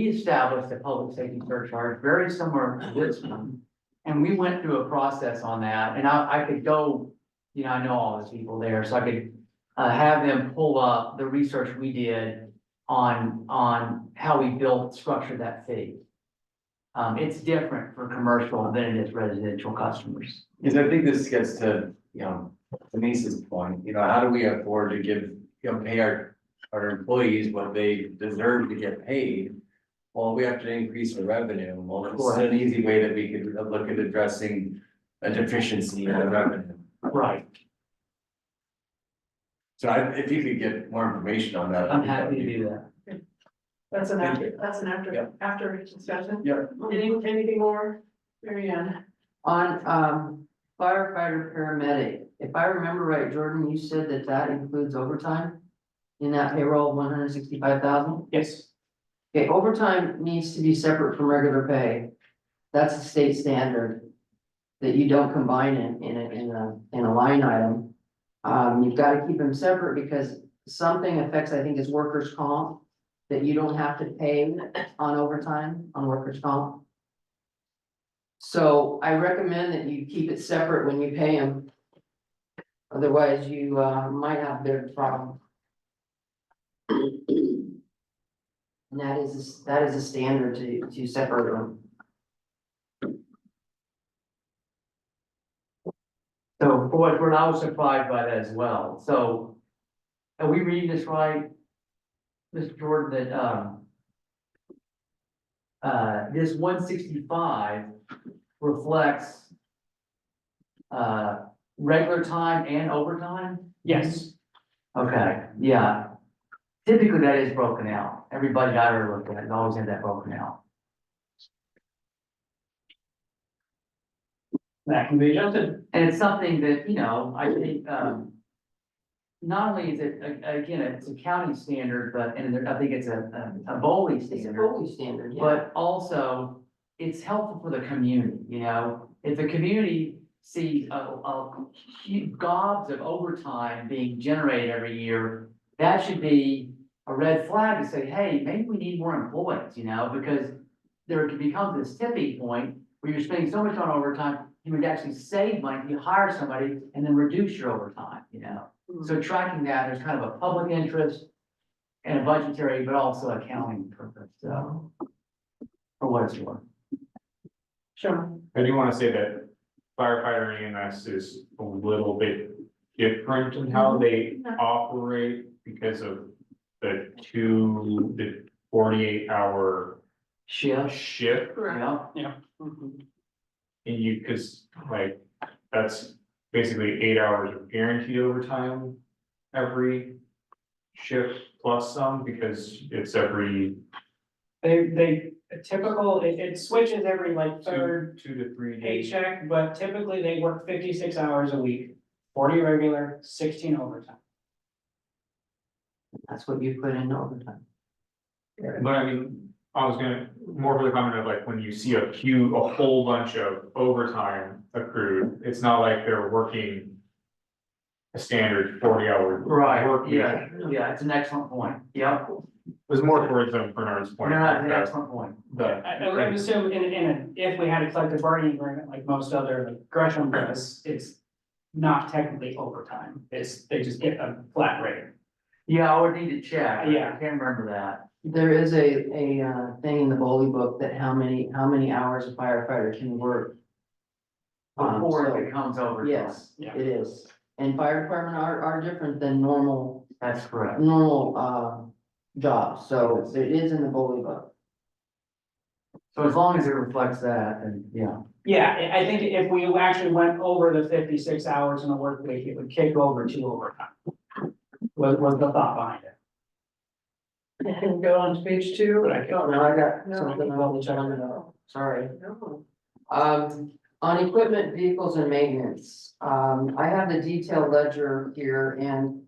established a public safety surcharge very similar to this one. And we went through a process on that, and I could go, you know, I know all those people there, so I could have them pull up the research we did on how we structured that fee. It's different for commercial than it is residential customers. Because I think this gets to, you know, Denise's point, you know, how do we afford to give, you know, pay our employees what they deserve to get paid? Well, we have to increase the revenue. Well, it's an easy way that we could look at addressing a deficiency in the revenue. Right. So if you could get more information on that. I'm happy to do that. That's an Thank after, Yeah. after discussion. Yeah. Anything more, Mary Ann? On, firefighter, paramedic, if I remember right, Jordan, you said that includes overtime? In that payroll, 165,000? Yes. Okay, overtime needs to be separate from regular pay. That's a state standard. That you don't combine in a line item. You've got to keep them separate because something affects, I think, is workers' comp. That you don't have to pay on overtime on workers' comp. So I recommend that you keep it separate when you pay them. Otherwise, you might have a bit of a problem. And that is a standard to separate them. So for what, I was surprised by that as well. So are we reading this right? Mr. Jordan, that this 165 reflects regular time and overtime? Yes. Okay, yeah. Typically that is broken out. Every budget I ever looked at has always had that broken out. That can be adjusted. And it's something that, you know, I think, not only is it, again, it's a county standard, but, and I think it's a BOLI It's a standard. BOLI standard, yeah. But also, it's helpful for the community, you know, if the community sees huge gobs of overtime being generated every year, that should be a red flag to say, hey, maybe we need more employees, you know, because there becomes this tipping point where you're spending so much on overtime, you would actually save money if you hire somebody and then reduce your overtime, you know? So tracking that, there's kind of a public interest and a budgetary, but also accounting purpose, so. For what it's worth. Sure. I do wanna say that firefighter EMS is a little bit different in how they operate because of the 48-hour shift. Yeah. And you, cause like, that's basically 8 hours of guaranteed overtime every shift plus some, because it's every They typical, it switches every like third 2 to 3 days. paycheck, but typically they work 56 hours a week. 40 regular, 16 overtime. That's what you put in overtime. But I mean, I was gonna, more for the comment of like, when you see a whole bunch of overtime accrued, it's not like they're working a standard 40-hour work week. Yeah, it's an excellent point, yep, It was more towards Bernard's no, point. no, it's an the- excellent point. The, I would assume if we had a collective bargaining agreement like most other, like Gresham does, it's not technically overtime. They just get a flat rate. Yeah, I would need to check, Yeah. I can't remember that. There is a thing in the Boley book that how many hours a firefighter can work. Before So, it becomes overtime. yes, Yeah. it is. And fire department are different than normal, That's correct. jobs, so it is in the Boley book. So as long as it reflects that, and yeah. Yeah, I think if we actually went over the 56 hours in a work week, it would kick over to overtime. Was the thought behind it. And go on to page 2. But I No, I got No. something I will check on it out, sorry. No. On equipment, vehicles and maintenance, I have the detailed ledger here and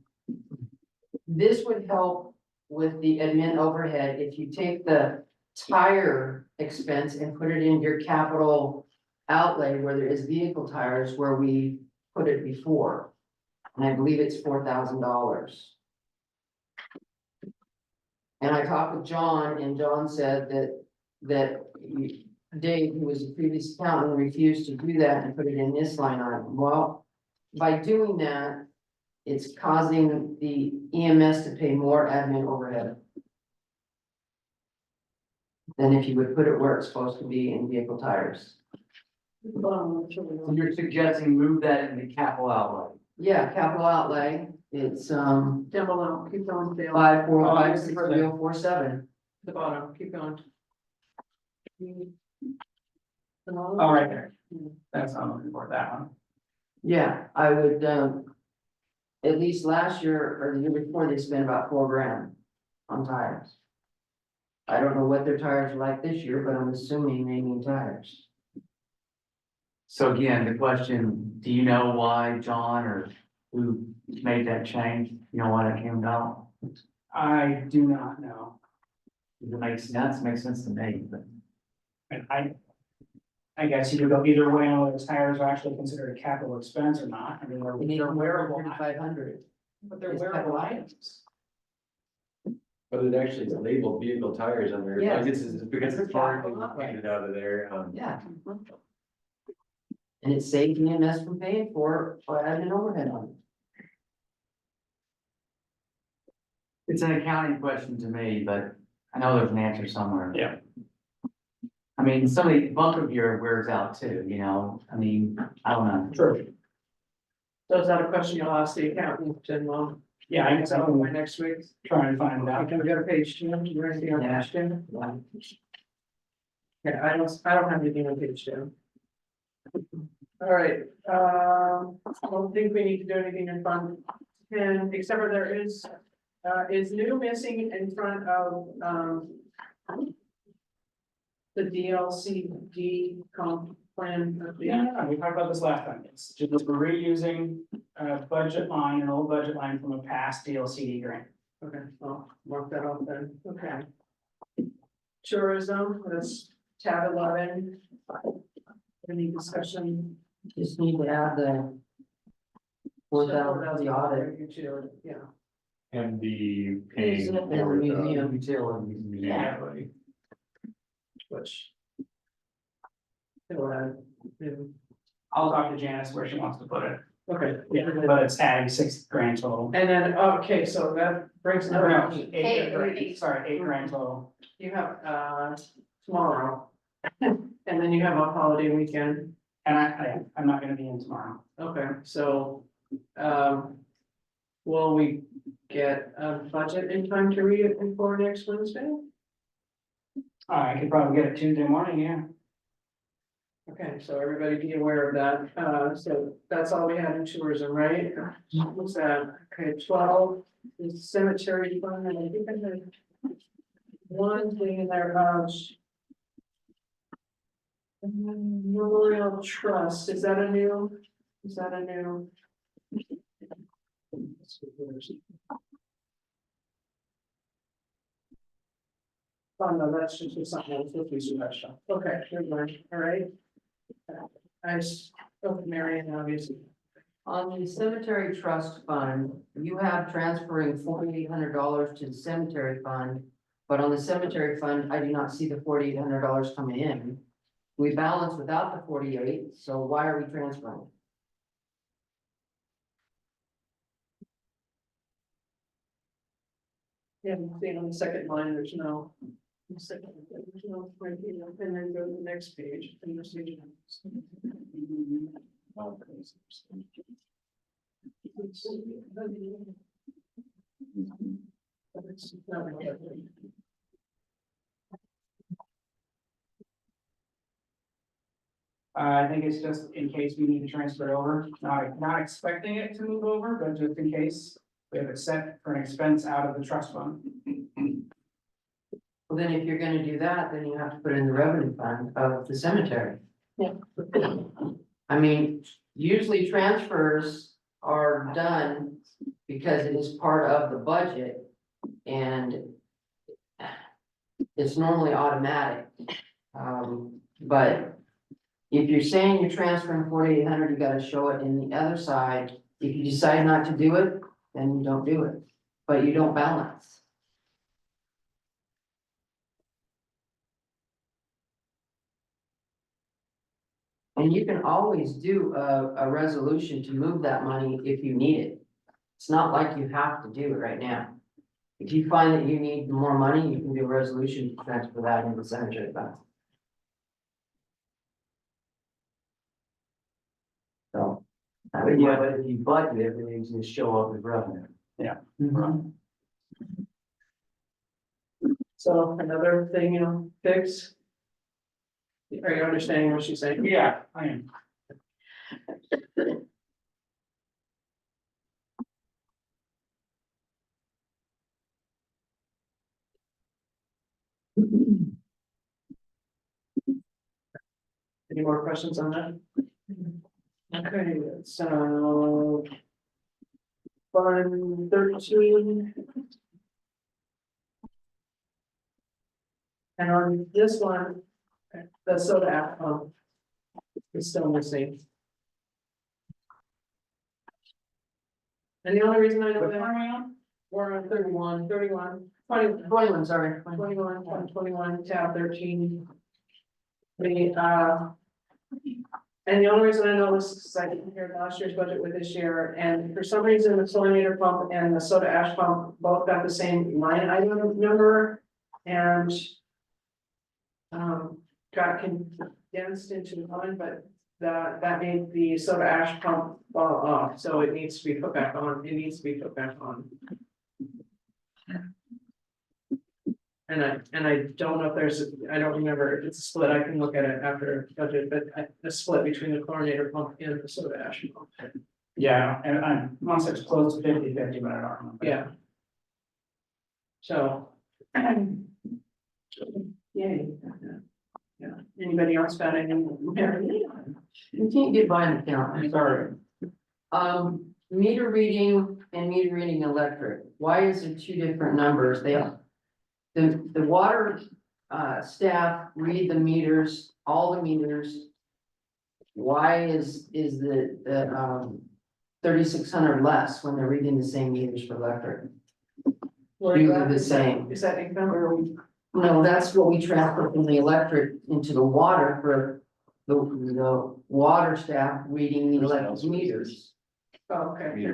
this would help with the admin overhead if you take the tire expense and put it in your capital outlay where there is vehicle tires where we put it before. And I believe it's $4,000. And I talked with John and John said that Dave, who was a previous accountant, refused to do that and put it in this line item. Well, by doing that, it's causing the EMS to pay more admin overhead than if you would put it where it's supposed to be in vehicle tires. So you're suggesting move that into capital outlay? Yeah, capital outlay, it's, Down below, keep going, Dale. 54563047. The bottom, keep going. Oh, right there. That's not looking for that one. Yeah, I would, at least last year or the year before, they spent about $4,000 on tires. I don't know what their tires are like this year, but I'm assuming they need tires. So again, the question, do you know why John or who made that change? You know why that came about? I do not know. Does it make sense? Makes sense to me, but. And I guess you could go either way on whether those tires are actually considered a capital expense or not. I mean, We need they're wearable, 500. but they're It's wearable capital items. But it actually is labeled vehicle tires on there, Yeah. I guess it's because it's hard to get it out of there, Yeah. And it saved EMS from paying for admin overhead on it. It's an accounting question to me, but I know there's an answer somewhere. Yeah. I mean, some of the bunker gear wears out too, you know, I mean, I don't know. True. So is that a question you'll ask the accountant and Yeah, I guess I by can next week? try and find out. Can we go to page 2? You ready to go to Yeah. page 2? Yeah, I don't have anything on page 2. All right, I don't think we need to do anything in fund 10, except for there is new missing in front of, the DLCD comp plan. Yeah, we talked about this last time. It's just we're reusing a budget line, an old budget line from a past DLCD grant. Okay, I'll mark that off then, okay. Tourism, that's tab 11. Any discussion? Just need to add the 4,000 for the audit. Utility, yeah. and the Museum paying and for the museum. Utilities. Yeah. Which. Yeah. I'll talk to Janice where she wants to put it, Okay, but it's adding $6,000 total. and then, okay, so that brings No, another, Sorry, $8,000 total. you have, tomorrow. And then you have a holiday weekend, And I'm not gonna be in tomorrow. okay, so, will we get a budget in time to read it before next Wednesday? I could probably get it Tuesday morning, yeah. Okay, so everybody be aware of that, so that's all we had in tourism, right? What's that, okay, 12, the cemetery fund, and I think I had one thing in there, Memorial Trust, is that a new? Oh, no, that's just something else, let's do that stuff. Okay, good one, all right. Marion, obviously. On the cemetery trust fund, you have transferring $4,800 to the cemetery fund. But on the cemetery fund, I do not see the $4,800 coming in. We balance without the 48, so why are we transferring? Yeah, see on the second line, there's no. Second, there's no, and then go to the next page and you'll see. I think it's just in case we need to transfer it over, not expecting it to move over, but just in case. We have it set for an expense out of the trust fund. Well, then if you're gonna do that, then you have to put it in the revenue fund of the cemetery. Yeah. I mean, usually transfers are done because it is part of the budget and it's normally automatic. But if you're saying you're transferring 4,800, you gotta show it in the other side. If you decide not to do it, then you don't do it, but you don't balance. And you can always do a resolution to move that money if you need it. It's not like you have to do it right now. If you find that you need more money, you can do a resolution to transfer that into the cemetery fund. So. But yeah, but if you budget, everything just show up as revenue. Mhm. So another thing, fix. Are you understanding what she's saying? Yeah, I am. Any more questions on that? Okay, so. Fund 13. And on this one, the soda app pump is still missing. And the only reason I know that, we're on 21, 21, sorry. 21, tab 13. And the only reason I know this is because I compared last year's budget with this year, and for some reason, the solinator pump and the soda ash pump both got the same line item number, and got condensed into one, but that made the soda ash pump fall off, so it needs to be put back on, And I don't know if I don't remember if it's a split, I can look at it after budget, but a split between the chlorinator pump and the soda ash pump. Yeah, and I must have close to 50-50, but I don't remember. Yeah. So. Yay. Yeah, anybody else got any? You can't get by an account, I'm sorry. Meter reading and meter reading electric, why is there two different numbers? The water staff read the meters, all the meters. Why is the 3,600 less when they're reading the same meters for electric? Usually the same. Is that income or? No, that's what we transfer from the electric into the water for the water staff reading the electric meters. Oh, okay.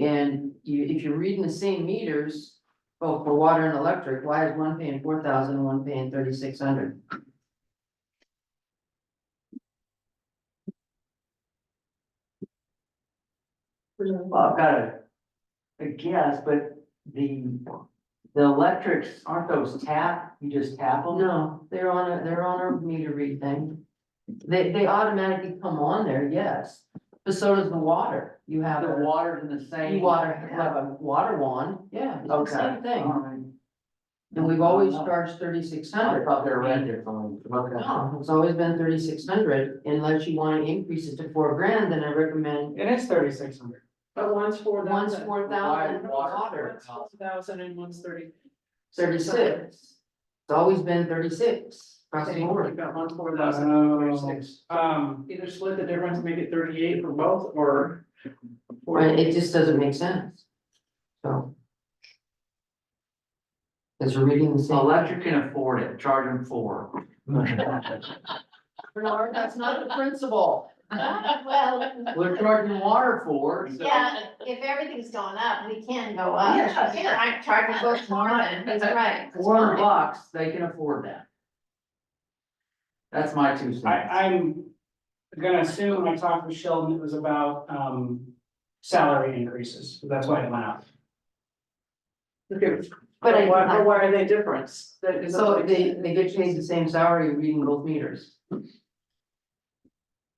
And if you're reading the same meters, oh, for water and electric, why is one paying 4,000 and one paying 3,600? Well, I've got a guess, but the electrics, aren't those tap? You just tap them? No, they're on a meter read thing. They automatically come on there, yes, but so does the water. You have The a water's in the same. you have a water wand, yeah, it's the Okay. same thing. All right. And we've always charged 3,600. I thought they were read differently. Okay. No, it's always been 3,600, unless you wanna increase it to $4,000, then I recommend It is 3,600. But one's 4,000. one's 4,000 Water. water, One's 4,000 and one's 30. 36. It's always been 36 across the You've board. got 1,4,36. Um, Either split the difference, make it 38 for both, or. It just doesn't make sense. So. Cause we're reading the same. Electric can afford it, charge them 4. No, that's not the principle. Well, We're charging water 4, so. yeah, if everything's going up, we can go up. Yes. Here, I'm charging folks more than, he's right. $400, they can afford that. That's my 2 cents. I'm gonna assume when I talked with Sheldon, it was about, salary increases, that's why it went up. Okay, But I, why are they different? That is- So they get paid the same salary reading both meters.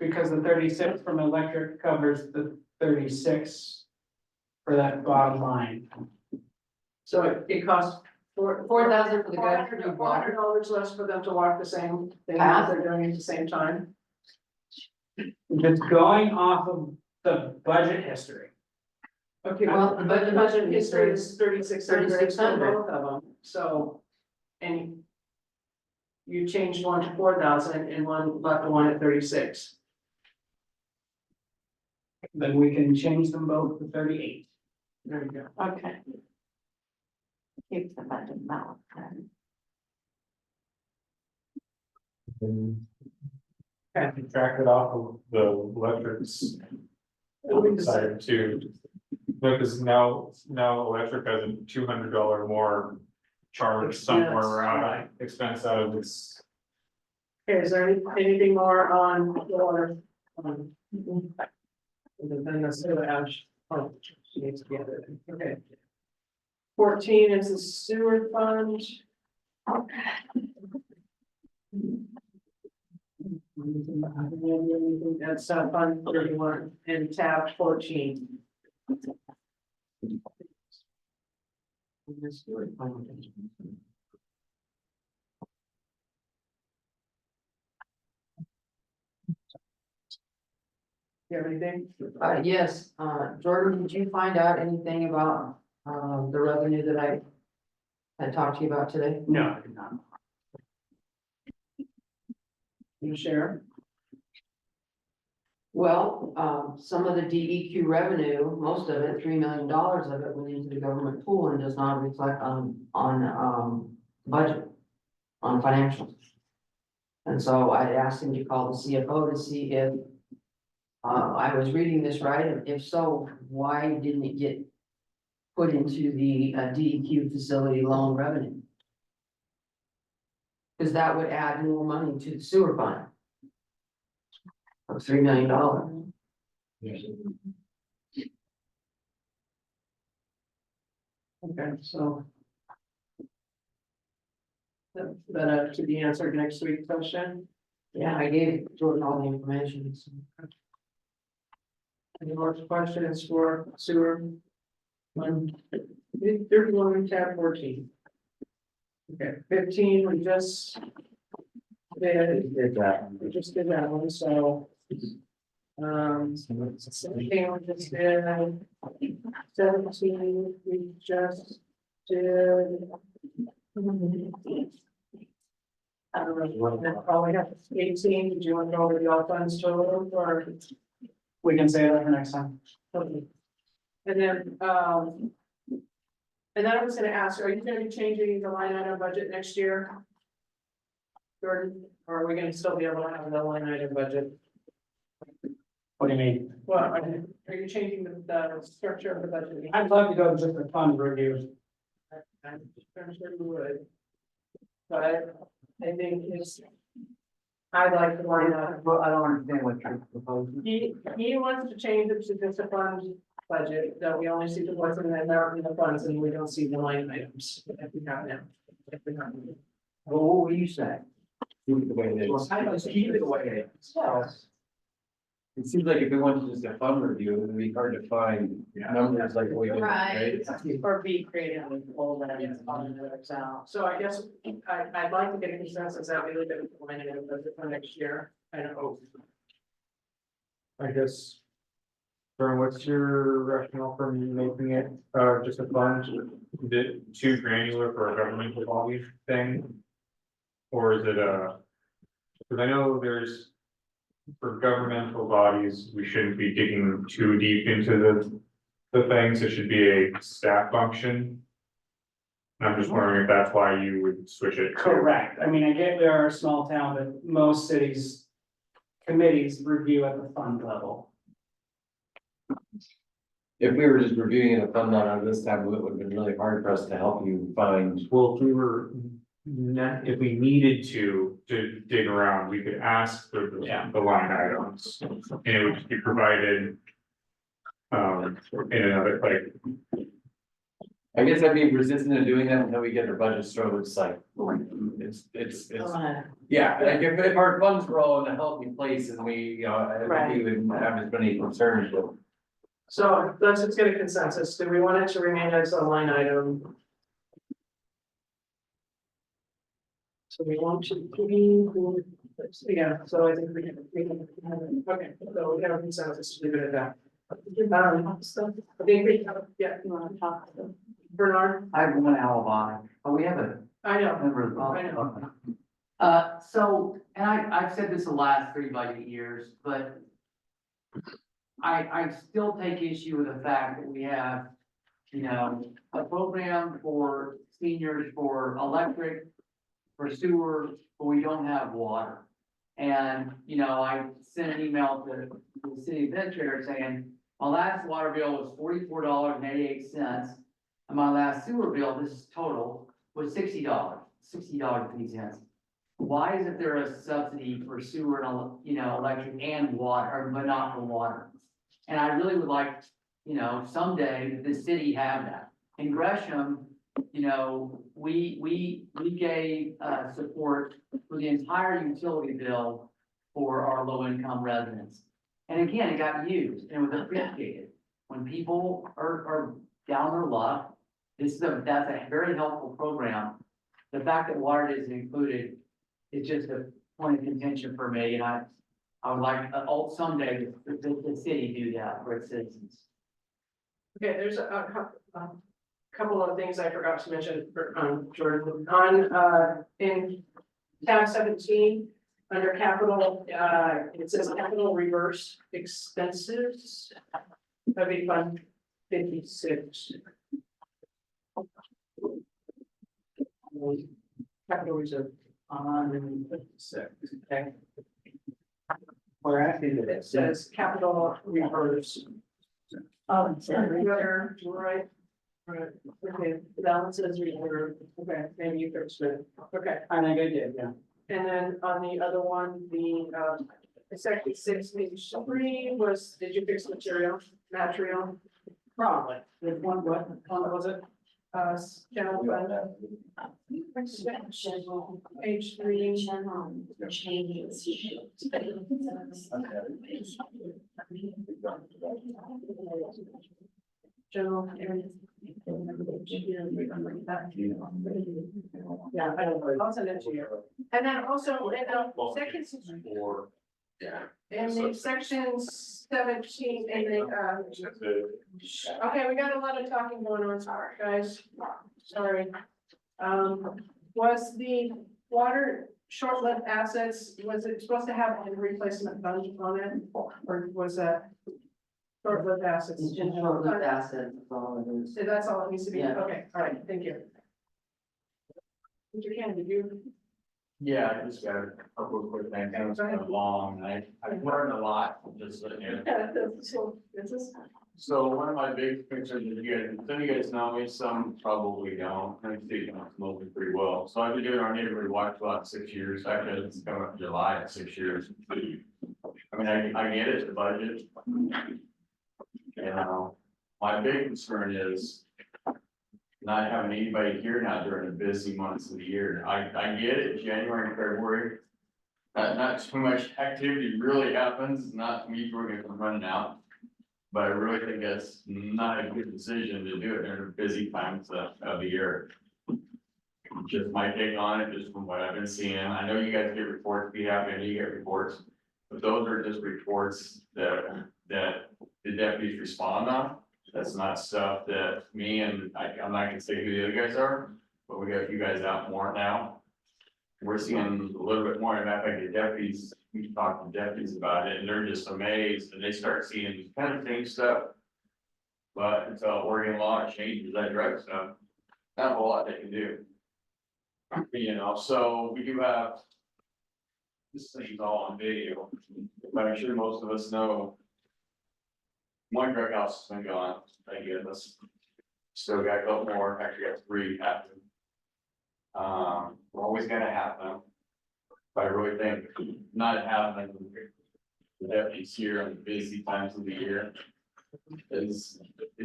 Because the 36 from electric covers the 36 for that bottom line. So it costs $4,000 for the guy to do water. $400 less for them to walk the same thing Half. that they're doing at the same time. Just going off of the budget history. Okay, Well, but the budget history history is 3,600 for 3,600. both of them, so. And you changed one to 4,000 and one left the one at 36. Then we can change them both to 38. There you go. okay. Keep the budget balanced. And subtract it off of the electrics side too. No, because now electric has a $200 more charge somewhere Expense, around right. expense out of this. Okay, is there anything more on water? Then the sewer ash, oh, she needs to get it, okay. 14 is the sewer fund. That's fund 31 and tab 14. The sewer fund. You have anything? Yes, Jordan, did you find out anything about, the revenue that I had talked to you about today? No, I did not. You share? Well, some of the DEQ revenue, most of it, $3 million of it went into the government pool and does not reflect on budget, on financials. And so I asked him to call the CFO to see if I was reading this right, and if so, why didn't it get put into the DEQ facility loan revenue? Because that would add more money to the sewer fund of $3 million. Okay, so. That to be answered next week, question. Yeah, I gave Jordan all the information. So. Any more questions for sewer? 31 tab 14. Okay, 15, we just. Did that. We just did that one, so. 16 we just did. 17, we just did. I don't know, probably have 18, did you want to go over the all funds total or? We can say that for next time. Okay. And then I was gonna ask, are you gonna be changing the line item budget next year? Jordan, or are we gonna still be able to have the line item budget? What do you mean? Well, are you changing the structure of the budget? I'd love to go just for fund review. I'm sure you would. But I think it's. I like the line item. Well, I don't understand what you're proposing. He wants to change it to just a fund budget, that we only see the what's in the funds and we don't see the line items if we have them. If we have them. Well, what were you saying? Keep it the way it is. I was keep it the way it is. Yes. It seems like if we went to just a fund review, it would be hard to find numbers like we do, Right. right? Or be creative and pull that in on another out. So I guess I'd like to get a consensus that we look at the line item budget for next year. I don't know. I guess. Vern, what's your rationale for making it just a fund? Is it too granular for a governmental body thing? Or is it cause I know there's. For governmental bodies, we shouldn't be digging too deep into the things, it should be a staff function. And I'm just wondering if that's why you would switch it to. Correct. I mean, I get we are a small town, but most cities, committees review at the fund level. If we were just reviewing it a fund line on this time, it would have been really hard for us to help you find. Well, if we were, if we needed to dig around, we could ask for the line items. And it would just be provided. In another, like, I guess I'd be resistant to doing that until we get our budget straight, it's like, it's, yeah, like if our funds were all in a healthy place and we, you know, I don't think we wouldn't have as many concerns, but. So let's just get a consensus. Do we want it to remain as a line item? So we want to be, yeah, so I think we can, okay, so we have a consensus to leave it at that. I think we have, yeah, you want to talk to them? Bernard? I have one alibi, but we have a I know, member of the I public. know. So, and I've said this the last 3 budget years, but I still take issue with the fact that we have, you know, a program for seniors for electric, for sewer, but we don't have water. And, you know, I sent an email to the city administrator saying, my last water bill was $44.88. And my last sewer bill, this is total, was $60.50. Why isn't there a subsidy for sewer and, you know, electric and water, but not for water? And I really would like, you know, someday the city have that. In Gresham, you know, we gave support for the entire utility bill for our low income residents. And again, it got used and it was appreciated. When people are down their luck, that's a very helpful program. The fact that water isn't included is just a point of contention for me, and I would like, someday the city do that for its citizens. Okay, there's a couple of things I forgot to mention, Jordan, in tab 17, under capital, it says capital reverse expenses. That'd be Fund 56. Capital reserve. 56, okay. Where at? It says capital reverse. Oh, it's Right, right, okay, balances reserve, okay, maybe you fixed it, okay. I think I did, yeah. And then on the other one, the section 6, page 3 was, did you fix material? Probably. Which one was it? General fund, page 3. General. Yeah, I don't know, I'll send it to you. And then also, in section, in the section 17, in the, okay, we got a lot of talking going on, sorry, guys, sorry. Was the water short-lived assets, was it supposed to have a replacement fund on it, or was that? Short-lived assets. It's just short-lived assets, that's all it is. So that's all it needs to be, Yeah. okay, all right, thank you. Mr. Ken, did you? Yeah, I just got a couple of quick things, that was kind of long, and I've learned a lot from just sitting here. So one of my big concerns is some of you guys know me, some probably don't, I think Steve knows me pretty well. So I've been doing our neighborhood watch for about 6 years, actually, it's coming up July at 6 years. I mean, I get it, the budget. You know, my big concern is not having anybody here now during the busy months of the year. I get it, January and February. Not too much activity really happens, not me, we're gonna come running out. But I really think that's not a good decision to do it during the busy times of the year. Just my take on it, just from what I've been seeing. I know you guys get reports, be happy, and you get reports. But those are just reports that the deputies respond on. That's not stuff that me and I'm not gonna say who the other guys are, but we got a few guys out more now. we're seeing a little bit more of that, like the deputies, we talked to deputies about it, and they're just amazed, and they start seeing these kind of same stuff. But until Oregon law changes that drug stuff, not a whole lot they can do. You know, so we do have. This thing's all on video, but I'm sure most of us know. One drug house has been gone, thank goodness. Still got a couple more, actually got 3 active. We're always gonna have them. But I really think not having the deputies here on the busy times of the year is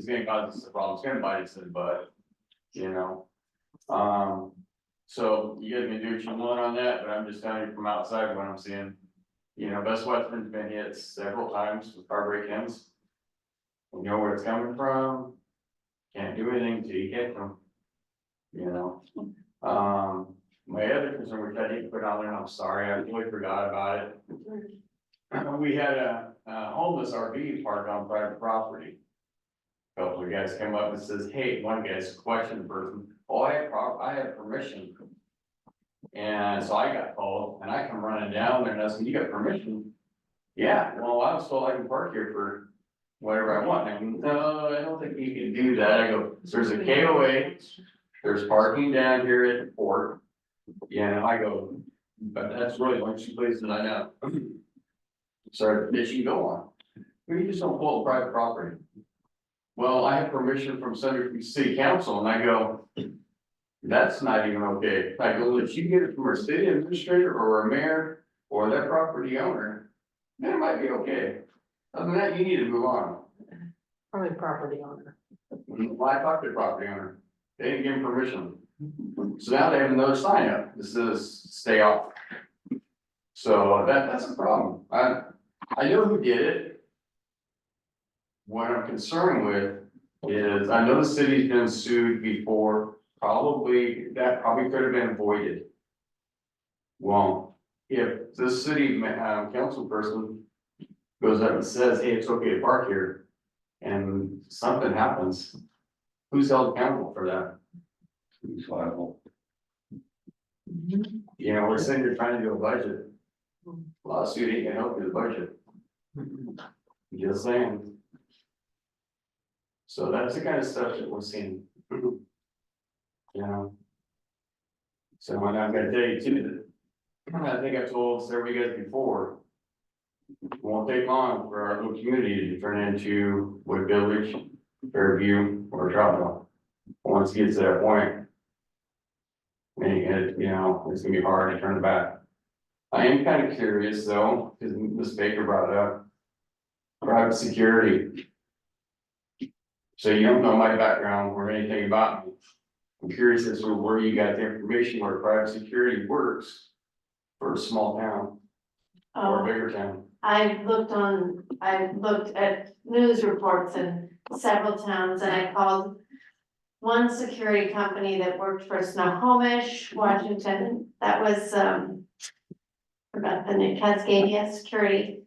gonna cause us a problem. It's gonna bite us in the butt, you know? So you guys can do what you want on that, but I'm just telling you from outside what I'm seeing. You know, Best Western's been hit several times with car break-ins. We know where it's coming from. Can't do anything till you get them. You know, my other concern, which I didn't put on there, and I'm sorry, I totally forgot about it. We had a homeless RV parked on private property. A couple of guys came up and says, hey, one guy's questioned the person, oh, I have permission. And so I got called and I come running down there and I said, you got permission? Yeah, well, I was told I can park here for whatever I want. And no, I don't think you can do that. I go, there's a KOA, there's parking down here at the port. Yeah, and I go, but that's really one of the places I know. So that you go on. Well, you just don't pull private property. Well, I have permission from city council, and I go, that's not even okay. I go, if you get it from a city administrator or a mayor or that property owner, then it might be okay. Other than that, you need to move on. Probably property owner. Well, I talked to the property owner. They didn't give him permission. So now they have another sign up. This says stay off. So that's a problem. I know who did it. What I'm concerned with is, I know the city's been sued before, that probably could have been avoided. Well, if this city council person goes up and says, hey, it's okay to park here, and something happens, who's held accountable for that? Who's liable? You know, we're sitting here trying to do a budget. Lawsuit ain't gonna help you with the budget. Just saying. So that's the kind of stuff that we're seeing. You know. So when I'm gonna tell you too, that I think I've told several of you guys before. It won't take long for our little community to turn into Wood Village, Fairview, or Troutdale. Once it gets to that point. And you know, it's gonna be hard to turn it back. I am kind of curious though, because Ms. Baker brought it up. Private security. So you don't know my background or anything about me. I'm curious as to where you got the information where private security works for a small town or a bigger town. I've looked at news reports in several towns and I called one security company that worked for Snohomish, Washington. That was, forgot the name, Cascade Security.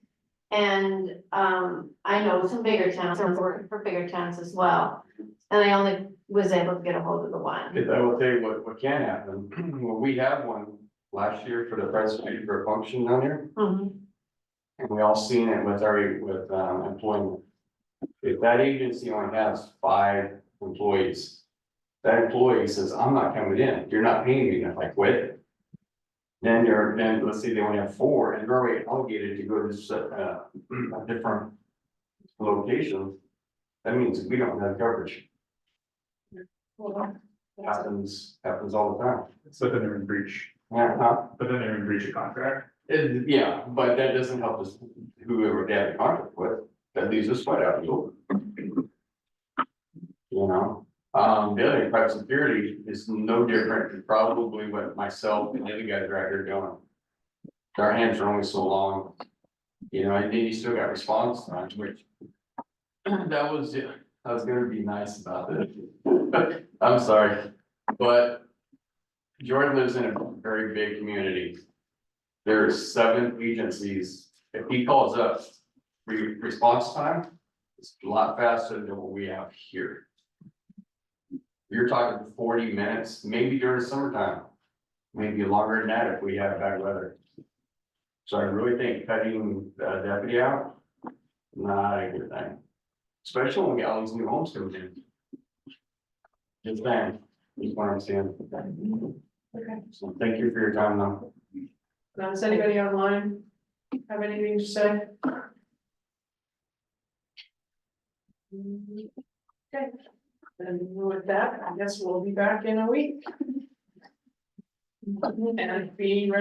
And, I know some bigger towns, I was working for bigger towns as well. And I only was able to get a hold of the one. Because I will tell you what can happen. Well, we had one last year for the president for a function down here. Mhm. And we all seen it with employment. If that agency only has 5 employees, that employee says, I'm not coming in, you're not paying me, and if I quit. Then let's say they only have 4 and they're already obligated to go to a different location. That means we don't have coverage. Happens all the time. But then they're in breach, Yeah, but then they're in breach of contract. yeah, but that doesn't help us, whoever they have the contract with, that leaves us right out the door. You know, the other thing, private security is no different than probably what myself and the other guys are out here doing. Our hands are only so long, you know, and then you still got response times, which that was gonna be nice about this. I'm sorry, but Jordan lives in a very big community. There's 7 agencies. If he calls up, response time is a lot faster than what we have here. You're talking 40 minutes, maybe during the summertime. maybe longer than that if we have bad weather. So I really think cutting the deputy out, not a good thing. Especially when we get all these new homes coming in. Just saying, just what I'm saying. Okay. So thank you for your time though. Now, does anybody online have anything to say? Okay, and with that, I guess we'll be back in a week. And be ready